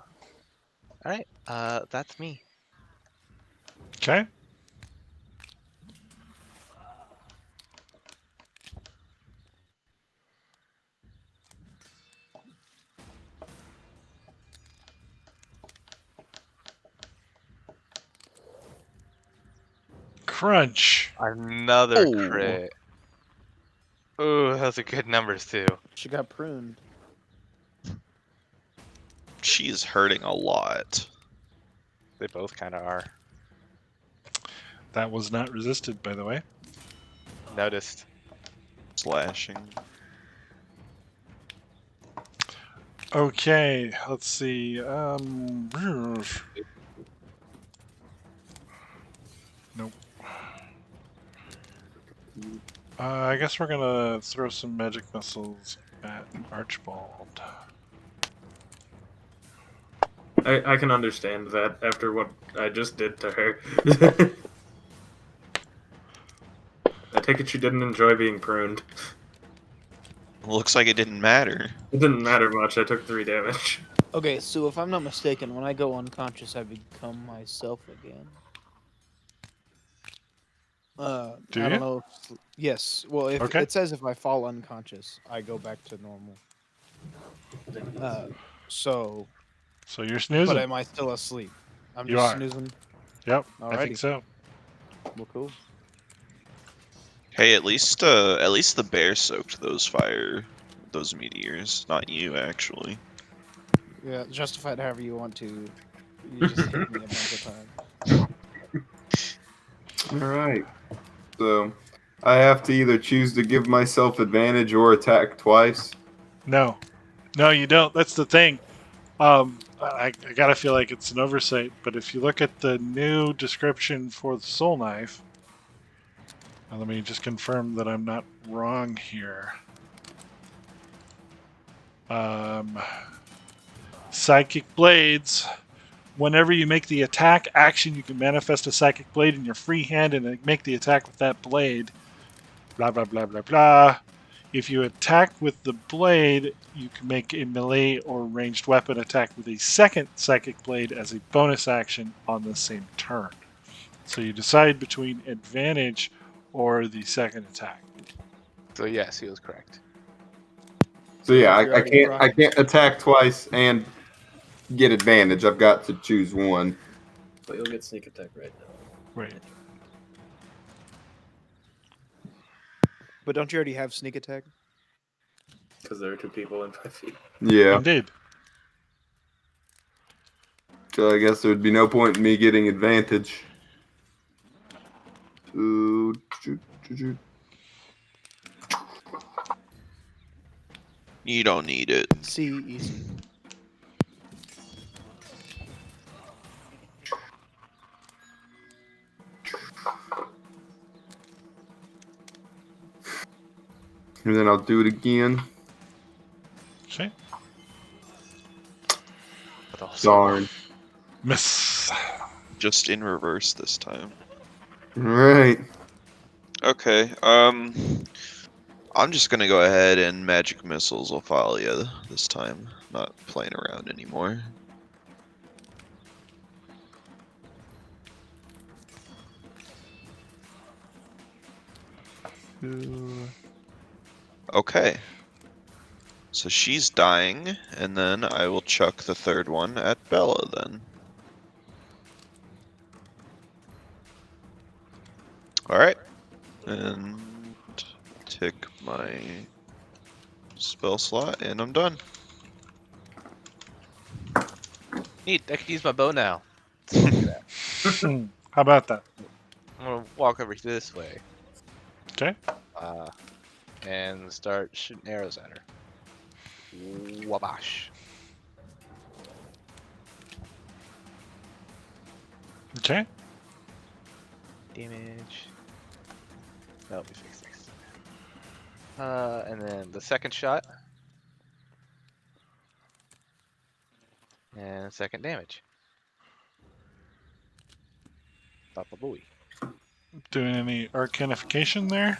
Alright, that's me. Okay. Crunch. Another Oh. crit. Ooh, those are good numbers too. She got pruned. She is hurting a lot. They both kind of are. That was not resisted, by the way. Noticed. Slashing. Okay, let's see. Nope. I guess we're gonna throw some magic missiles at Archibald. I can understand that after what I just did to her. I take it she didn't enjoy being pruned. Looks like it didn't matter. It didn't matter much. I took 3 damage. Okay, so if I'm not mistaken, when I go unconscious, I become myself again. Do I you? don't know. Yes. Well, if Okay. it says if I fall unconscious, I go back to normal. So, So you're snoozing. but am I still asleep? I'm You just are. snoozing. Yep, I think Alrighty. so. Well, cool. Hey, at least the bear soaked those meteors, not you actually. Yeah, justify it however you want to. You just hit me a bunch of times. All right. So I have to either choose to give myself advantage or attack twice. No. No, you don't. That's the thing. I gotta feel like it's an oversight, but if you look at the new description for the soul knife, let me just confirm that I'm not wrong here. Psychic blades. Whenever you make the attack action, you can manifest a psychic blade in your free hand and make the attack with that blade. Blah, blah, blah, blah, blah. If you attack with the blade, you can make a melee or ranged weapon attack with a second psychic blade as a bonus action on the same turn. So you decide between advantage or the second attack. So yes, he was correct. So yeah, You're I already can't rocking. attack twice and get advantage. I've got to choose one. But you'll get sneak attack right now. Right. But don't you already have sneak attack? Because there are 2 people in 5 feet. Yeah. Indeed. So I guess there would be no point in me getting advantage. Ooh, You don't need it. C, easy. And then I'll do it again. Okay. But also, Darn. Miss. Just in reverse this time. Right. Okay. I'm just gonna go ahead and magic missiles will follow you this time. Not playing around anymore. Okay. So she's dying, and then I will chuck the third one at Bella then. Alright. And tick my spell slot, and I'm done. neat. I can use my bow now. So look at that. How about that? I'm gonna walk over this way. Okay. And start shooting arrows at her. Wabash. Okay. Damage. Let me fix this. And then the second shot. And second damage. Papa booey. Doing any arcanification there?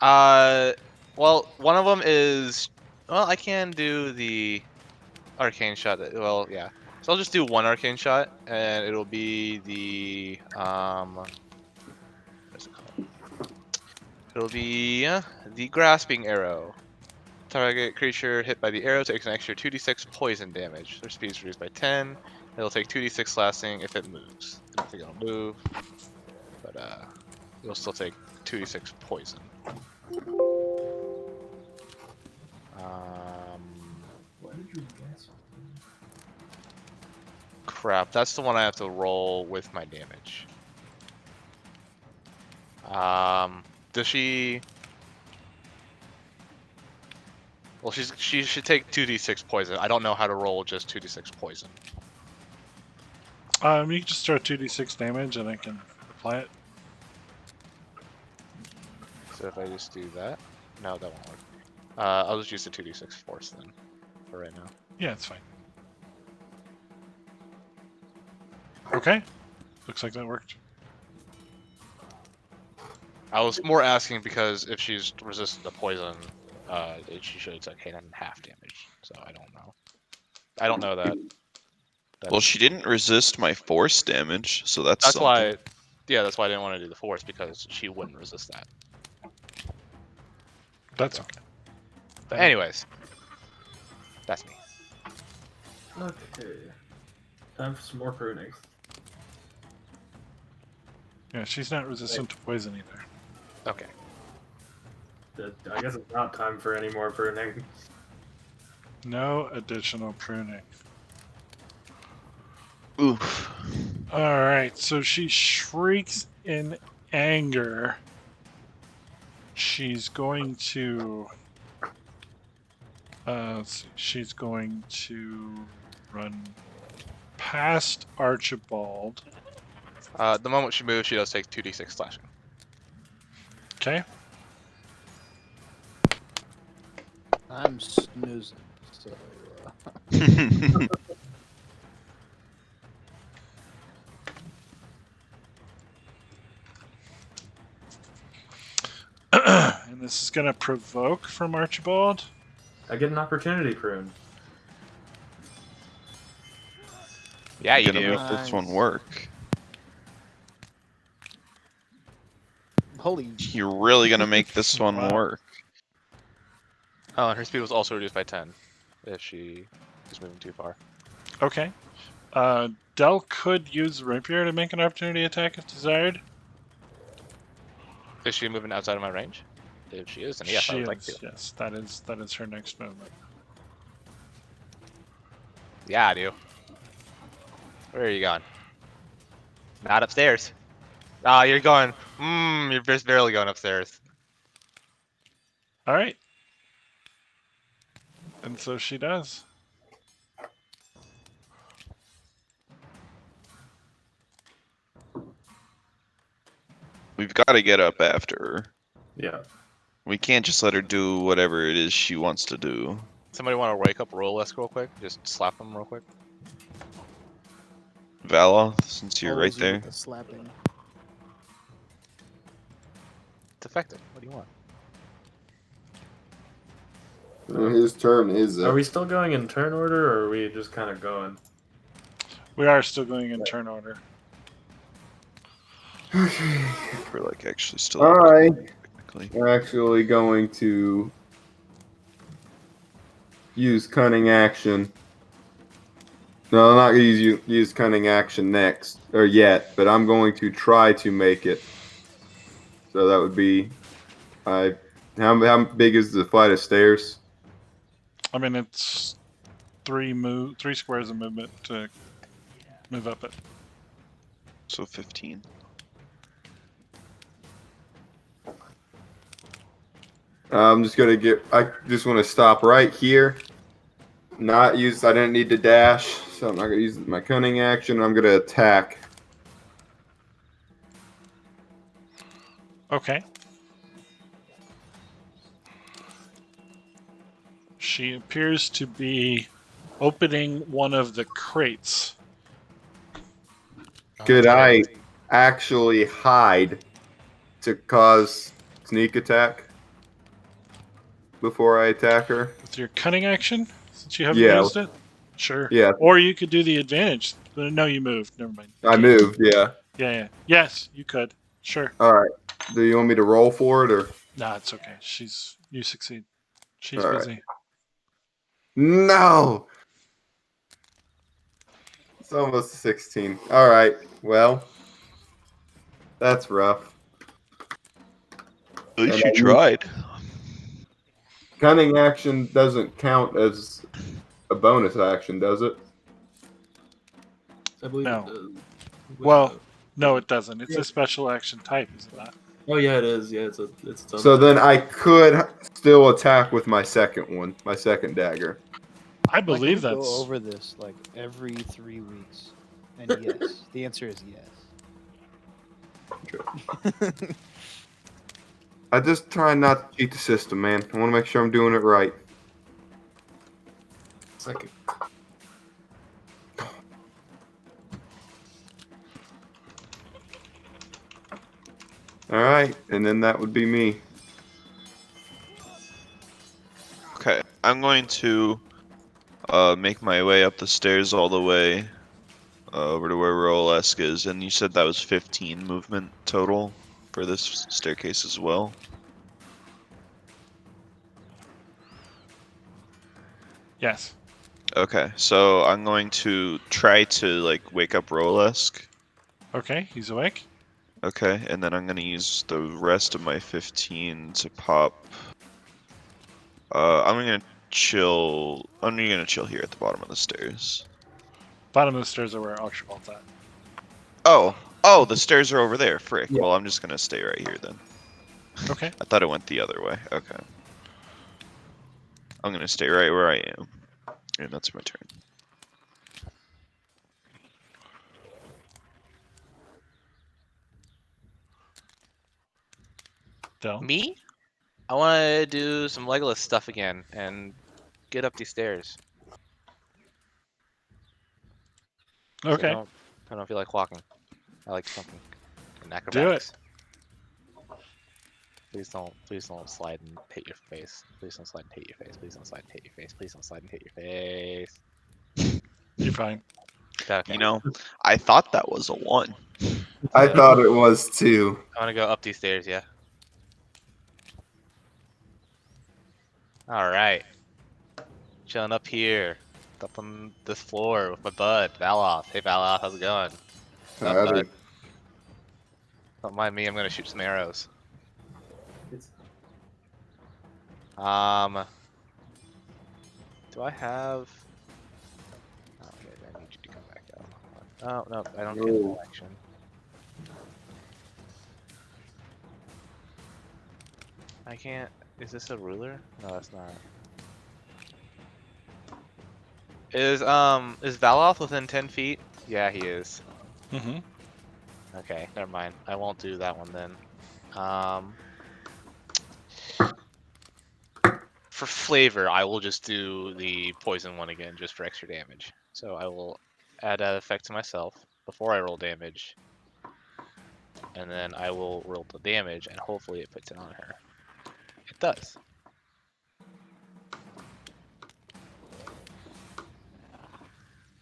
Well, one of them is. Well, I can do the arcane shot. Well, yeah. So I'll just do one arcane shot, and it'll be the what's it called? It'll be the grasping arrow. Target creature hit by the arrow takes an extra 2d6 poison damage. Their speed is reduced by 10. It'll take 2d6 slashing if it moves. I don't think it'll move, but you'll still take 2d6 poison. Why did you guess? Crap, that's the one I have to roll with my damage. Does she? Well, she should take 2d6 poison. I don't know how to roll just 2d6 poison. You can just throw 2d6 damage and I can apply it. So if I just do that, no, that won't work. I'll just use the 2d6 force then, for right now. Yeah, it's fine. Okay. Looks like that worked. I was more asking because if she's resistant to poison, she should take 8.5 damage. So I don't know. I don't know that. Well, she didn't resist my force damage, so that's That's something. why. Yeah, that's why I didn't want to do the force because she wouldn't resist that. That's okay. But anyways, that's me. Okay. Time for some more pruning. Yeah, she's not resistant to poison either. Okay. I guess it's not time for any more pruning. No additional pruning. Oof. Alright, so she shrieks in anger. She's going to... let's see, she's going to run past Archibald. The moment she moves, she does take 2d6 slashing. Okay. I'm snoozing. So And this is going to provoke from Archibald. I get an opportunity prune. Yeah, you Gonna do. make this one Nice. work. holy. You're really gonna make this one Wow. work. Oh, and her speed was also reduced by 10 if she is moving too far. Okay. Del could use Rapier to make an opportunity attack if desired. Is she moving outside of my range? If she is, then yes, I She would like is, to. yes. That is her next movement. Yeah, I do. Where are you going? Not upstairs. Ah, you're going. You're just barely going upstairs. All right. And so she does. We've got to get up after her. Yeah. We can't just let her do whatever it is she wants to do. Somebody want to wake up Rolesk real quick? Just slap him real quick. Vala, since you're right Always you there. with the slapping. It's effective. What do you want? His turn is Are up. we still going in turn order, or are we just kind of going? We are still going in turn order. We're like actually still I technically. am actually going to use cunning action. No, I'm not going to use cunning action next or yet, but I'm going to try to make it. So that would be, how big is the flight of stairs? I mean, it's three squares of movement to move up it. So 15. I'm just gonna I just want to stop right here. I didn't need to dash, so I'm not gonna use my cunning action. I'm gonna attack. Okay. She appears to be opening one of the crates. Could I actually hide to cause sneak attack before I attack her? With your cunning action, since you haven't Yeah. used it? Sure. Yeah, Or you could do the advantage. No, you moved. Never mind. I moved. Yeah. Yeah. Yes, you could. Sure. All right. Do you want me to roll for it or? Nah, it's okay. You succeed. She's All right. busy. No. It's almost 16. All right. Well, that's rough. At least And you tried. Cunning action doesn't count as a bonus action, does it? I believe No. it does. Well, no, it doesn't. It's a special action type, is it not? Oh yeah, it is. Yeah, it's its own So thing. then I could still attack with my second one, my second dagger. I Like, believe we go that's. over this like every 3 weeks, and yes, the answer is yes. I just try not to cheat the system, man. I want to make sure I'm doing it right. Second. All right, and then that would be me. Okay, I'm going to make my way up the stairs all the way over to where Rolesk is, and you said that was 15 movement total for this staircase as well. Yes. Okay, so I'm going to try to like wake up Rolesk. Okay, he's awake. Okay, and then I'm gonna use the rest of my 15 to pop. I'm gonna chill. I'm gonna chill here at the bottom of the stairs. Bottom of the stairs are where Archibald's at. Oh, the stairs are over there. Frick. Yeah. Well, I'm just gonna stay right here then. Okay. I thought it went the other way. Okay. I'm gonna stay right where I am, and that's my turn. Del? Me? I want to do some Legolas stuff again and get up these stairs. 'Cause Okay, I don't feel like walking. I like jumping and do it. acrobatics. Please don't slide and hit your face. Please don't slide and hit your face. Please don't slide and hit your face. Please don't slide and hit your face. You're fine. Okay. You know, I thought that was a 1. I thought it was too. I want to go up these stairs, yeah. All right. Chilling up here. Up on this floor with my bud, Valoth. Hey, Valoth, how's it going? What's up, Howdy. bud? Don't mind me, I'm going to shoot some arrows. Do I have... Oh, okay, I need you to come back out. Oh, no, I don't get an No. election. I can't... Is this a ruler? No, that's not. Is Valoth within 10 feet? Yeah, he is. Mm-hmm. Okay, never mind. I won't do that one then. For flavor, I will just do the poison one again, just for extra damage. So I will add that effect to myself before I roll damage, and then I will roll the damage, and hopefully it puts it on her. It does.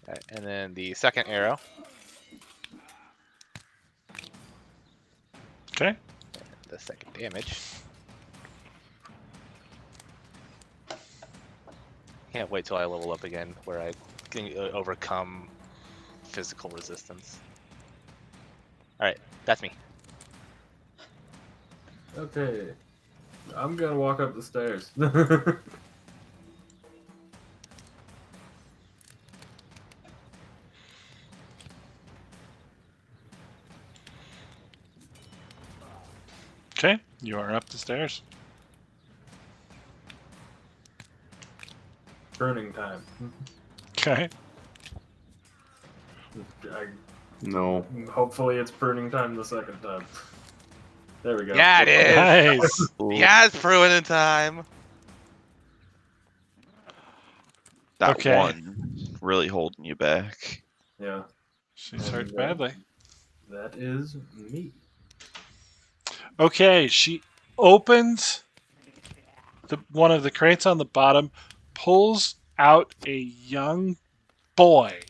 Right, and then the second arrow. Okay. The second damage. Can't wait till I level up again, where I can overcome physical resistance. Alright, that's me. Okay. I'm gonna walk up the stairs. Okay, you are up the stairs. Burning time. Okay. No. Hopefully it's burning time the second time. There we go. Yeah, it is! Nice. Yeah, it's brewing in time! That Okay. 1 really holding you back. Yeah. She's hurt And, badly. That is me. Okay, she opens one of the crates on the bottom, pulls out a young boy,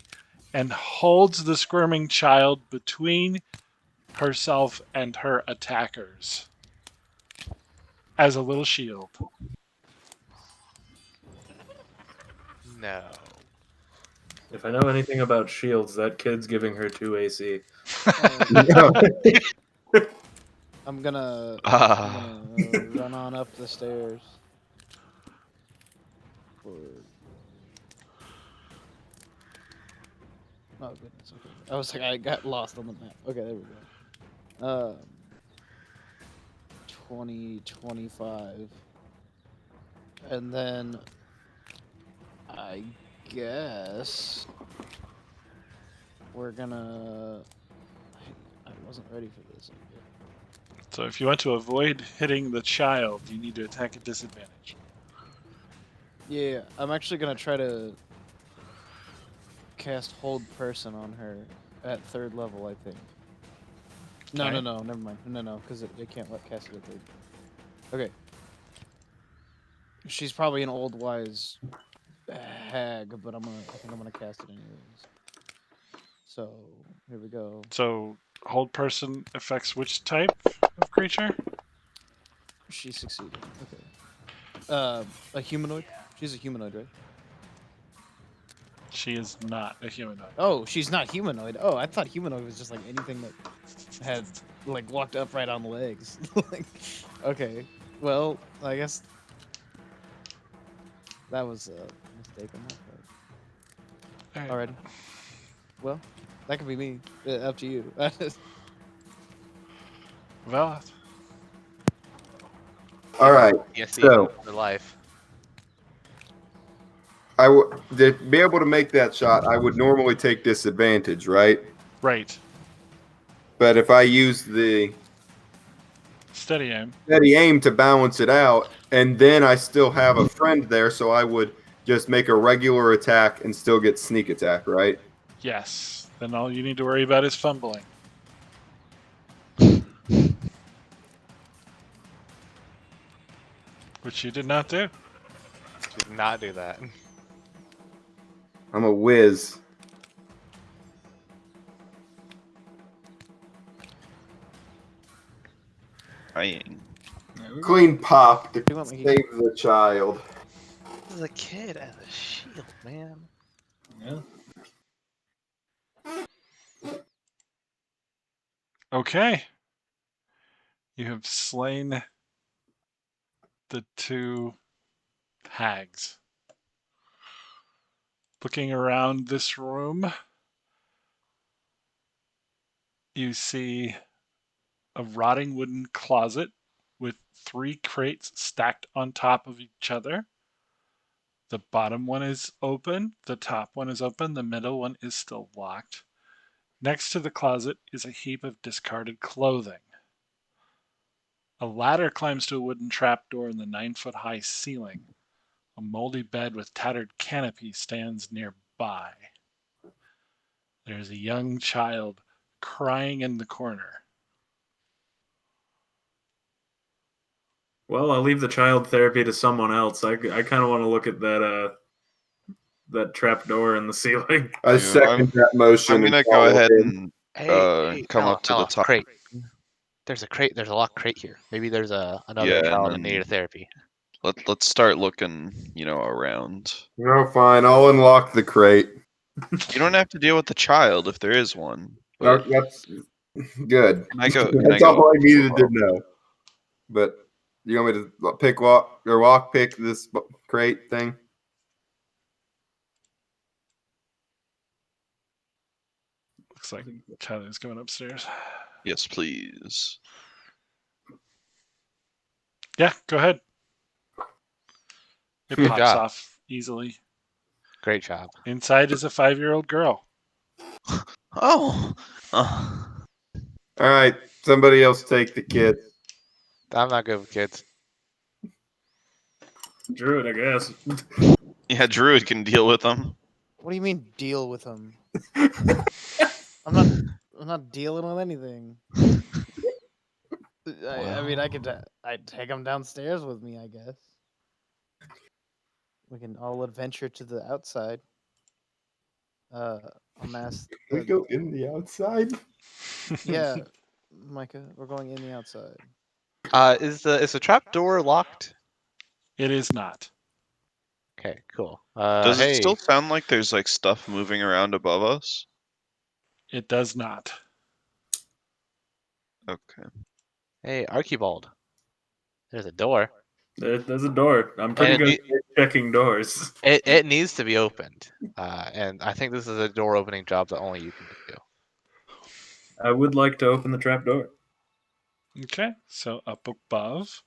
and holds the squirming child between herself and her attackers as a little shield. No. If I know anything about shields, that kid's giving her 2 AC. I'm gonna run on up the stairs. Forward. Oh goodness, okay. I was like, I got lost on the map. Okay, there we go. 20, 25. And then I guess we're gonna... I wasn't ready for this. So if you want to avoid hitting the child, you need to attack at disadvantage. Yeah, I'm actually gonna try to cast Hold Person on her at 3rd level, I think. No, Okay. no, never mind. No, because it can't cast it at 3rd. Okay. She's probably an old wise hag, but I think I'm gonna cast it anyways. So here we go. So hold person affects which type of creature? She succeeded. Okay. A humanoid. She's a humanoid, right? She is not a humanoid. Oh, she's not humanoid. Oh, I thought humanoid was just like anything that had like walked upright on legs. Like, okay, well, I guess that was a mistake on my part. Alrighty. Well, that could be me. Up to you. Well, All right. Yes, So- for life. To be able to make that shot, I would normally take disadvantage, right? right. But if I use the Steady aim. steady aim to balance it out, and then I still have a friend there, so I would just make a regular attack and still get sneak attack, right? Yes. Then all you need to worry about is fumbling. Which you did not do. Did not do that. I'm a whiz. Dying. Clean pop to Do you want me- save the child. This is a kid as a shield, man. Yeah. Okay. You have slain the two hags. Looking around this room, you see a rotting wooden closet with 3 crates stacked on top of each other. The bottom one is open, the top one is open, the middle one is still locked. Next to the closet is a heap of discarded clothing. A ladder climbs to a wooden trapdoor in the 9-foot-high ceiling. A moldy bed with tattered canopy stands nearby. There's a young child crying in the corner. Well, I'll leave the child therapy to someone else. I kind of want to look at that trap door in the ceiling. I second that motion. I'm gonna and go follow ahead him. and come Ella, up to the top. Crate. There's a crate. There's a locked crate here. Maybe there's another Yeah, and child that then- needed therapy. Let's start looking, around. No, fine. I'll unlock the crate. You don't have to deal with the child if there is one. No, But that's good. can I go? That's all I needed to know. But you want me to pick this crate thing? Looks like Tyler's going upstairs. Yes, please. Yeah, go ahead. It Good pops job. off easily. Great job. Inside is a 5-year-old girl. Oh. All right, somebody else take the kid. I'm not good with kids. Druid, I guess. Yeah, Druid can deal with them. What do you mean deal with him? I'm not dealing with anything. I mean, I'd take him downstairs with me, I guess. We can all adventure to the outside. I'm asked. We go in the outside. Yeah, Micah, we're going in the outside. Is the trap door locked? It is not. Okay, cool. Does hey, it still sound like there's like stuff moving around above us? It does not. Okay. hey, Archibald. There's a door. There's a door. I'm pretty And good at checking doors. It needs to be opened. And I think this is a door opening job that only you can do. I would like to open the trap door. Okay, so up above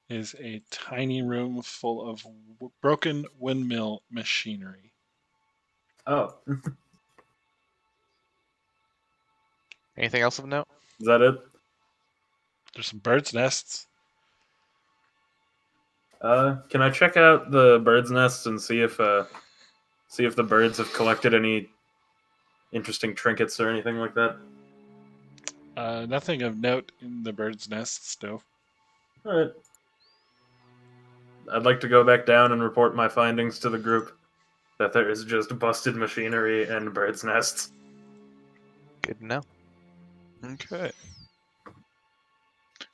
is a tiny room full of broken windmill machinery. Oh, Anything else of note? is that it? There's some birds' nests. Can I check out the bird's nests and see if the birds have collected any interesting trinkets or anything like that? Nothing of note in the birds' nests still. All right. I'd like to go back down and report my findings to the group. That there is just busted machinery and birds' nests. Good to know. Okay.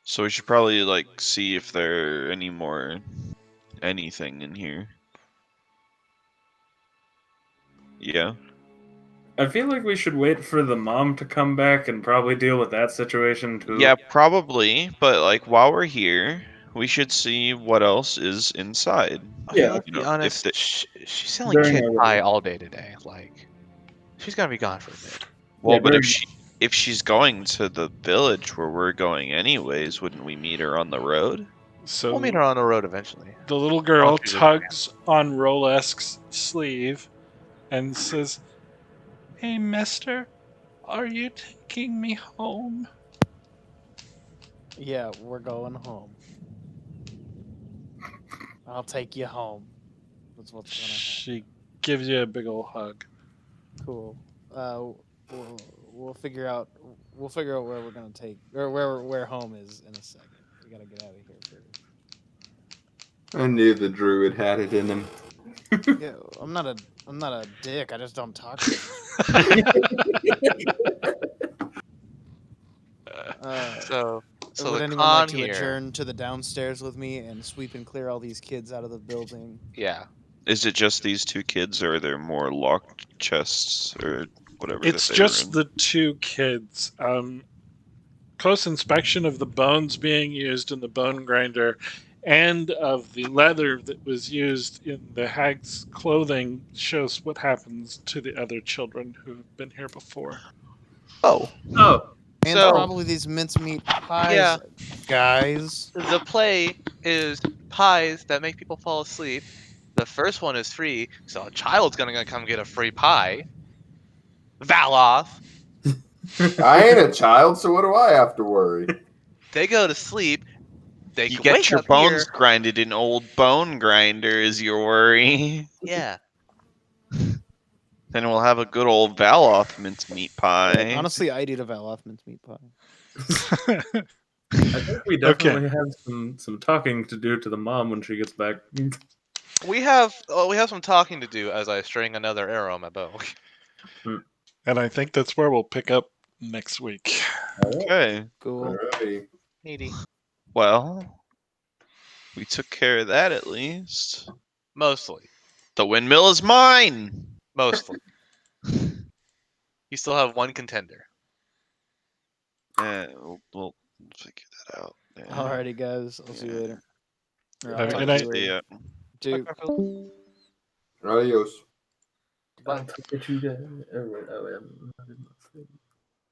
So we should probably like see if there are any more anything in here. Yeah. I feel like we should wait for the mom to come back and probably deal with that situation too. Yeah, probably. But like while we're here, we should see what else is inside. Yeah. Let's be honest. If She's selling During kid our- pie all day today. Like, she's gonna be gone for a bit. well, Yeah, but during- if she's going to the village where we're going anyways, wouldn't we meet her on the road? So We'll meet her on the road eventually. the little girl Oh, she's a- tugs on Rolesk's sleeve and says, "Hey, mister, are you taking me home?" Yeah, we're going home. I'll take you home. That's what's gonna happen. She gives you a big old hug. Cool. We'll figure out where we're gonna take or where home is in a second. We gotta get out of here first. I knew the druid had it in him. Yeah, I'm not a dick. I just don't talk very So would the anyone like con to here, adjourn to the downstairs with me and sweep and clear all these kids out of the building? yeah. Is it just these two kids, or are there more locked chests or whatever It's that they were just in? the two kids. Close inspection of the bones being used in the bone grinder and of the leather that was used in the hag's clothing shows what happens to the other children who have been here before. Oh, Oh, And So- probably these mincemeat pies, Yeah. guys. the play is pies that make people fall asleep. The first one is free, so a child's gonna come get a free pie. Valoth, I ain't a child, so what do I have to worry? they go to sleep. They You can get wake your up bones here. grinded in old bone grinder is your worry. Yeah. Then we'll have a good old Valoth mincemeat pie. Honestly, I'd eat a Valoth mincemeat pie. I think we definitely have some talking to do to the mom when she gets back. We have some talking to do as I string another arrow on my bow. And I think that's where we'll pick up next week. Okay. Cool. Alrighty. Needy. Well, we took care of that at least. Mostly. The windmill is mine. Mostly. You still have one contender. We'll figure that out. Yeah. Alrighty, guys. I'll see you Yeah. later. Or Have I'll a talk good to night. you See later. ya. Dude, Adios. I'll get you there.